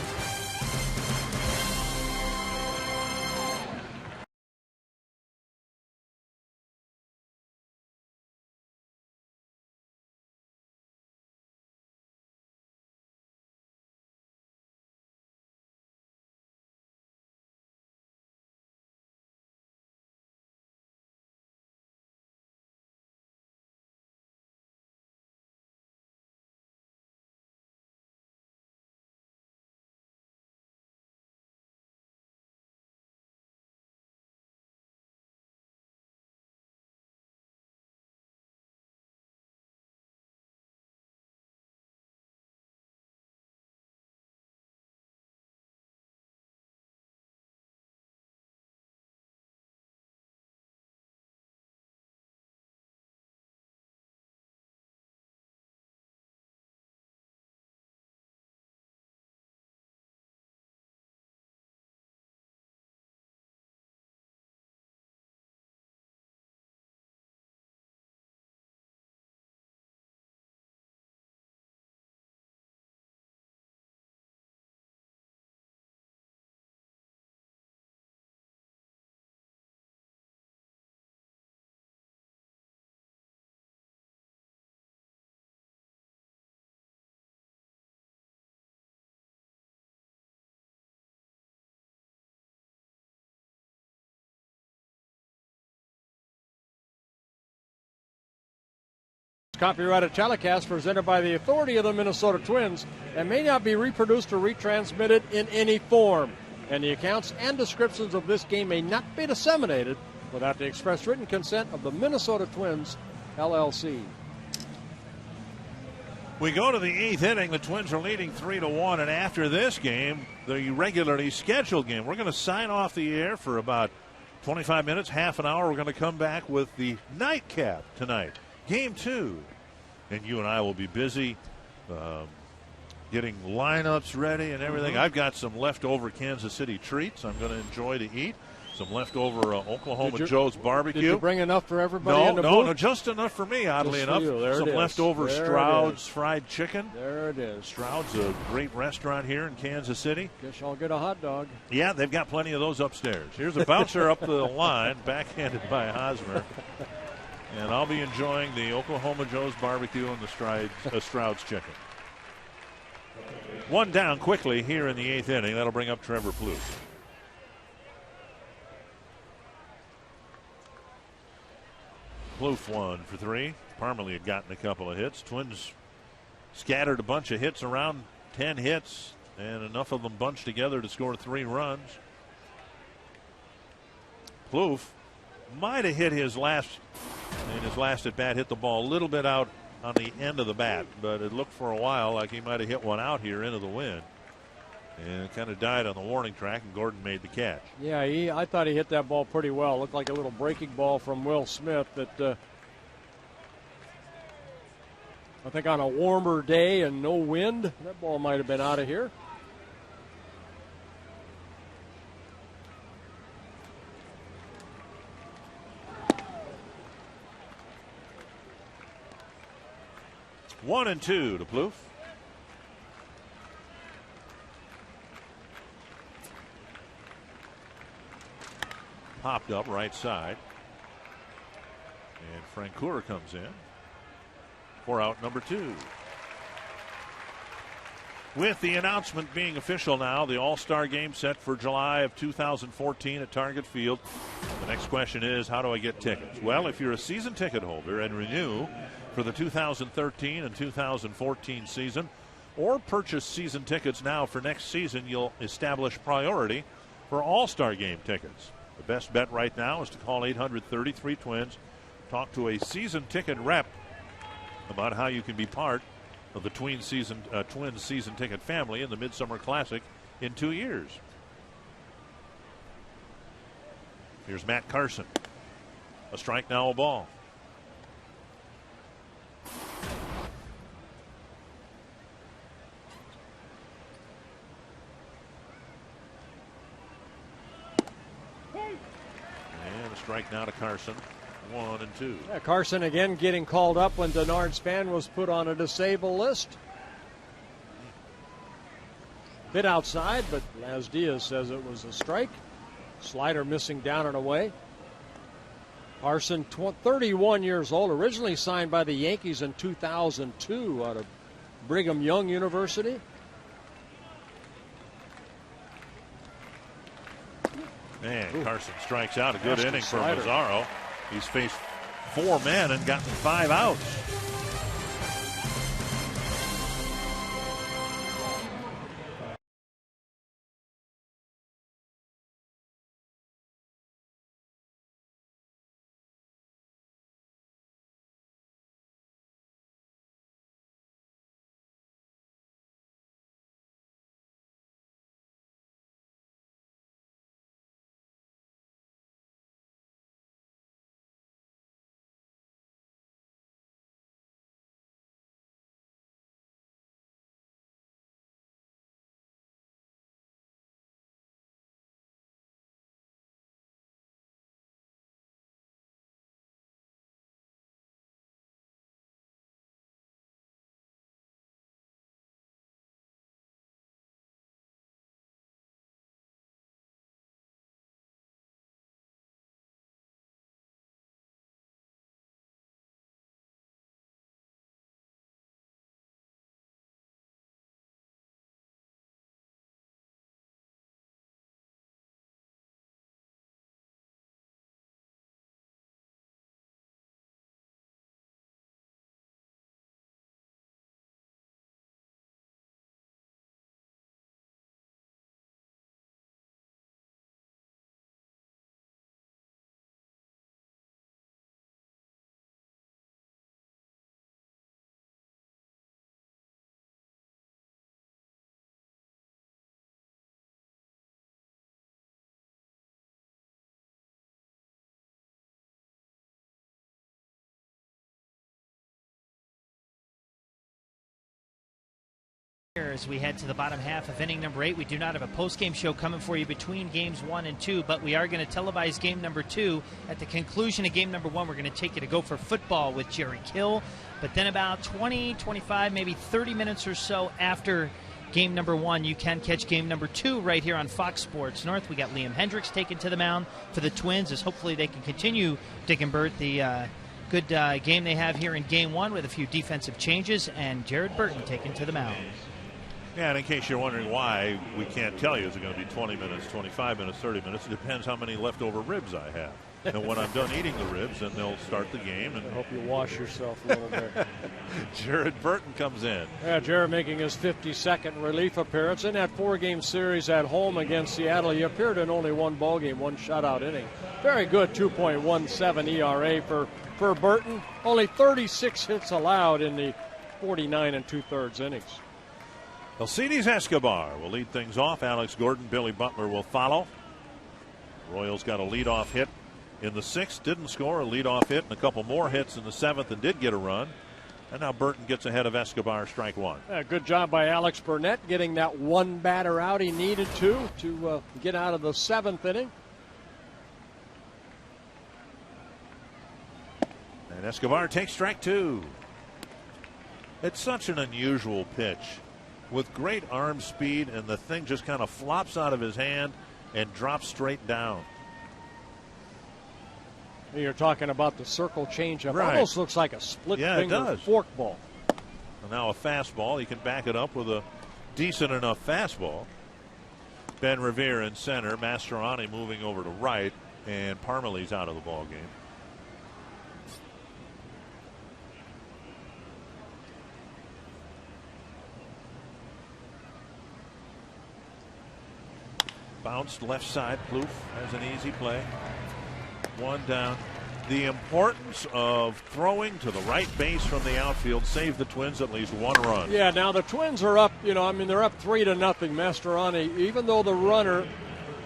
Copyrighted telecast presented by the authority of the Minnesota Twins and may not be reproduced or retransmitted in any form. And the accounts and descriptions of this game may not be disseminated without the express written consent of the Minnesota Twins, LLC. We go to the eighth inning. The Twins are leading 3-1, and after this game, the regularly scheduled game, we're going to sign off the air for about 25 minutes, half an hour. We're going to come back with the nightcap tonight. Game 2, and you and I will be busy getting lineups ready and everything. I've got some leftover Kansas City treats I'm going to enjoy to eat. Some leftover Oklahoma Joe's barbecue. Did you bring enough for everybody in the booth? No, just enough for me, oddly enough. Some leftover Stroud's fried chicken. There it is. Stroud's a great restaurant here in Kansas City. Guess I'll get a hot dog. Yeah, they've got plenty of those upstairs. Here's a bouncer up the line, backhanded by Hosmer. And I'll be enjoying the Oklahoma Joe's barbecue and the Stroud's chicken. One down quickly here in the eighth inning. That'll bring up Trevor Plouffe. Plouffe 1 for 3. Parmalee had gotten a couple of hits. Twins scattered a bunch of hits around, 10 hits, and enough of them bunched together to score 3 runs. Plouffe might have hit his last at bat, hit the ball a little bit out on the end of the bat, but it looked for a while like he might have hit one out here into the wind. And it kind of died on the warning track, and Gordon made the catch. Yeah, I thought he hit that ball pretty well. Looked like a little breaking ball from Will Smith that I think on a warmer day and no wind, that ball might have been out of here. One and two to Plouffe. Popped up right side. And Francoeur comes in for out number 2. With the announcement being official now, the All-Star game set for July of 2014 at Target Field. The next question is, how do I get tickets? Well, if you're a season ticket holder and renew for the 2013 and 2014 season, or purchase season tickets now for next season, you'll establish priority for All-Star game tickets. The best bet right now is to call 800-33-TWINS. Talk to a season ticket rep about how you can be part of the Twins season ticket family in the Midsummer Classic in 2 years. Here's Matt Carson. A strike, now a ball. And a strike now to Carson. 1 and 2. Yeah, Carson again getting called up when Denard Span was put on a disabled list. Bit outside, but as Diaz says, it was a strike. Slider missing down and away. Carson, 31 years old, originally signed by the Yankees in 2002 out of Brigham Young University. And Carson strikes out. A good Nasty inning slider. for Mazzaro. He's faced 4 men and gotten 5 outs. As we head to the bottom half of inning number 8, we do not have a post-game show coming for you between games 1 and 2, but we are going to televise game number 2. At the conclusion of game number 1, we're going to take you to Go for Football with Jerry Kill. But then about 20, 25, maybe 30 minutes or so after game number 1, you can catch game number 2 right here on Fox Sports North. We got Liam Hendricks taken to the mound for the Twins, as hopefully they can continue, Dick and Bert, the good game they have here in game 1 with a few defensive changes, and Jared Burton taken to the mound. Yeah, and in case you're wondering why we can't tell you, is it going to be 20 minutes, 25 minutes, 30 minutes? It depends how many leftover ribs I have. And when I'm done eating the ribs, then they'll start the game. And I hope you wash yourself a little bit. Jared Burton comes in. Yeah, Jared making his 52nd relief appearance in that 4-game series at home against Seattle. He appeared in only one ball game, one shutout inning. Very good 2.17 ERA for Burton. Only 36 hits allowed in the 49 2/3 innings. Alcides Escobar will lead things off. Alex Gordon, Billy Butler will follow. Royals got a leadoff hit in the 6th, didn't score, a leadoff hit, and a couple more hits in the 7th, and did get a run. And now Burton gets ahead of Escobar, strike 1. Good job by Alex Burnett getting that one batter out he needed to get out of the 7th inning. And Escobar takes strike 2. It's such an unusual pitch with great arm speed, and the thing just kind of flops out of his hand and drops straight down. You're talking about the circle changeup. Right. Almost looks like a split finger fork ball. And now a fastball. He can back it up with a decent enough fastball. Ben Revere in center, Mastroianni moving over to right, and Parmalee's out of the ball game. Bounced left side. Plouffe has an easy play. One down. The importance of throwing to the right base from the outfield saved the Twins at least one run. Yeah, now the Twins are up, they're up 3-0. Mastroianni, even though the runner,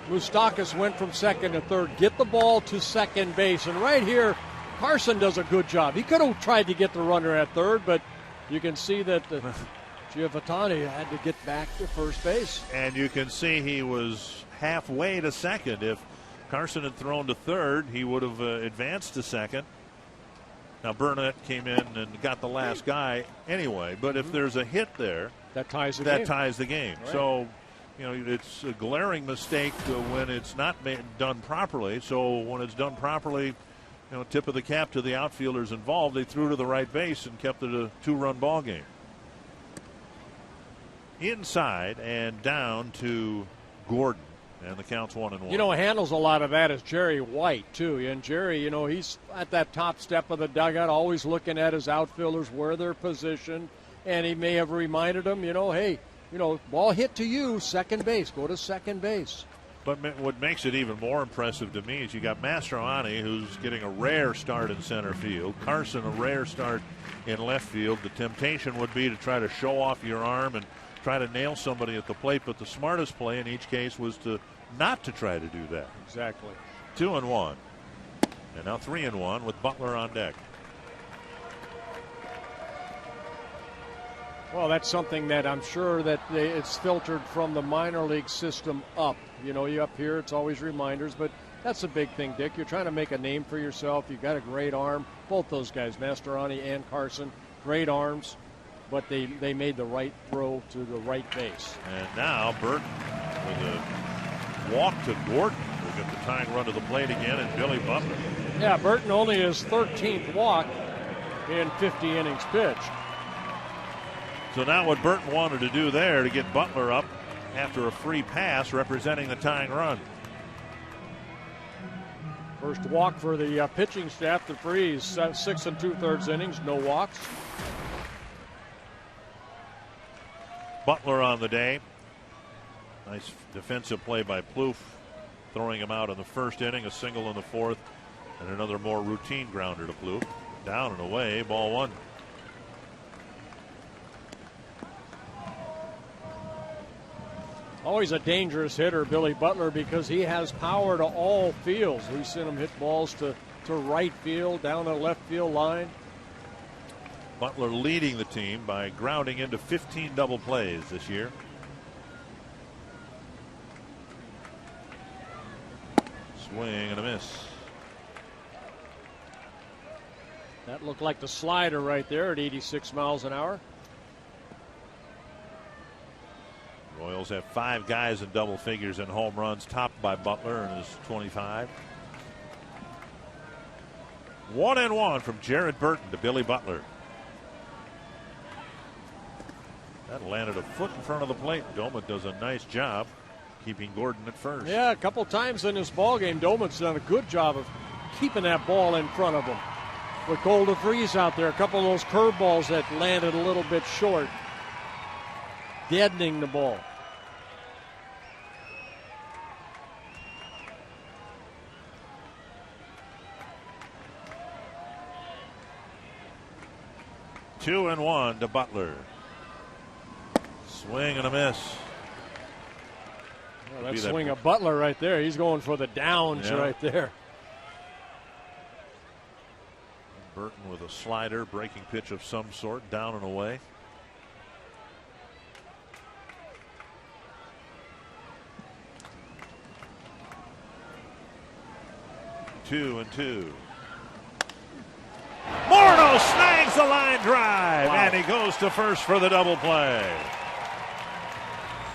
Moustakas, went from second to third, get the ball to second base. And right here, Carson does a good job. He could have tried to get the runner at third, but you can see that Giovanni had to get back to first base. And you can see he was halfway to second. If Carson had thrown to third, he would have advanced to second. Now Burnett came in and got the last guy anyway, but if there's a hit there, that ties the game. Right. So, it's a glaring mistake when it's not done properly. So when it's done properly, tip of the cap to the outfielders involved. They threw to the right base and kept it a 2-run ball game. Inside and down to Gordon. And the count's 1-1. Handles a lot of that is Jerry White, too. And Jerry, he's at that top step of the dugout, always looking at his outfielders, where they're positioned. And he may have reminded them, hey, ball hit to you, second base. Go to second base. But what makes it even more impressive to me is you got Mastroianni, who's getting a rare start in center field. Carson, a rare start in left field. The temptation would be to try to show off your arm and try to nail somebody at the plate, but the smartest play in each case was not to try to do that. Exactly. 2-1. And now 3-1 with Butler on deck. Well, that's something that I'm sure that it's filtered from the minor league system up. You up here, it's always reminders, but that's a big thing, Dick. You're trying to make a name for yourself. You've got a great arm. Both those guys, Mastroianni and Carson, great arms. But they made the right throw to the right base. And now Burton with a walk to Gordon. We'll get the tying run to the plate again, and Billy Butler. Yeah, Burton only his 13th walk in 50 innings pitched. So now what Burton wanted to do there to get Butler up after a free pass representing the tying run. First walk for the pitching staff to Freeze. 6 2/3 innings, no walks. Butler on the day. Nice defensive play by Plouffe, throwing him out in the first inning, a single in the fourth, and another more routine grounder to Plouffe. Down and away, ball one. Always a dangerous hitter, Billy Butler, because he has power to all fields. We've seen him hit balls to right field, down the left field line. Butler leading the team by grounding into 15 double plays this year. Swing and a miss. That looked like the slider right there at 86 miles an hour. Royals have 5 guys in double figures in home runs, topped by Butler and his 25. 1-1 from Jared Burton to Billy Butler. That landed a foot in front of the plate. Doma does a nice job keeping Gordon at first. Yeah, a couple times in this ball game, Doman's done a good job of keeping that ball in front of him. With Cole DeVries out there, a couple of those curveballs that landed a little bit short, deadening the ball. Two and one to Butler. Swing and a miss. Well, that swing of Butler right there. He's going for the downs right there. Burton with a slider, breaking pitch of some sort, down and away. Two and two. Morneau snags the line drive, and he goes to first for the double play.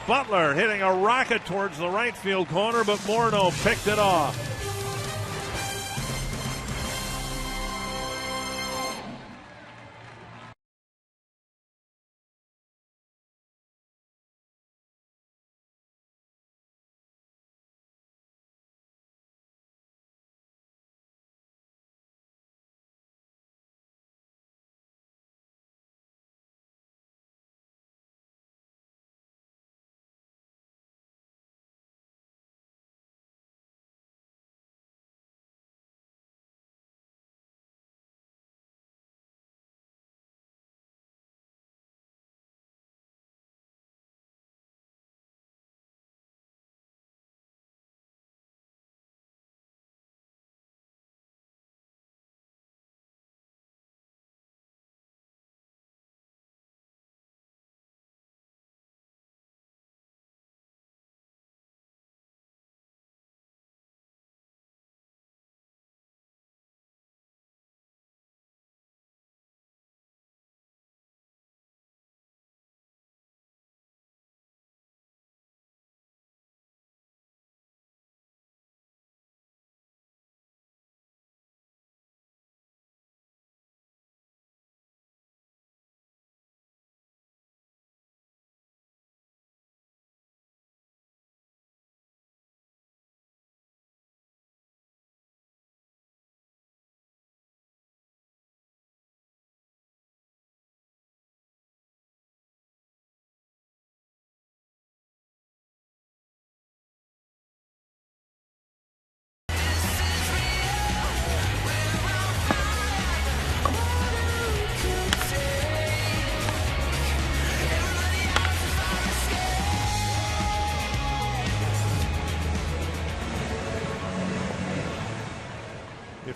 Butler hitting a rocket towards the right field corner, but Morneau picked it off.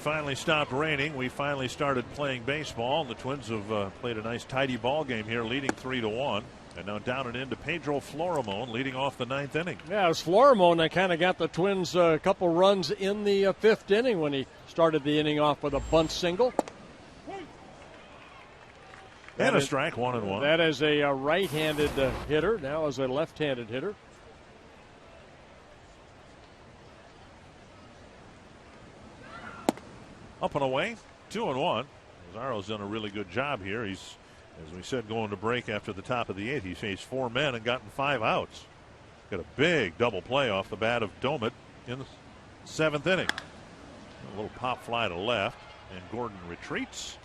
finally stopped raining. We finally started playing baseball. And the Twins have played a nice tidy ball game here, leading 3-1. And now down and into Pedro Florimon, leading off the 9th inning. Yeah, it was Florimon that kind of got the Twins a couple runs in the 5th inning when he started the inning off with a bunt single. And a strike, 1-1. That is a right-handed hitter. Now is a left-handed hitter. Up and away, 2-1. Mazzaro's done a really good job here. He's, as we said, going to break after the top of the 8th. He faced 4 men and gotten 5 outs. Got a big double play off the bat of Domit in the 7th inning. A little pop fly to left, and Gordon retreats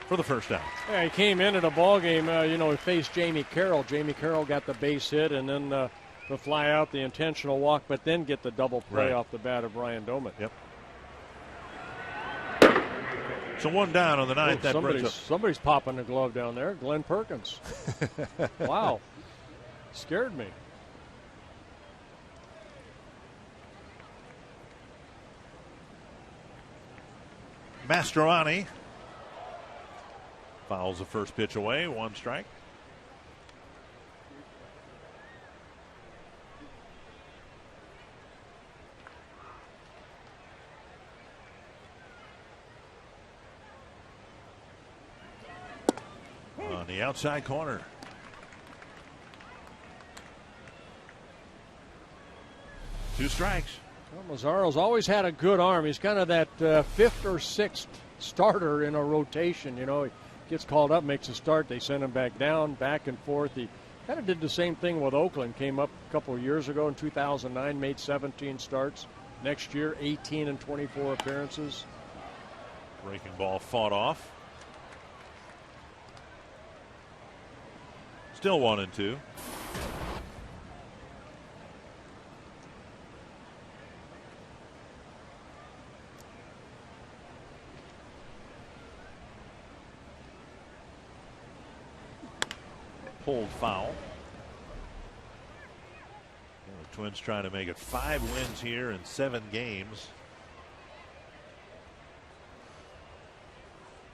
for the first out. Yeah, he came in at a ball game. He faced Jamie Carroll. Jamie Carroll got the base hit, and then the fly out, the intentional walk, but then get the double play off the bat of Brian Domit. Yep. So 1 down on the 9th. Somebody's popping the glove down there. Glenn Perkins. Wow. Scared me. Mastroianni fouls the first pitch away. 1 strike. On the outside corner. Two strikes. Well, Mazzaro's always had a good arm. He's kind of that 5th or 6th starter in a rotation. He gets called up, makes a start. They send him back down, back and forth. He kind of did the same thing with Oakland. Came up a couple of years ago in 2009, made 17 starts. Next year, 18 and 24 appearances. Breaking ball fought off. Still 1-2. Pulled foul. And the Twins trying to make it 5 wins here in 7 games.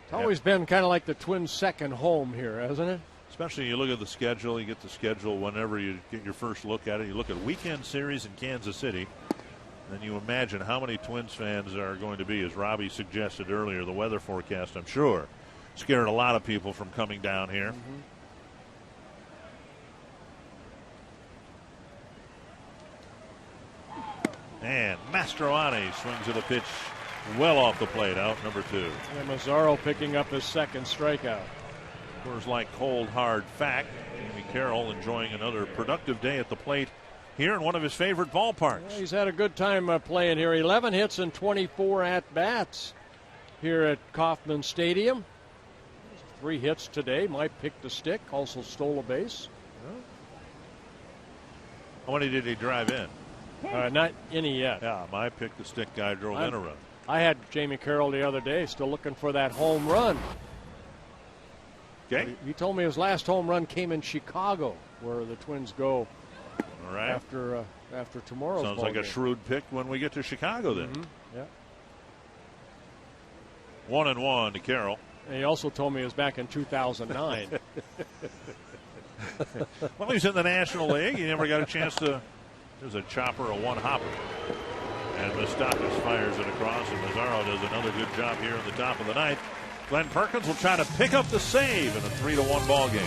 It's always been kind of like the Twins' second home here, hasn't it? Especially you look at the schedule. You get the schedule whenever you get your first look at it. You look at weekend series in Kansas City. And you imagine how many Twins fans are going to be, as Robbie suggested earlier, the weather forecast, I'm sure, scared a lot of people from coming down here. Mm-hmm. And Mastroianni swings at a pitch well off the plate, out number 2. And Mazzaro picking up his 2nd strikeout. Coors Light cold hard fact. Jamie Carroll enjoying another productive day at the plate here in one of his favorite ballparks. Yeah, he's had a good time playing here. 11 hits and 24 at-bats here at Kauffman Stadium. 3 hits today. Mike picked a stick, also stole a base. How many did he drive in? Not any yet. Yeah, my pick the stick guy drove in a run. I had Jamie Carroll the other day, still looking for that home run. Okay. He told me his last home run came in Chicago, where the Twins go. All right. After tomorrow's Sounds ball like game. a shrewd pick when we get to Chicago then. Mm-hmm. Yeah. 1-1 to Carroll. And he also told me it was back in 2009. Well, he's in the National League. He never got a chance to. There's a chopper, a one-hopper. And Moustakas fires it across, and Mazzaro does another good job here in the top of the 9th. Glenn Perkins will try to pick up the save in a 3-1 ball game.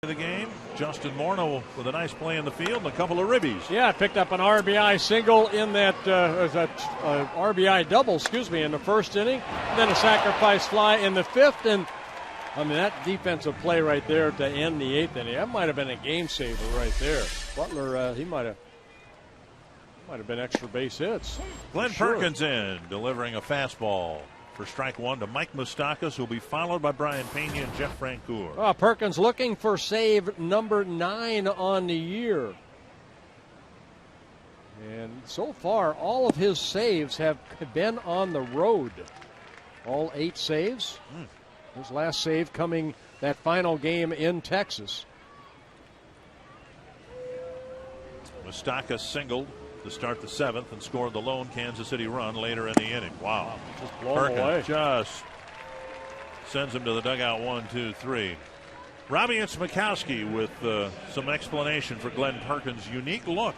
of the game. Justin Morneau with a nice play in the field and a couple of ribbies. Yeah, picked up an RBI single in that RBI double, in the first inning. Then a sacrifice fly in the fifth, and I mean that defensive play right there to end the eighth inning. That might have been a game saver right there. Butler, he might have been extra base hits. Glenn Perkins in, delivering a fastball for strike one to Mike Moustakas, who will be followed by Brian Pena and Jeff Francoeur. Perkins looking for save number 9 on the year. And so far, all of his saves have been on the road. All 8 saves. His last save coming that final game in Texas. Moustakas singled to start the 7th and scored the lone Kansas City run later in the inning. Wow. Just blown Perkins away. Just sends him to the dugout. 1, 2, 3. Robbie Itzmakowski with some explanation for Glenn Perkins' unique look.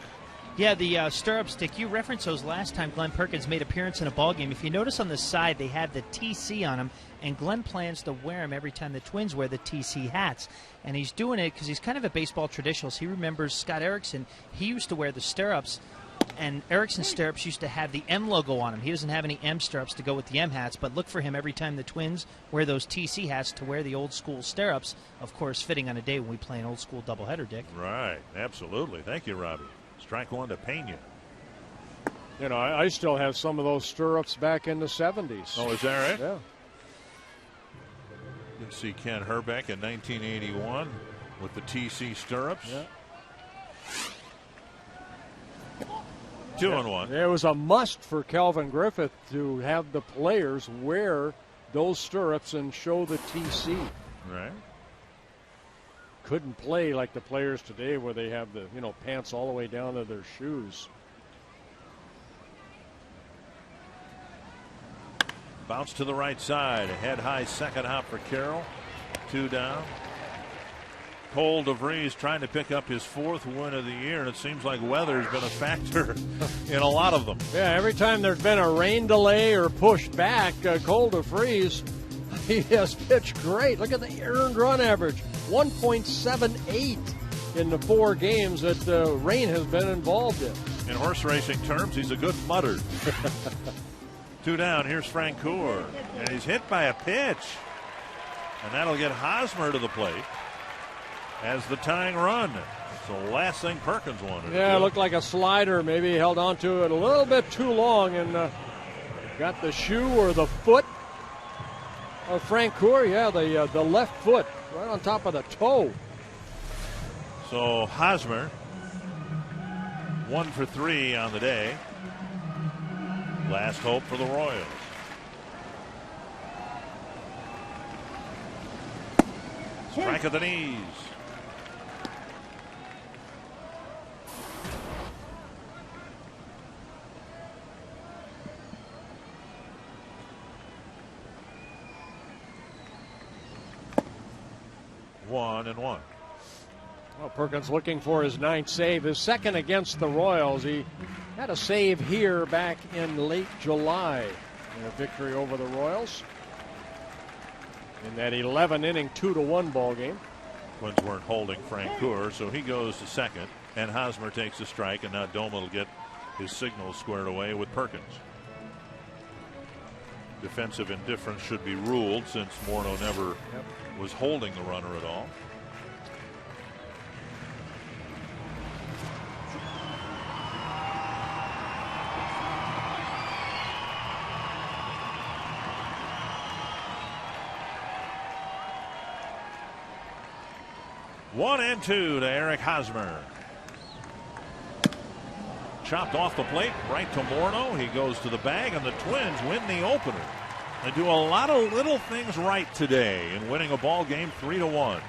Yeah, the stirrup stick. You referenced those last time Glenn Perkins made appearance in a ball game. If you notice on the side, they had the TC on them, and Glenn plans to wear them every time the Twins wear the TC hats. And he's doing it because he's kind of a baseball traditionalist. He remembers Scott Erickson. He used to wear the stirrups, and Erickson's stirrups used to have the M logo on them. He doesn't have any M stirrups to go with the M hats, but look for him every time the Twins wear those TC hats to wear the old school stirrups, of course, fitting on a day when we play an old school doubleheader, Dick. Right, absolutely. Thank you, Robbie. Strike one to Pena. You know, I still have some of those stirrups back in the 70s. Oh, is that right? Yeah. You can see Ken Herbeck in 1981 with the TC stirrups. Yeah. 2-1. It was a must for Calvin Griffith to have the players wear those stirrups and show the TC. Right. Couldn't play like the players today where they have the, pants all the way down to their shoes. Bounce to the right side. A head high second hop for Carroll. 2 down. Cole DeVries trying to pick up his 4th win of the year, and it seems like weather's been a factor in a lot of them. Yeah, every time there's been a rain delay or pushed back, Cole DeVries, he has pitched great. Look at the earned run average, 1.78 in the 4 games that rain has been involved in. In horse racing terms, he's a good mudder. 2 down, here's Francoeur, and he's hit by a pitch. And that'll get Hosmer to the plate as the tying run. It's the last thing Perkins wanted. Yeah, it looked like a slider. Maybe he held on to it a little bit too long and got the shoe or the foot of Francoeur. Yeah, the left foot right on top of the toe. So Hosmer, 1 for 3 on the day. Last hope for the Royals. Strike at the knees. One and one. Well, Perkins looking for his 9th save, his 2nd against the Royals. He had a save here back in late July in a victory over the Royals in that 11-inning 2-1 ball game. Twins weren't holding Francoeur, so he goes to 2nd, and Hosmer takes a strike, and now Doma will get his signal squared away with Perkins. Defensive indifference should be ruled since Morneau never was holding the runner at all. One and 2 to Eric Hosmer. Chopped off the plate right to Morneau. He goes to the bag, and the Twins win the opener. They do a lot of little things right today in winning a ball game 3-1.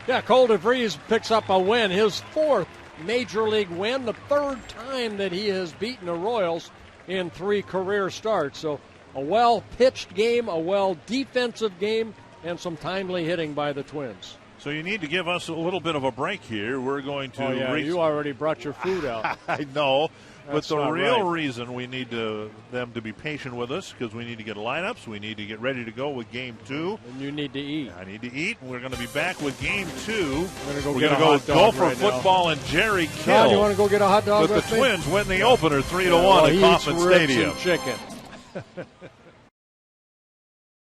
Yeah, Cole DeVries picks up a win, his 4th major league win, the 3rd time that he has beaten the Royals in 3 career starts. So a well-pitched game, a well-defensive game, and some timely hitting by the Twins. So you need to give us a little bit of a break here. We're going to... Oh, yeah, you already brought your food out. I know. But the real reason we need them to be patient with us because we need to get lineups. We need to get ready to go with Game 2. And you need to eat. I need to eat. We're going to be back with Game 2. We're going to go Gopher football and Jerry Kill. John, you want to go get a hot dog with with the me? Twins win the opener 3-1 at Kauffman Stadium. Chicken.